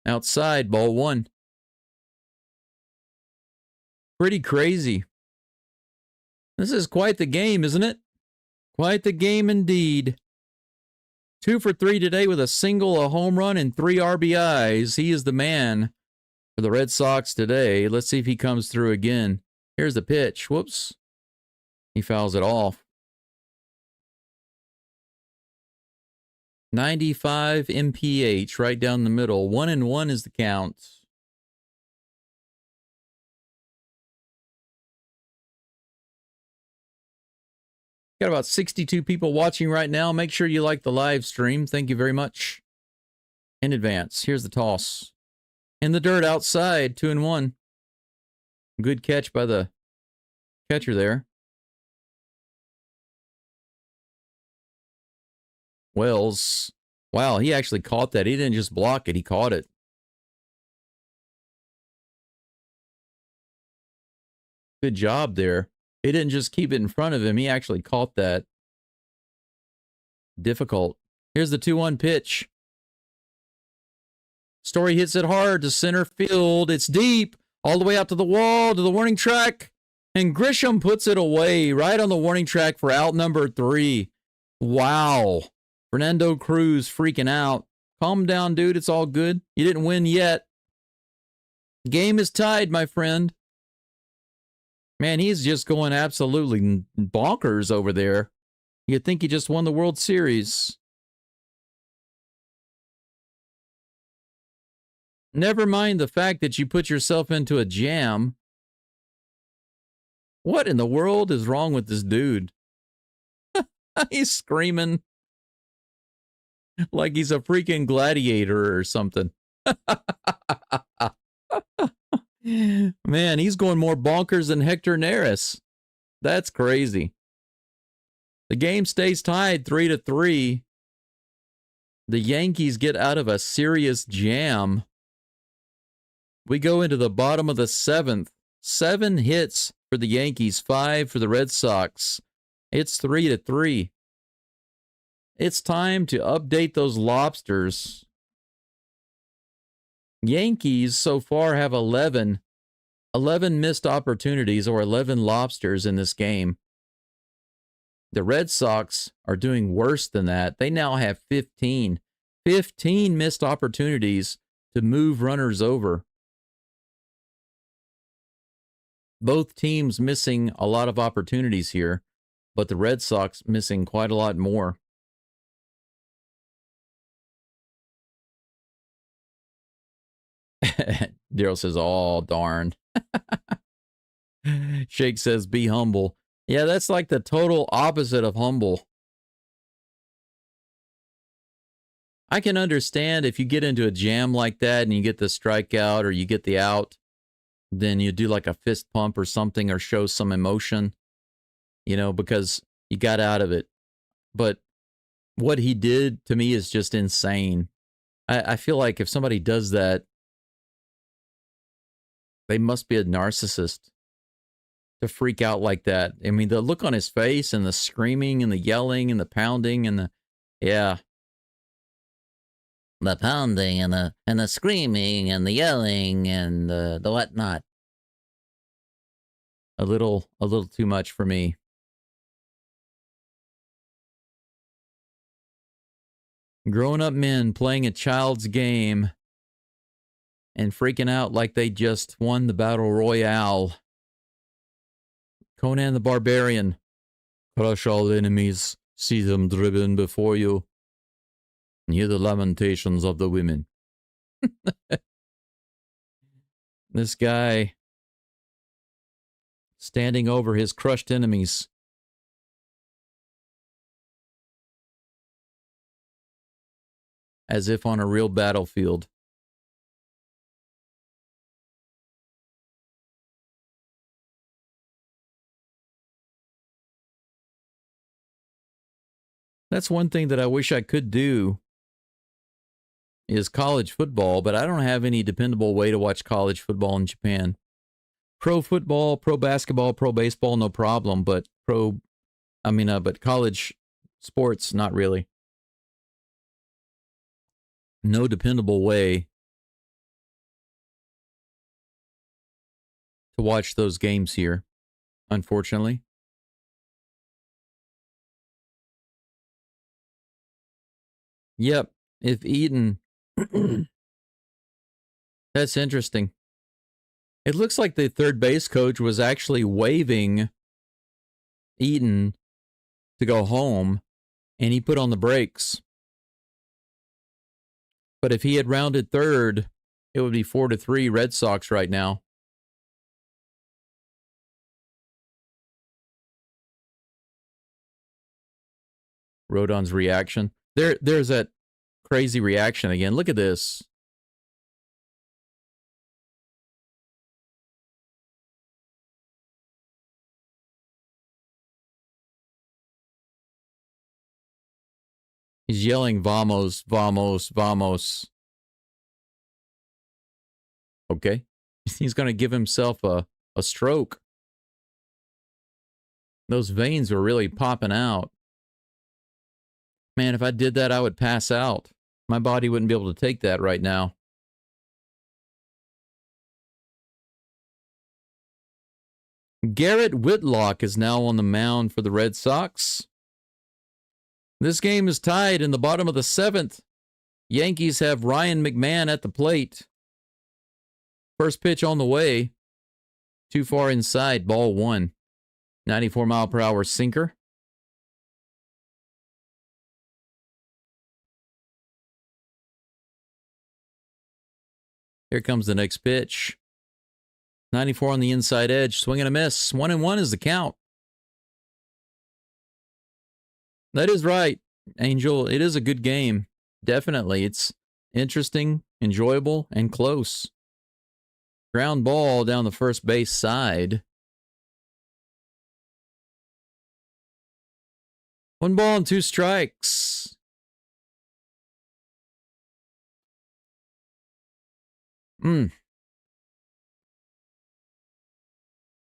Outside, ball 1. Pretty crazy. This is quite the game, isn't it? Quite the game indeed. 2 for 3 today with a single, a home run, and 3 RBIs. He is the man for the Red Sox today. Let's see if he comes through again. Here's the pitch. Whoops. He fouls it off. 95 mph right down the middle. 1-1 is the count. Got about 62 people watching right now. Make sure you like the live stream. Thank you very much in advance. Here's the toss. In the dirt outside, 2-1. Good catch by the catcher there. Wells. Wow, he actually caught that. He didn't just block it, he caught it. Good job there. He didn't just keep it in front of him, he actually caught that. Difficult. Here's the 2-1 pitch. Story hits it hard to center field. It's deep, all the way out to the wall, to the warning track. And Grisham puts it away right on the warning track for out number 3. Wow. Fernando Cruz freaking out. Calm down, dude. It's all good. You didn't win yet. Game is tied, my friend. Man, he's just going absolutely bonkers over there. You'd think he just won the World Series. Never mind the fact that you put yourself into a jam. What in the world is wrong with this dude? He's screaming like he's a freaking gladiator or something. Man, he's going more bonkers than Hector Neris. That's crazy. The game stays tied 3-3. The Yankees get out of a serious jam. We go into the bottom of the 7th. 7 hits for the Yankees, 5 for the Red Sox. It's 3-3. It's time to update those lobsters. Yankees so far have 11 missed opportunities or 11 lobsters in this game. The Red Sox are doing worse than that. They now have 15 missed opportunities to move runners over. Both teams missing a lot of opportunities here, but the Red Sox missing quite a lot more. Daryl says, oh, darn. Shake says, be humble. Yeah, that's like the total opposite of humble. I can understand if you get into a jam like that and you get the strikeout or you get the out, then you do like a fist pump or something or show some emotion, you know, because you got out of it. But what he did to me is just insane. I feel like if somebody does that, they must be a narcissist to freak out like that. I mean, the look on his face and the screaming and the yelling and the pounding and the, yeah. The pounding and the screaming and the yelling and the whatnot. A little too much for me. Grown-up men playing a child's game and freaking out like they just won the Battle Royale. Conan the Barbarian. Crush all enemies, see them driven before you, and hear the lamentations of the women. This guy standing over his crushed enemies. As if on a real battlefield. That's one thing that I wish I could do is college football, but I don't have any dependable way to watch college football in Japan. Pro football, pro basketball, pro baseball, no problem, but but college sports, not really. No dependable way to watch those games here, unfortunately. Yep, if Eaton... That's interesting. It looks like the third base coach was actually waving Eaton to go home, and he put on the brakes. But if he had rounded third, it would be 4-3 Red Sox right now. Rodon's reaction. There's that crazy reaction again. Look at this. He's yelling, vamos, vamos, vamos. Okay. He's going to give himself a stroke. Those veins were really popping out. Man, if I did that, I would pass out. My body wouldn't be able to take that right now. Garrett Whitlock is now on the mound for the Red Sox. This game is tied in the bottom of the 7th. Yankees have Ryan McMahon at the plate. First pitch on the way. Too far inside, ball 1. 94-mile-per-hour sinker. Here comes the next pitch. 94 on the inside edge. Swing and a miss. 1-1 is the count. That is right, Angel. It is a good game. Definitely. It's interesting, enjoyable, and close. Ground ball down the first base side. 1 ball and 2 strikes.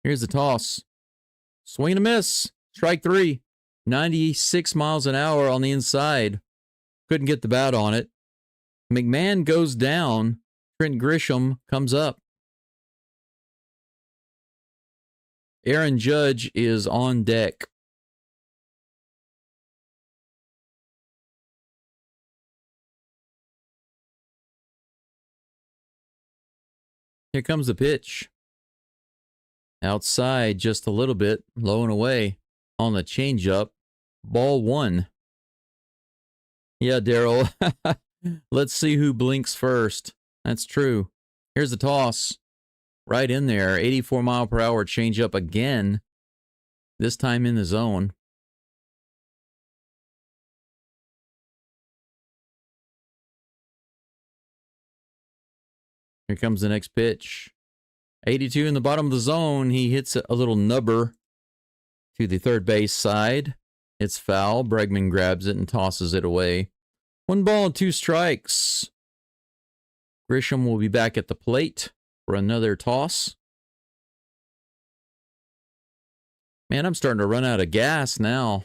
Here's the toss. Swing and a miss. Strike 3. 96 miles an hour on the inside. Couldn't get the bat on it. McMahon goes down. Trent Grisham comes up. Aaron Judge is on deck. Here comes the pitch. Outside just a little bit, low and away on the changeup. Ball 1. Yeah, Daryl. Let's see who blinks first. That's true. Here's the toss. Right in there. 84-mile-per-hour changeup again. This time in the zone. Here comes the next pitch. 82 in the bottom of the zone. He hits a little nubber to the third base side. It's foul. Bregman grabs it and tosses it away. 1 ball and 2 strikes. Grisham will be back at the plate for another toss. Man, I'm starting to run out of gas now.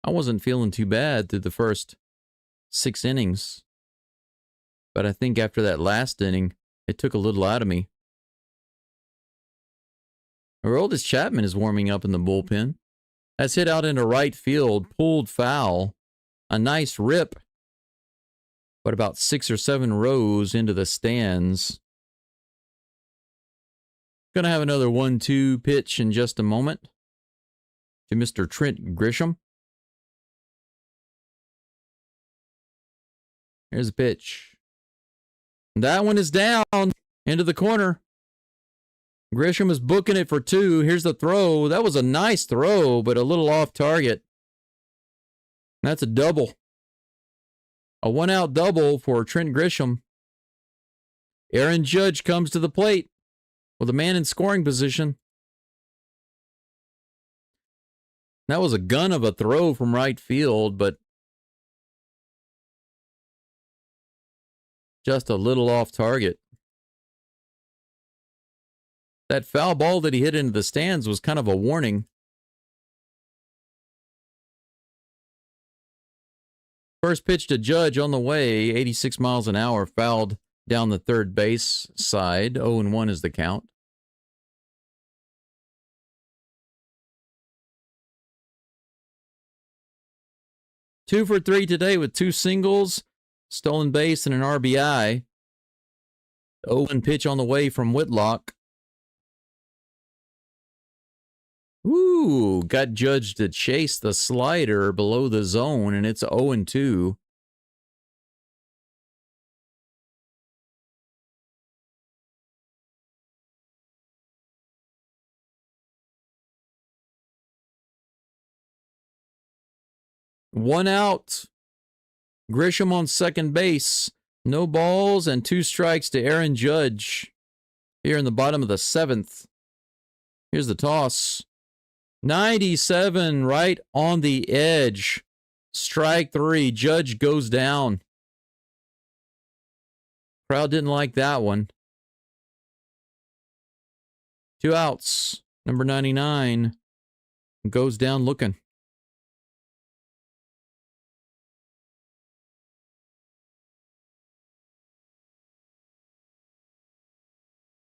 I wasn't feeling too bad through the first 6 innings. But I think after that last inning, it took a little out of me. Aroldis Chapman is warming up in the bullpen. That's hit out into right field, pulled foul. A nice rip, but about 6 or 7 rows into the stands. Gonna have another 1-2 pitch in just a moment to Mr. Trent Grisham. Here's a pitch. That one is down into the corner. Grisham is booking it for 2. Here's the throw. That was a nice throw, but a little off target. That's a double. A 1-out double for Trent Grisham. Aaron Judge comes to the plate with a man in scoring position. That was a gun of a throw from right field, but just a little off target. That foul ball that he hit into the stands was kind of a warning. First pitch to Judge on the way, 86 miles an hour, fouled down the third base side. 0-1 is the count. Two for 3 today with 2 singles, stolen base, and an RBI. 0-1 pitch on the way from Whitlock. Ooh, got Judge to chase the slider below the zone, and it's 0-2. 1 out. Grisham on second base. No balls and 2 strikes to Aaron Judge. Here in the bottom of the 7th. Here's the toss. 97 right on the edge. Strike 3. Judge goes down. Crowd didn't like that one. 2 outs. Number 99 goes down looking.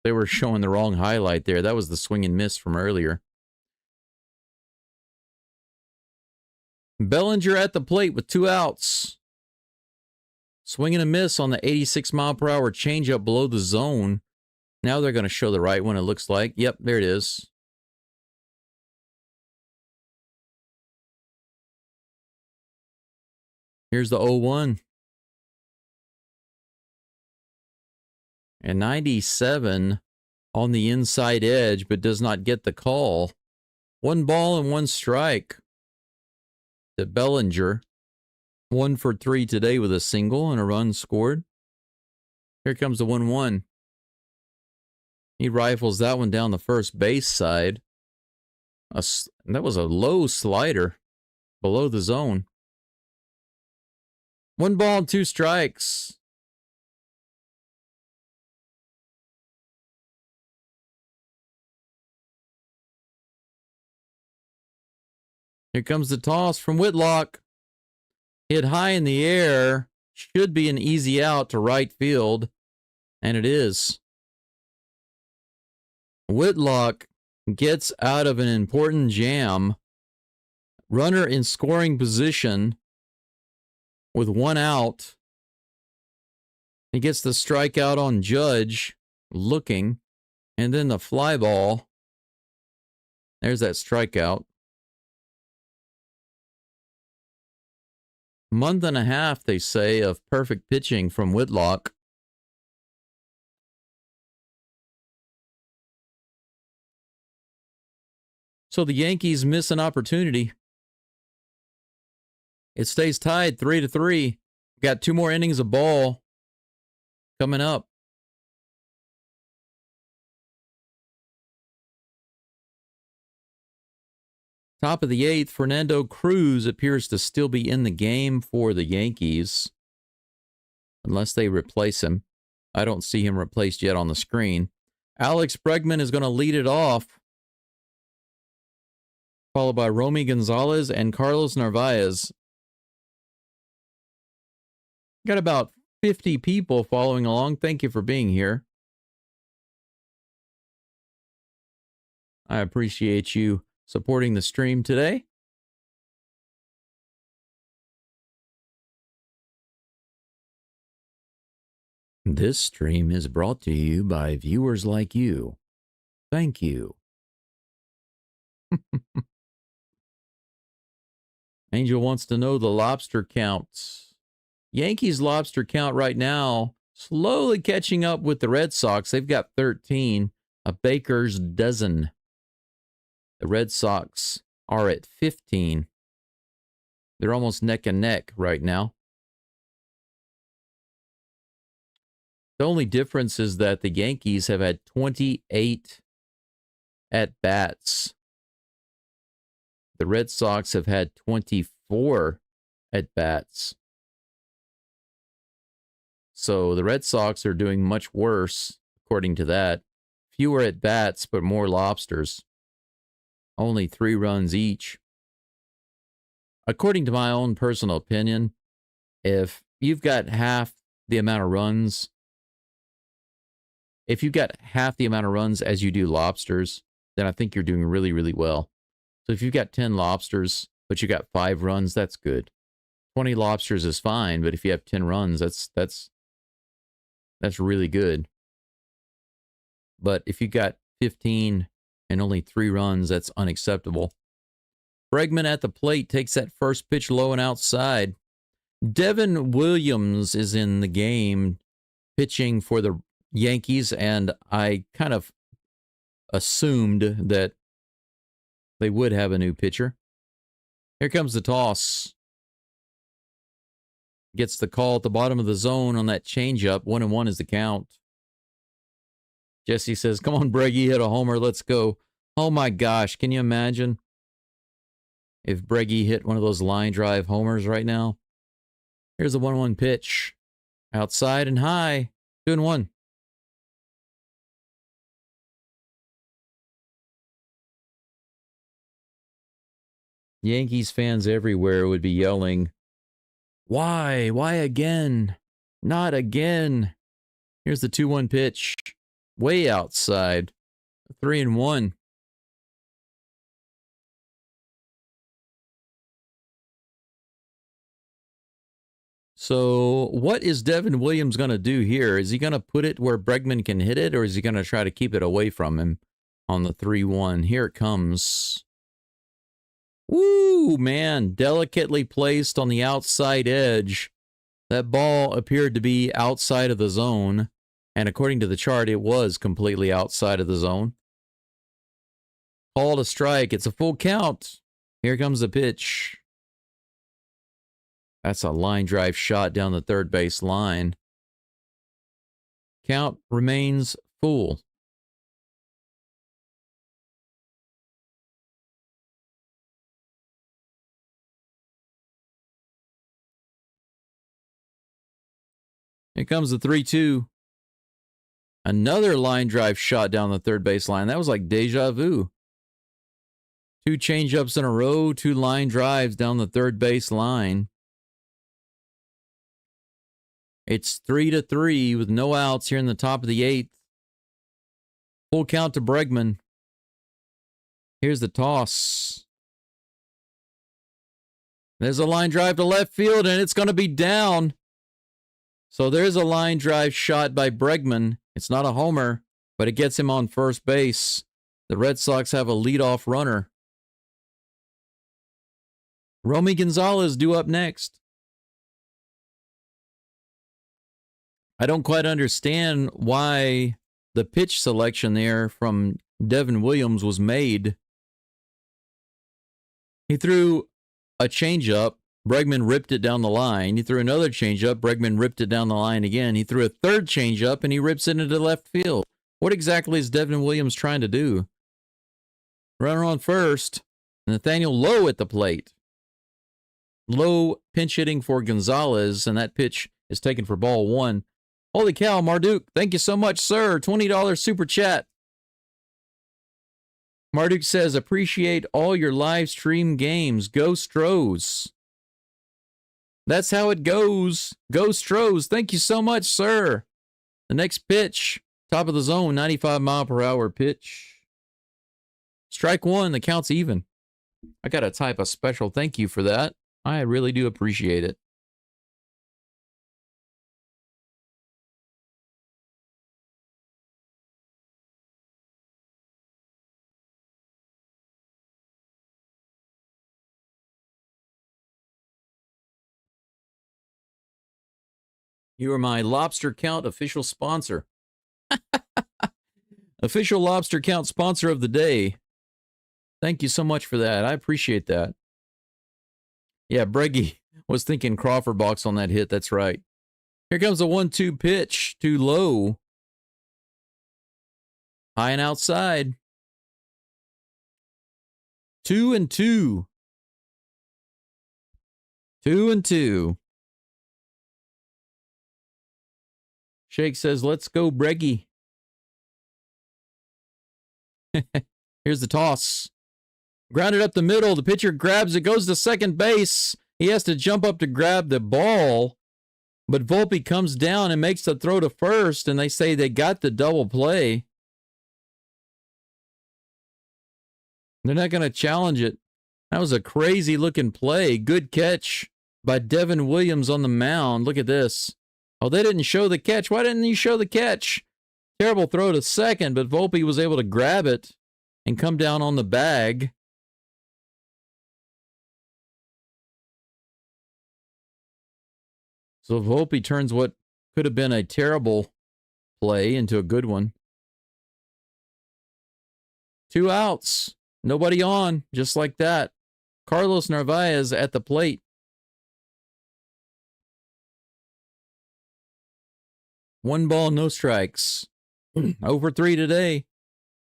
They were showing the wrong highlight there. That was the swing and miss from earlier. Bellinger at the plate with 2 outs. Swing and a miss on the 86-mile-per-hour changeup below the zone. Now they're going to show the right one, it looks like. Yep, there it is. Here's the 0-1. And 97 on the inside edge, but does not get the call. 1 ball and 1 strike to Bellinger. 1 for 3 today with a single and a run scored. Here comes the 1-1. He rifles that one down the first base side. That was a low slider below the zone. 1 ball and 2 strikes. Here comes the toss from Whitlock. Hit high in the air. Should be an easy out to right field. And it is. Whitlock gets out of an important jam. Runner in scoring position with 1 out. He gets the strikeout on Judge, looking. And then the fly ball. There's that strikeout. Month and a half, they say, of perfect pitching from Whitlock. So the Yankees miss an opportunity. It stays tied 3-3. Got 2 more innings of ball coming up. Top of the 8th, Fernando Cruz appears to still be in the game for the Yankees. Unless they replace him. I don't see him replaced yet on the screen. Alex Bregman is going to lead it off. Followed by Romy Gonzalez and Carlos Narvaez. Got about 50 people following along. Thank you for being here. I appreciate you supporting the stream today. This stream is brought to you by viewers like you. Thank you. Angel wants to know the lobster counts. Yankees lobster count right now slowly catching up with the Red Sox. They've got 13, a baker's dozen. The Red Sox are at 15. They're almost neck and neck right now. The only difference is that the Yankees have had 28 at-bats. The Red Sox have had 24 at-bats. So the Red Sox are doing much worse, according to that. Fewer at-bats, but more lobsters. Only 3 runs each. According to my own personal opinion, if you've got half the amount of runs, as you do lobsters, then I think you're doing really, really well. So if you've got 10 lobsters, but you got 5 runs, that's good. 20 lobsters is fine, but if you have 10 runs, that's really good. But if you got 15 and only 3 runs, that's unacceptable. Bregman at the plate takes that first pitch low and outside. Devin Williams is in the game pitching for the Yankees, and I kind of assumed that they would have a new pitcher. Here comes the toss. gets the call at the bottom of the zone on that changeup. 1-1 is the count. Jesse says, come on, Breggy, hit a homer. Let's go. Oh, my gosh. Can you imagine if Breggy hit one of those line drive homers right now? Here's the 1-1 pitch. Outside and high. 2-1. Yankees fans everywhere would be yelling, why? Why again? Not again. Here's the 2-1 pitch. Way outside. 3-1. So what is Devin Williams going to do here? Is he going to put it where Bregman can hit it, or is he going to try to keep it away from him on the 3-1? Here it comes. Woo, man. Delicately placed on the outside edge. That ball appeared to be outside of the zone. And according to the chart, it was completely outside of the zone. Called a strike. It's a full count. Here comes the pitch. That's a line drive shot down the third base line. Count remains full. Here comes the 3-2. Another line drive shot down the third base line. That was like deja vu. 2 changeups in a row, 2 line drives down the third base line. It's 3-3 with no outs here in the top of the 8th. Full count to Bregman. Here's the toss. There's a line drive to left field, and it's going to be down. So there's a line drive shot by Bregman. It's not a homer, but it gets him on first base. The Red Sox have a leadoff runner. Romy Gonzalez due up next. I don't quite understand why the pitch selection there from Devin Williams was made. He threw a changeup. Bregman ripped it down the line. He threw another changeup. Bregman ripped it down the line again. He threw a third changeup, and he rips it into left field. What exactly is Devin Williams trying to do? Runner on first. Nathaniel Lowe at the plate. Lowe pinch hitting for Gonzalez, and that pitch is taken for ball 1. Holy cow, Marduk. Thank you so much, sir. $20 super chat. Marduk says, appreciate all your live stream games. Go Stros. That's how it goes. Go Stros. Thank you so much, sir. The next pitch, top of the zone, 95-mile-per-hour pitch. Strike 1, the count's even. I got to type a special thank you for that. I really do appreciate it. You are my Lobster Count official sponsor. Official Lobster Count sponsor of the day. Thank you so much for that. I appreciate that. Yeah, Breggy was thinking Crawford box on that hit. That's right. Here comes a 1-2 pitch to Lowe. High and outside. 2-2. 2-2. Shake says, let's go, Breggy. Here's the toss. Grounded up the middle. The pitcher grabs it, goes to second base. He has to jump up to grab the ball. But Volpe comes down and makes the throw to first, and they say they got the double play. They're not going to challenge it. That was a crazy looking play. Good catch by Devin Williams on the mound. Look at this. Oh, they didn't show the catch. Why didn't you show the catch? Terrible throw to second, but Volpe was able to grab it and come down on the bag. So Volpe turns what could have been a terrible play into a good one. 2 outs. Nobody on. Just like that. Carlos Narvaez at the plate. 1 ball, no strikes. 0 for 3 today.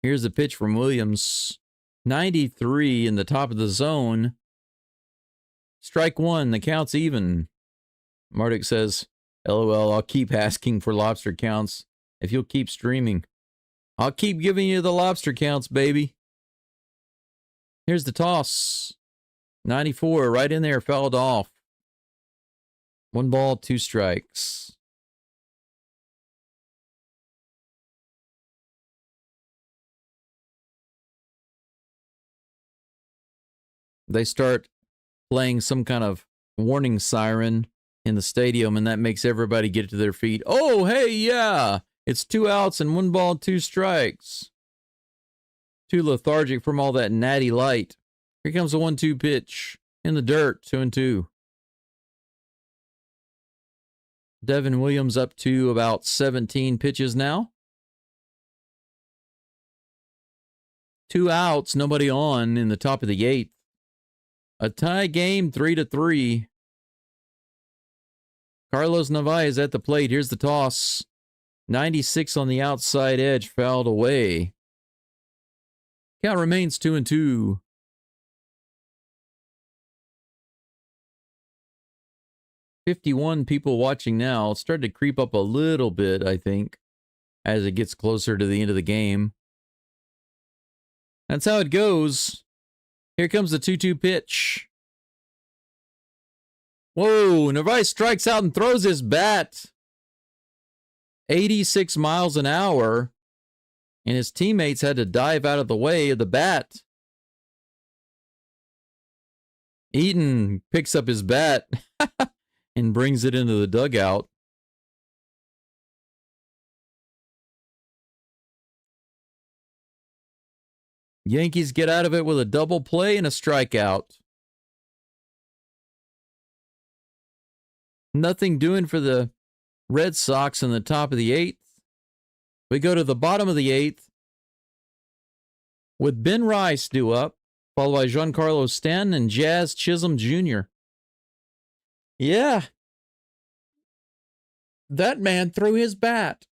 Here's the pitch from Williams. 93 in the top of the zone. Strike 1, the count's even. Marduk says, LOL, I'll keep asking for lobster counts if you'll keep streaming. I'll keep giving you the lobster counts, baby. Here's the toss. 94, right in there, fouled off. 1 ball, 2 strikes. They start playing some kind of warning siren in the stadium, and that makes everybody get to their feet. Oh, hey, yeah, it's 2 outs and 1 ball, 2 strikes. Too lethargic from all that natty light. Here comes a 1-2 pitch in the dirt, 2-2. Devin Williams up to about 17 pitches now. 2 outs, nobody on in the top of the 8th. A tie game, 3-3. Carlos Narvaez at the plate. Here's the toss. 96 on the outside edge, fouled away. Count remains 2-2. $51 people watching now. It's starting to creep up a little bit, I think, as it gets closer to the end of the game. That's how it goes. Here comes the 2-2 pitch. Whoa, Narvaez strikes out and throws his bat. 86 miles an hour. And his teammates had to dive out of the way of the bat. Eaton picks up his bat and brings it into the dugout. Yankees get out of it with a double play and a strikeout. Nothing doing for the Red Sox in the top of the 8th. We go to the bottom of the 8th with Ben Rice due up, followed by Giancarlo Stanton and Jazz Chisholm Jr. Yeah. That man threw his bat.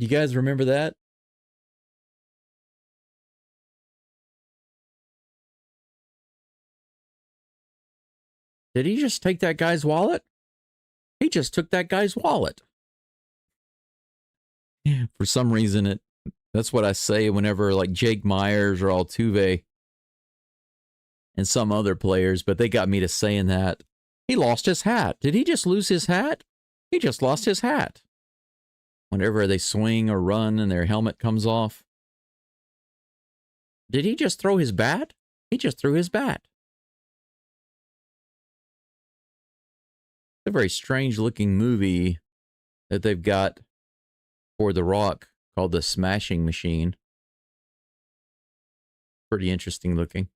You guys remember that? Did he just take that guy's wallet? He just took that guy's wallet. For some reason, that's what I say whenever like Jake Myers or Altuve and some other players, but they got me to saying that. He lost his hat. Did he just lose his hat? He just lost his hat. Whenever they swing or run and their helmet comes off. Did he just throw his bat? He just threw his bat. It's a very strange looking movie that they've got for The Rock called The Smashing Machine. Pretty interesting looking.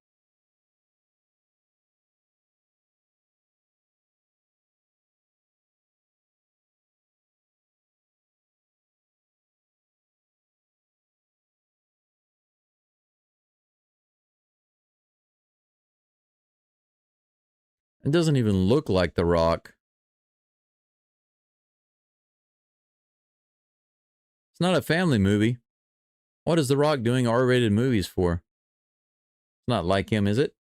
It doesn't even look like The Rock. It's not a family movie. What is The Rock doing R-rated movies for? It's not like him, is it?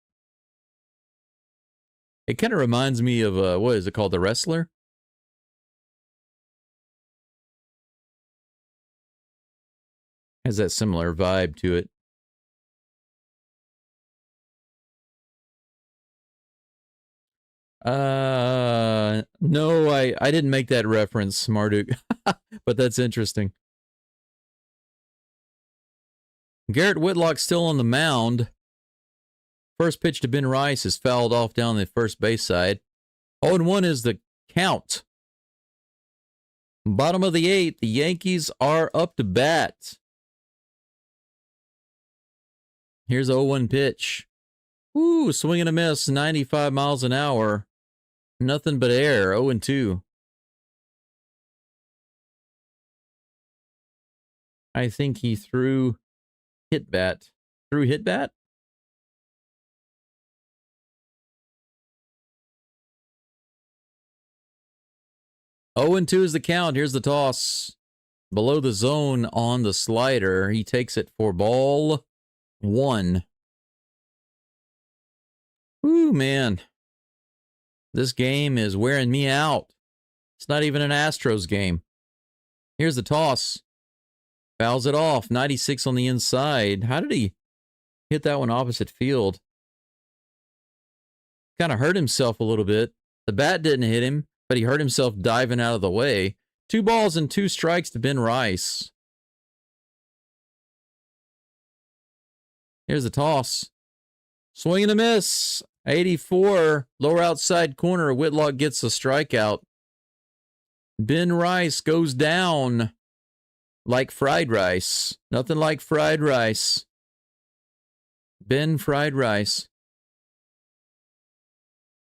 It kind of reminds me of, what is it called? The Wrestler? Has that similar vibe to it. No, I didn't make that reference, Marduk, but that's interesting. Garrett Whitlock's still on the mound. First pitch to Ben Rice is fouled off down the first base side. 0-1 is the count. Bottom of the 8th, the Yankees are up to bat. Here's a 0-1 pitch. Ooh, swing and a miss, 95 miles an hour. Nothing but air, 0-2. I think he threw hit bat. Threw hit bat? 0-2 is the count. Here's the toss. Below the zone on the slider. He takes it for ball 1. Ooh, man. This game is wearing me out. It's not even an Astros game. Here's the toss. Fouls it off. 96 on the inside. How did he hit that one opposite field? Kind of hurt himself a little bit. The bat didn't hit him, but he hurt himself diving out of the way. 2 balls and 2 strikes to Ben Rice. Here's the toss. Swing and a miss. 84. Lower outside corner. Whitlock gets a strikeout. Ben Rice goes down like fried rice. Nothing like fried rice. Ben Fried Rice.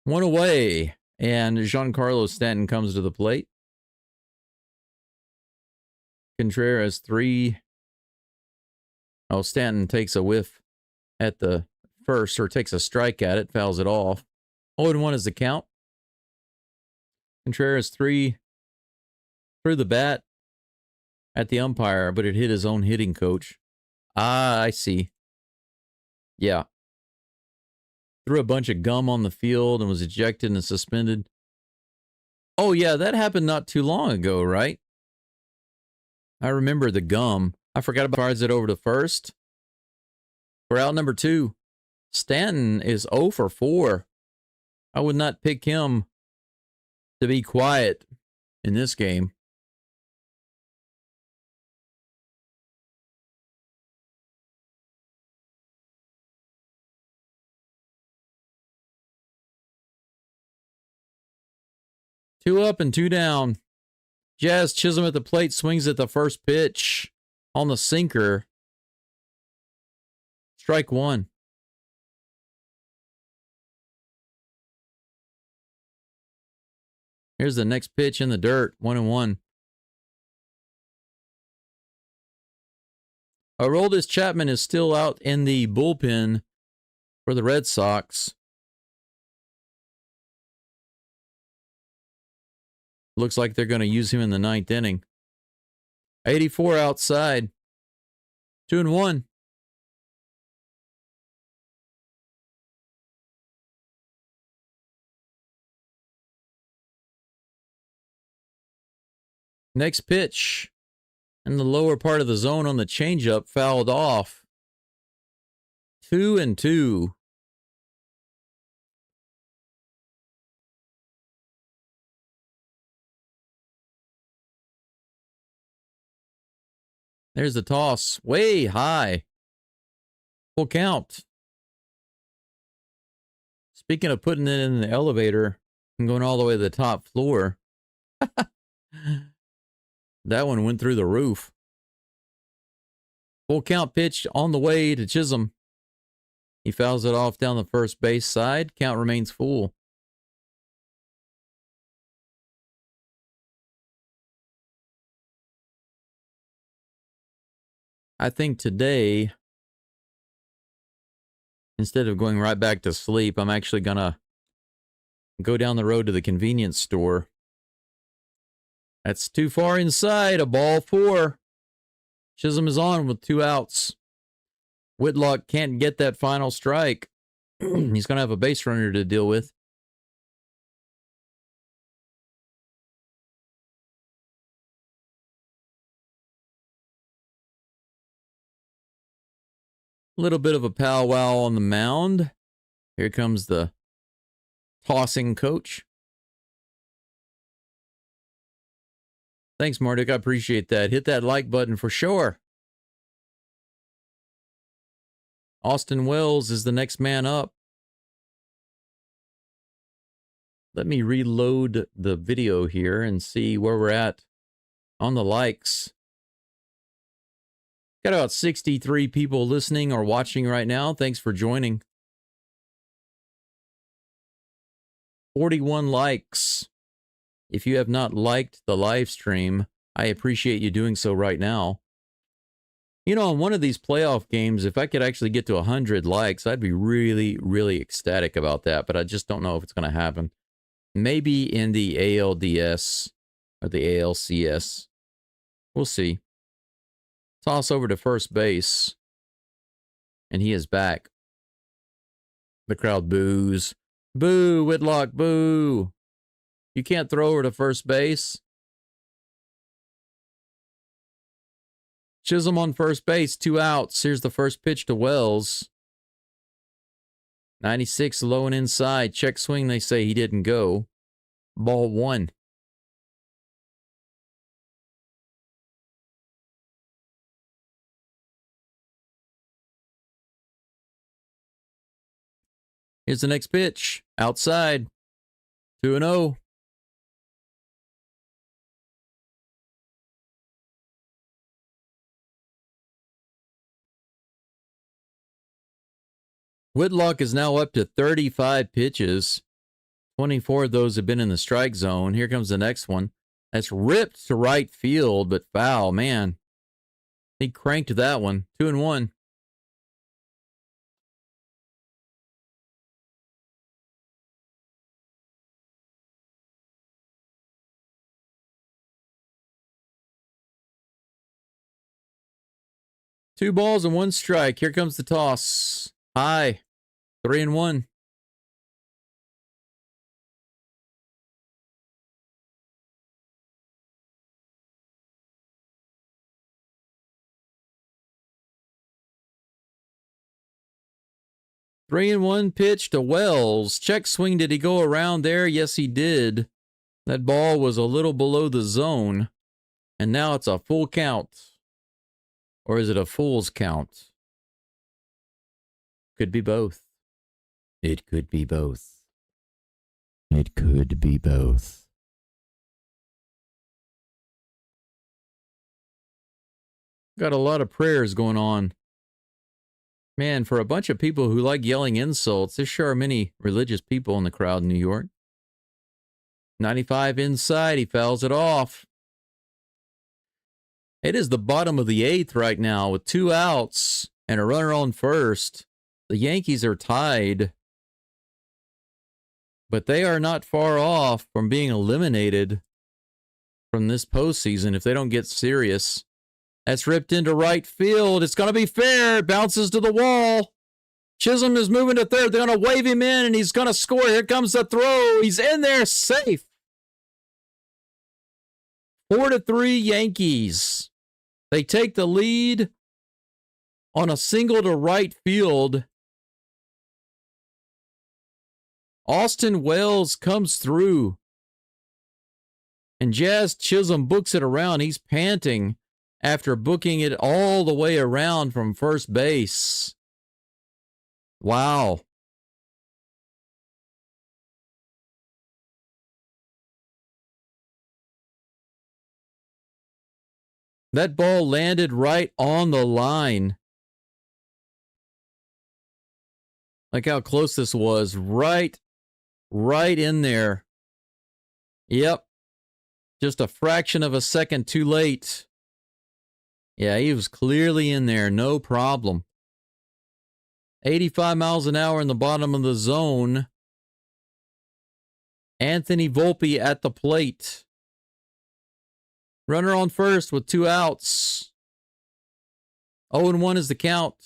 1 away. And Giancarlo Stanton comes to the plate. Contreras 3. Oh, Stanton takes a whiff at the first, or takes a strike at it, fouls it off. 0-1 is the count. Contreras 3 threw the bat at the umpire, but it hit his own hitting coach. Ah, I see. Yeah. Threw a bunch of gum on the field and was ejected and suspended. Oh, yeah, that happened not too long ago, right? I remember the gum. I forgot about cards it over to first. We're out number 2. Stanton is 0 for 4. I would not pick him to be quiet in this game. Two up and 2 down. Jazz Chisholm at the plate, swings at the first pitch on the sinker. Strike 1. Here's the next pitch in the dirt. 1-1. Aroldis Chapman is still out in the bullpen for the Red Sox. Looks like they're going to use him in the 9th inning. 84 outside. 2-1. Next pitch in the lower part of the zone on the changeup, fouled off. 2-2. There's the toss. Way high. Full count. Speaking of putting it in the elevator and going all the way to the top floor. That one went through the roof. Full count pitch on the way to Chisholm. He fouls it off down the first base side. Count remains full. I think today, instead of going right back to sleep, I'm actually going to go down the road to the convenience store. That's too far inside. A ball 4. Chisholm is on with 2 outs. Whitlock can't get that final strike. He's going to have a base runner to deal with. A little bit of a powwow on the mound. Here comes the tossing coach. Thanks, Marduk. I appreciate that. Hit that like button for sure. Austin Wells is the next man up. Let me reload the video here and see where we're at on the likes. Got about 63 people listening or watching right now. Thanks for joining. 41 likes. If you have not liked the live stream, I appreciate you doing so right now. You know, on one of these playoff games, if I could actually get to 100 likes, I'd be really, really ecstatic about that, but I just don't know if it's going to happen. Maybe in the ALDS or the ALCS. We'll see. Toss over to first base. And he is back. The crowd boos. Boo, Whitlock, boo. You can't throw over to first base. Chisholm on first base, 2 outs. Here's the first pitch to Wells. 96 low and inside. Check swing, they say he didn't go. Ball 1. Here's the next pitch. Outside. 2-0. Whitlock is now up to 35 pitches. 24 of those have been in the strike zone. Here comes the next one. That's ripped to right field, but foul, man. He cranked that one. 2-1. Two balls and 1 strike. Here comes the toss. High. 3-1. Three and 1 pitch to Wells. Check swing. Did he go around there? Yes, he did. That ball was a little below the zone. And now it's a full count. Or is it a fool's count? Could be both. It could be both. It could be both. Got a lot of prayers going on. Man, for a bunch of people who like yelling insults, there sure are many religious people in the crowd in New York. 95 inside, he fouls it off. It is the bottom of the 8th right now with 2 outs and a runner on first. The Yankees are tied, but they are not far off from being eliminated from this postseason if they don't get serious. That's ripped into right field. It's going to be fair. It bounces to the wall. Chisholm is moving to third. They're going to wave him in, and he's going to score. Here comes the throw. He's in there, safe. 4-3 Yankees. They take the lead on a single to right field. Austin Wells comes through. And Jazz Chisholm books it around. He's panting after booking it all the way around from first base. Wow. That ball landed right on the line. Like how close this was. Right in there. Yep. Just a fraction of a second too late. Yeah, he was clearly in there. No problem. 85 miles an hour in the bottom of the zone. Anthony Volpe at the plate. Runner on first with 2 outs. 0-1 is the count.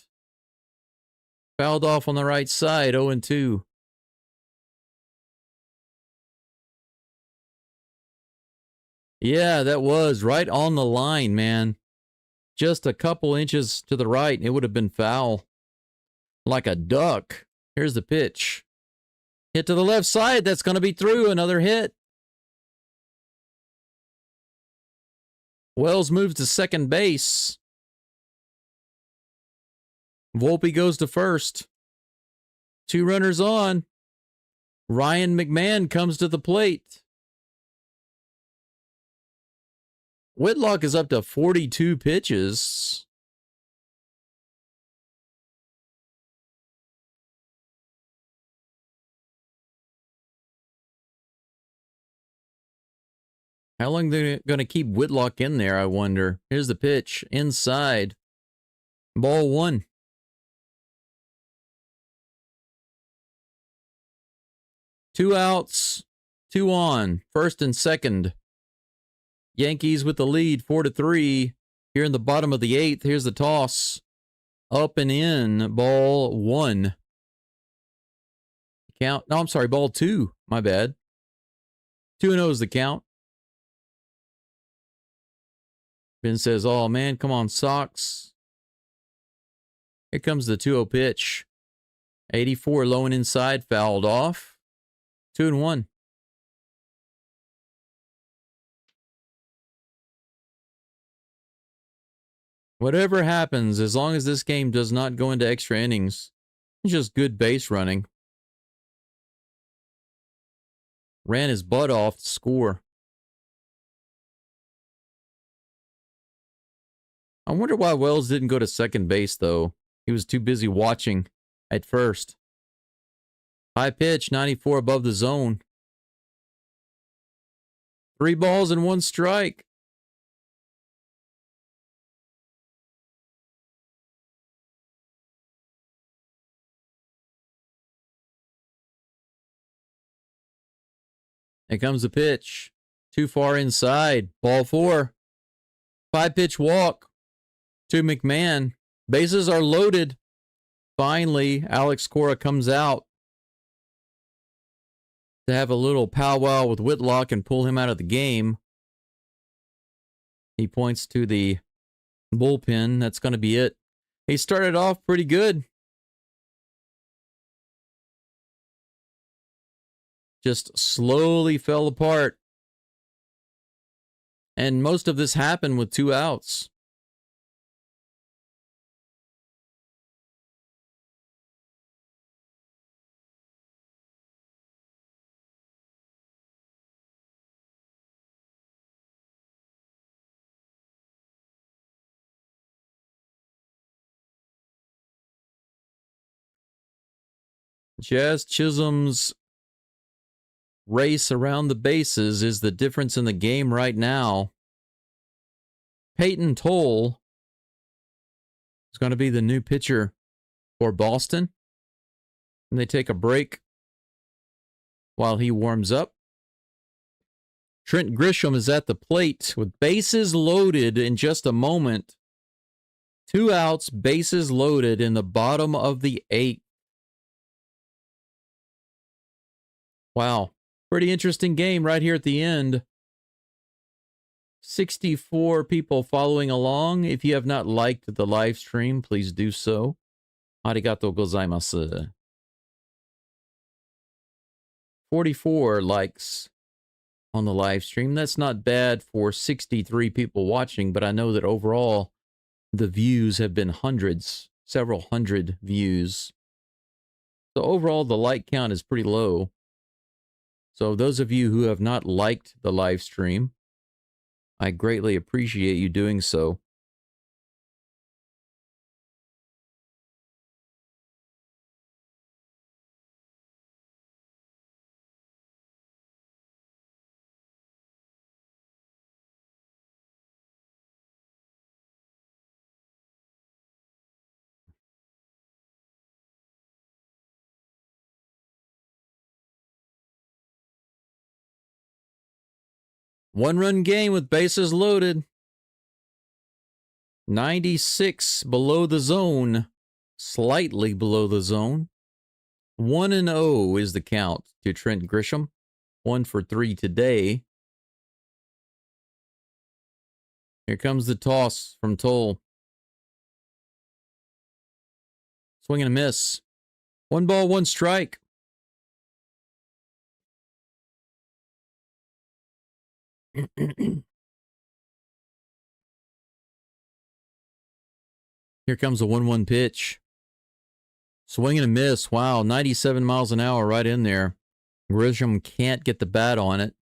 Fouled off on the right side, 0-2. Yeah, that was right on the line, man. Just a couple inches to the right, and it would have been foul. Like a duck. Here's the pitch. Hit to the left side. That's going to be through. Another hit. Wells moves to second base. Volpe goes to first. 2 runners on. Ryan McMahon comes to the plate. Whitlock is up to 42 pitches. How long are they going to keep Whitlock in there, I wonder? Here's the pitch. Inside. Ball 1. Two outs. 2 on. First and second. Yankees with the lead, 4-3. Here in the bottom of the 8th, here's the toss. Up and in, ball 1. Count. No, I'm sorry, ball 2. My bad. 2-0 is the count. Ben says, oh man, come on, Sox. Here comes the 2-0 pitch. 84 low and inside, fouled off. 2-1. Whatever happens, as long as this game does not go into extra innings, it's just good base running. Ran his butt off to score. I wonder why Wells didn't go to second base, though. He was too busy watching at first. High pitch, 94 above the zone. 3 balls and 1 strike. Here comes the pitch. Too far inside. Ball 4. 5-pitch walk to McMahon. Bases are loaded. Finally, Alex Cora comes out to have a little powwow with Whitlock and pull him out of the game. He points to the bullpen. That's going to be it. He started off pretty good. Just slowly fell apart. And most of this happened with 2 outs. Jazz Chisholm's race around the bases is the difference in the game right now. Peyton Toll is going to be the new pitcher for Boston. And they take a break while he warms up. Trent Grisham is at the plate with bases loaded in just a moment. 2 outs, bases loaded in the bottom of the 8th. Wow. Pretty interesting game right here at the end. 64 people following along. If you have not liked the live stream, please do so. Arigatou gozaimasu. 44 likes on the live stream. That's not bad for 63 people watching, but I know that overall the views have been hundreds, several hundred views. So overall the like count is pretty low. So those of you who have not liked the live stream, I greatly appreciate you doing so. One-run game with bases loaded. 96 below the zone. Slightly below the zone. 1-0 is the count to Trent Grisham. 1 for 3 today. Here comes the toss from Toll. Swing and a miss. 1 ball, 1 strike. Here comes a 1-1 pitch. Swing and a miss. Wow, 97 miles an hour right in there. Grisham can't get the bat on it.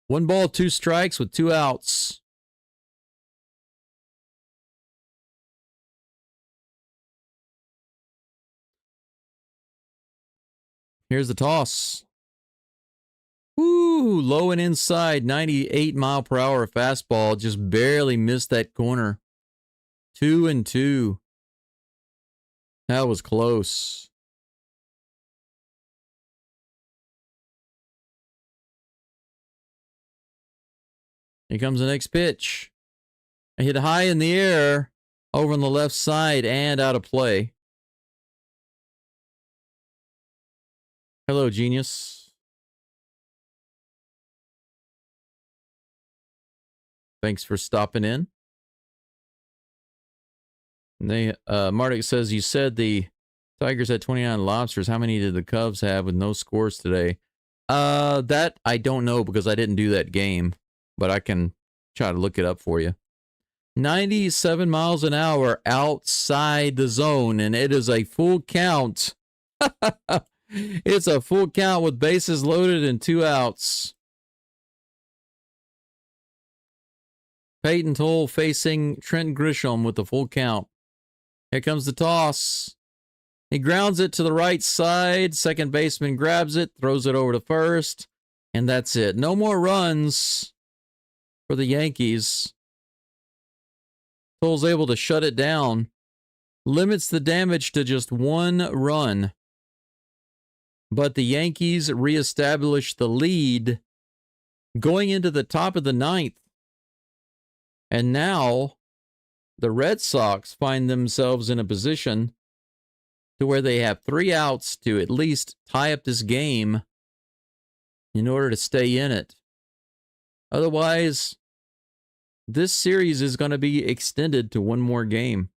1 ball, 2 strikes with 2 outs. Here's the toss. Woo, low and inside, 98 mile per hour fastball. Just barely missed that corner. 2-2. That was close. Here comes the next pitch. I hit high in the air over on the left side and out of play. Hello, genius. Thanks for stopping in. Mardik says, you said the Tigers had 29 lobsters. How many did the Cubs have with no scores today? That I don't know because I didn't do that game, but I can try to look it up for you. 97 miles an hour outside the zone, and it is a full count. It's a full count with bases loaded and 2 outs. Peyton Toll facing Trent Grisham with the full count. Here comes the toss. He grounds it to the right side. Second baseman grabs it, throws it over to first, and that's it. No more runs for the Yankees. Toll's able to shut it down. Limits the damage to just 1 run. But the Yankees reestablish the lead going into the top of the 9th. And now the Red Sox find themselves in a position to where they have 3 outs to at least tie up this game in order to stay in it. Otherwise, this series is going to be extended to 1 more game.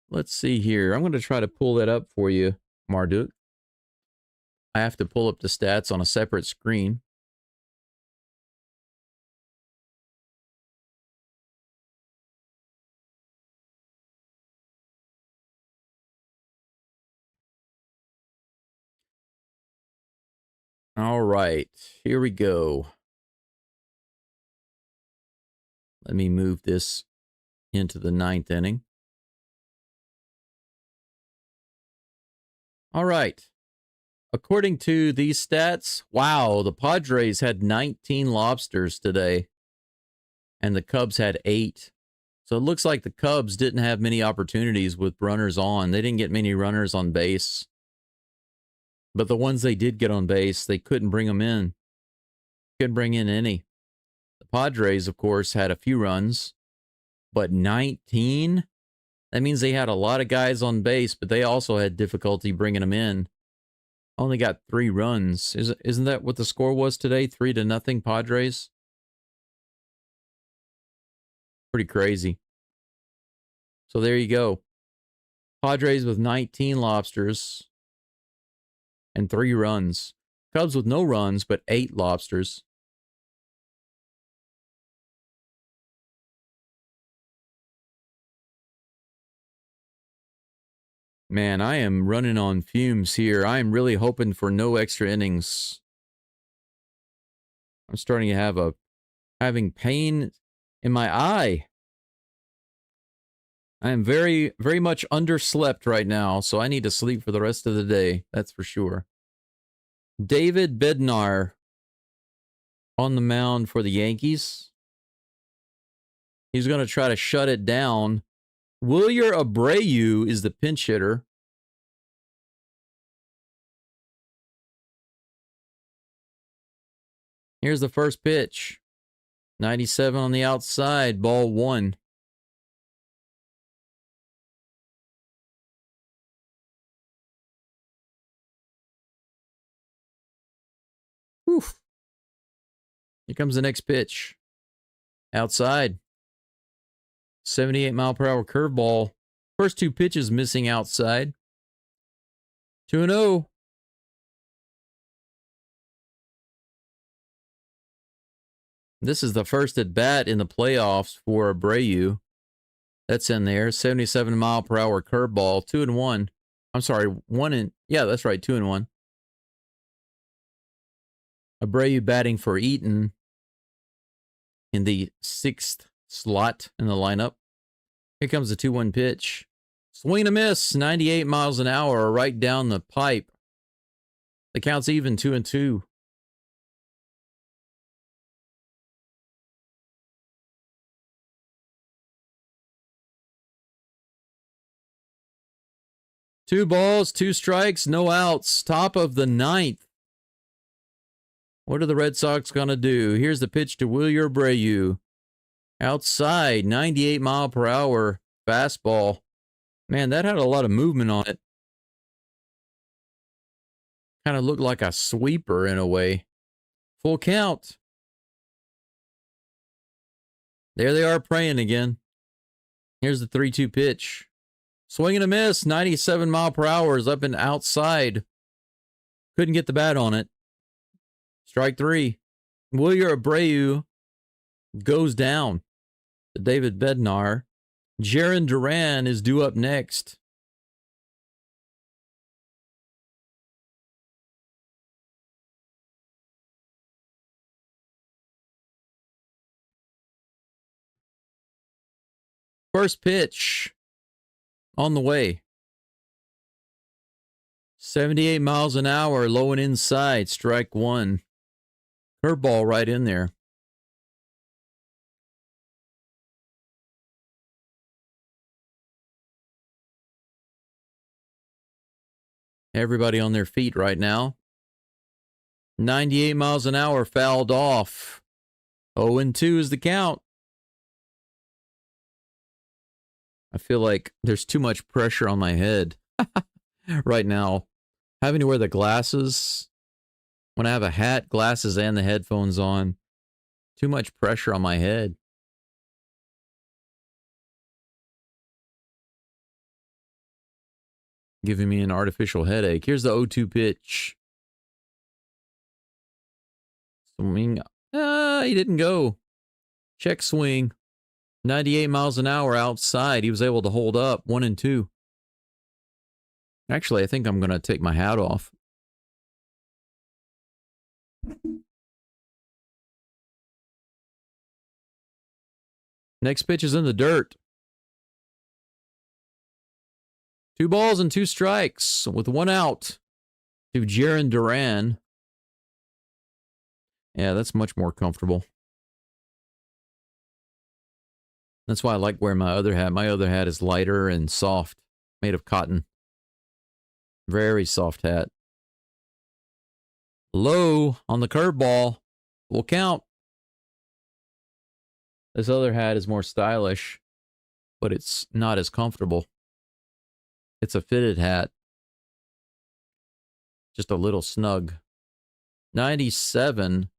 Let's see here. I'm going to try to pull that up for you, Marduk. I have to pull up the stats on a separate screen. All right, here we go. Let me move this into the 9th inning. All right. According to these stats, wow, the Padres had 19 lobsters today, and the Cubs had 8. So it looks like the Cubs didn't have many opportunities with runners on. They didn't get many runners on base. But the ones they did get on base, they couldn't bring them in. Couldn't bring in any. The Padres, of course, had a few runs, but 19? That means they had a lot of guys on base, but they also had difficulty bringing them in. Only got 3 runs. Isn't that what the score was today? 3-0 Padres? Pretty crazy. So there you go. Padres with 19 lobsters and 3 runs. Cubs with no runs, but 8 lobsters. Man, I am running on fumes here. I am really hoping for no extra innings. I'm starting to having pain in my eye. I am very, very much underslept right now, so I need to sleep for the rest of the day. That's for sure. David Bednar on the mound for the Yankees. He's going to try to shut it down. Wilyer Abreu is the pinch hitter. Here's the first pitch. 97 on the outside, ball 1. Whew. Here comes the next pitch. Outside. 78-mile-per-hour curveball. First 2 pitches missing outside. 2-0. This is the first at bat in the playoffs for Abreu. That's in there. 77-mile-per-hour curveball. 2-1. I'm sorry, 1 yeah, that's right, 2-1. Abreu batting for Eaton in the 6th slot in the lineup. Here comes the 2-1 pitch. Swing and a miss. 98 miles an hour right down the pipe. The count's even, 2-2. Two balls, 2 strikes, no outs. Top of the 9th. What are the Red Sox going to do? Here's the pitch to Wilyer Abreu. Outside, 98 mile per hour fastball. Man, that had a lot of movement on it. Kind of looked like a sweeper in a way. Full count. There they are praying again. Here's the 3-2 pitch. Swing and a miss. 97 mile per hour is up and outside. Couldn't get the bat on it. Strike 3. Wilyer Abreu goes down to David Bednar. Jaron Duran is due up next. First pitch on the way. 78 miles an hour, low and inside, strike 1. Curveball right in there. Everybody on their feet right now. 98 miles an hour, fouled off. 0-2 is the count. I feel like there's too much pressure on my head right now. Having to wear the glasses when I have a hat, glasses, and the headphones on. Too much pressure on my head. Giving me an artificial headache. Here's the 0-2 pitch. Swing. He didn't go. Check swing. 98 miles an hour outside. He was able to hold up. 1-2. Actually, I think I'm going to take my hat off. Next pitch is in the dirt. 2 balls and 2 strikes with 1 out to Jaron Duran. Yeah, that's much more comfortable. That's why I like wearing my other hat. My other hat is lighter and soft, made of cotton. Very soft hat. Low on the curveball. Will count. This other hat is more stylish, but it's not as comfortable. It's a fitted hat. Just a little snug. 97.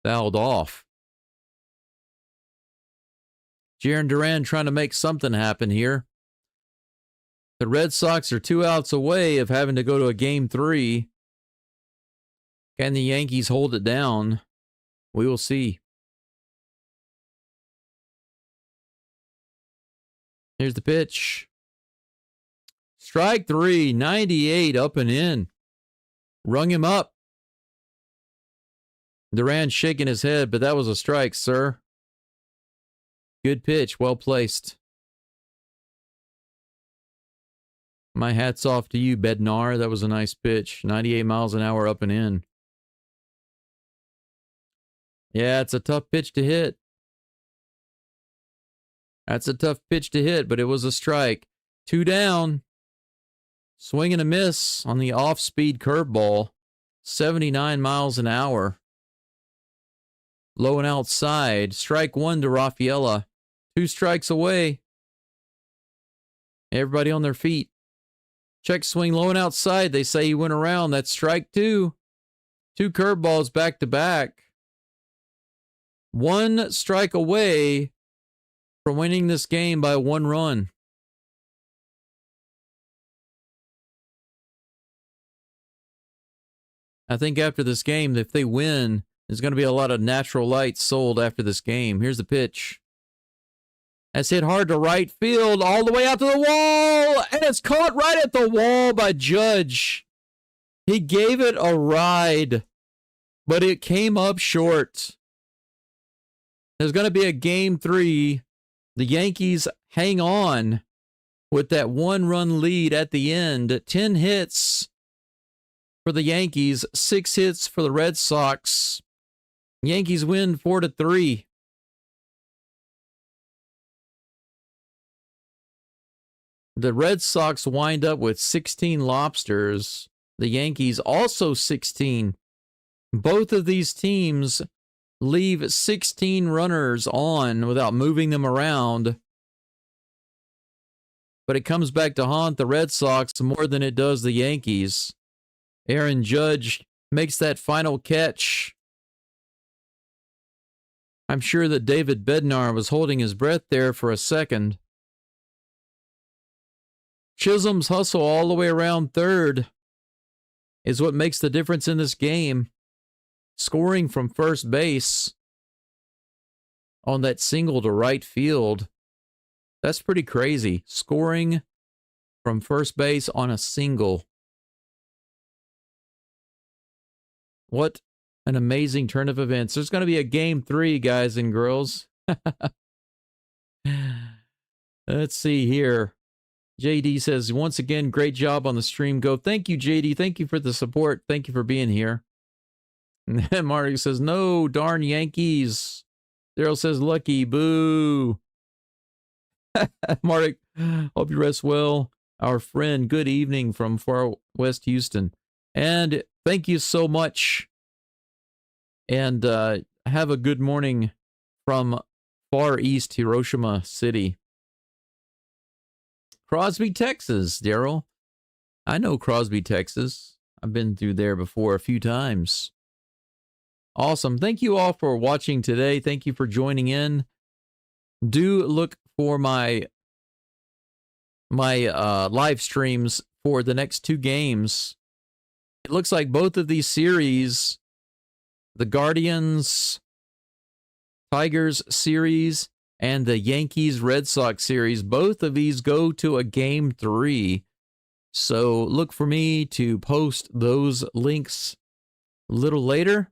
Fouled off. Jaron Duran trying to make something happen here. The Red Sox are 2 outs away of having to go to a game 3. Can the Yankees hold it down? We will see. Here's the pitch. Strike 3, 98 up and in. Rung him up. Duran shaking his head, but that was a strike, sir. Good pitch, well placed. My hat's off to you, Bednar. That was a nice pitch. 98 miles an hour up and in. Yeah, it's a tough pitch to hit. That's a tough pitch to hit, but it was a strike. 2 down. Swing and a miss on the off-speed curveball. 79 miles an hour. Low and outside. Strike 1 to Rafaela. 2 strikes away. Everybody on their feet. Check swing low and outside. They say he went around. That's strike 2. 2 curveballs back to back. 1 strike away from winning this game by 1 run. I think after this game, if they win, there's going to be a lot of natural light sold after this game. Here's the pitch. That's hit hard to right field, all the way out to the wall, and it's caught right at the wall by Judge. He gave it a ride, but it came up short. There's going to be a game 3. The Yankees hang on with that 1-run lead at the end. 10 hits for the Yankees, 6 hits for the Red Sox. Yankees win 4-3. The Red Sox wind up with 16 lobsters. The Yankees also 16. Both of these teams leave 16 runners on without moving them around. But it comes back to haunt the Red Sox more than it does the Yankees. Aaron Judge makes that final catch. I'm sure that David Bednar was holding his breath there for a second. Chisholm's hustle all the way around third is what makes the difference in this game. Scoring from first base on that single to right field. That's pretty crazy. Scoring from first base on a single. What an amazing turn of events. There's going to be a game 3, guys and girls. Let's see here. JD says, once again, great job on the stream. Go. Thank you, JD. Thank you for the support. Thank you for being here. Marty says, no, darn Yankees. Daryl says, lucky, boo. Marty, hope you rest well. Our friend, good evening from far west Houston. And thank you so much. And have a good morning from far east Hiroshima City. Crosby, Texas, Daryl. I know Crosby, Texas. I've been through there before a few times. Awesome. Thank you all for watching today. Thank you for joining in. Do look for my live streams for the next 2 games. It looks like both of these series, the Guardians Tigers series and the Yankees Red Sox series, both of these go to a game 3. So look for me to post those links a little later.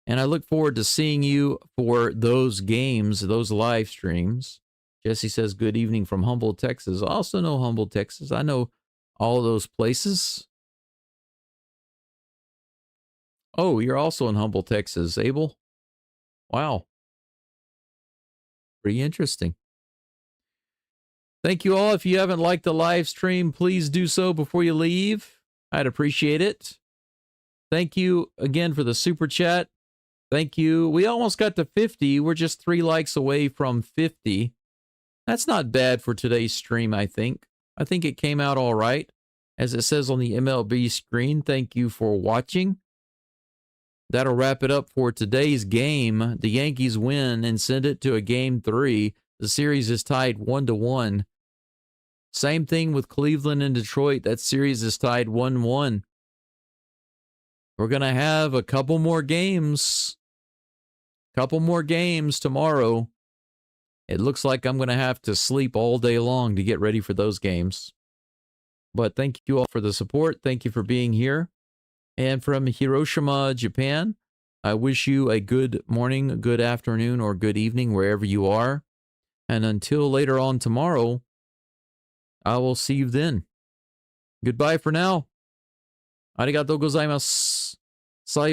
And I look forward to seeing you for those games, those live streams. Jesse says, good evening from Humboldt, Texas. I also know Humboldt, Texas. I know all those places. Oh, you're also in Humboldt, Texas, Abel? Wow. Pretty interesting. Thank you all. If you haven't liked the live stream, please do so before you leave. I'd appreciate it. Thank you again for the super chat. Thank you. We almost got to 50. We're just 3 likes away from 50. That's not bad for today's stream, I think. I think it came out all right. As it says on the MLB screen, thank you for watching. That'll wrap it up for today's game. The Yankees win and send it to a game 3. The series is tied 1-1. Same thing with Cleveland and Detroit. That series is tied 1-1. We're going to have a couple more games. Couple more games tomorrow. It looks like I'm going to have to sleep all day long to get ready for those games. But thank you all for the support. Thank you for being here. And from Hiroshima, Japan, I wish you a good morning, good afternoon, or good evening, wherever you are. And until later on tomorrow, I will see you then. Goodbye for now. Arigatou gozaimasu. Sayonara.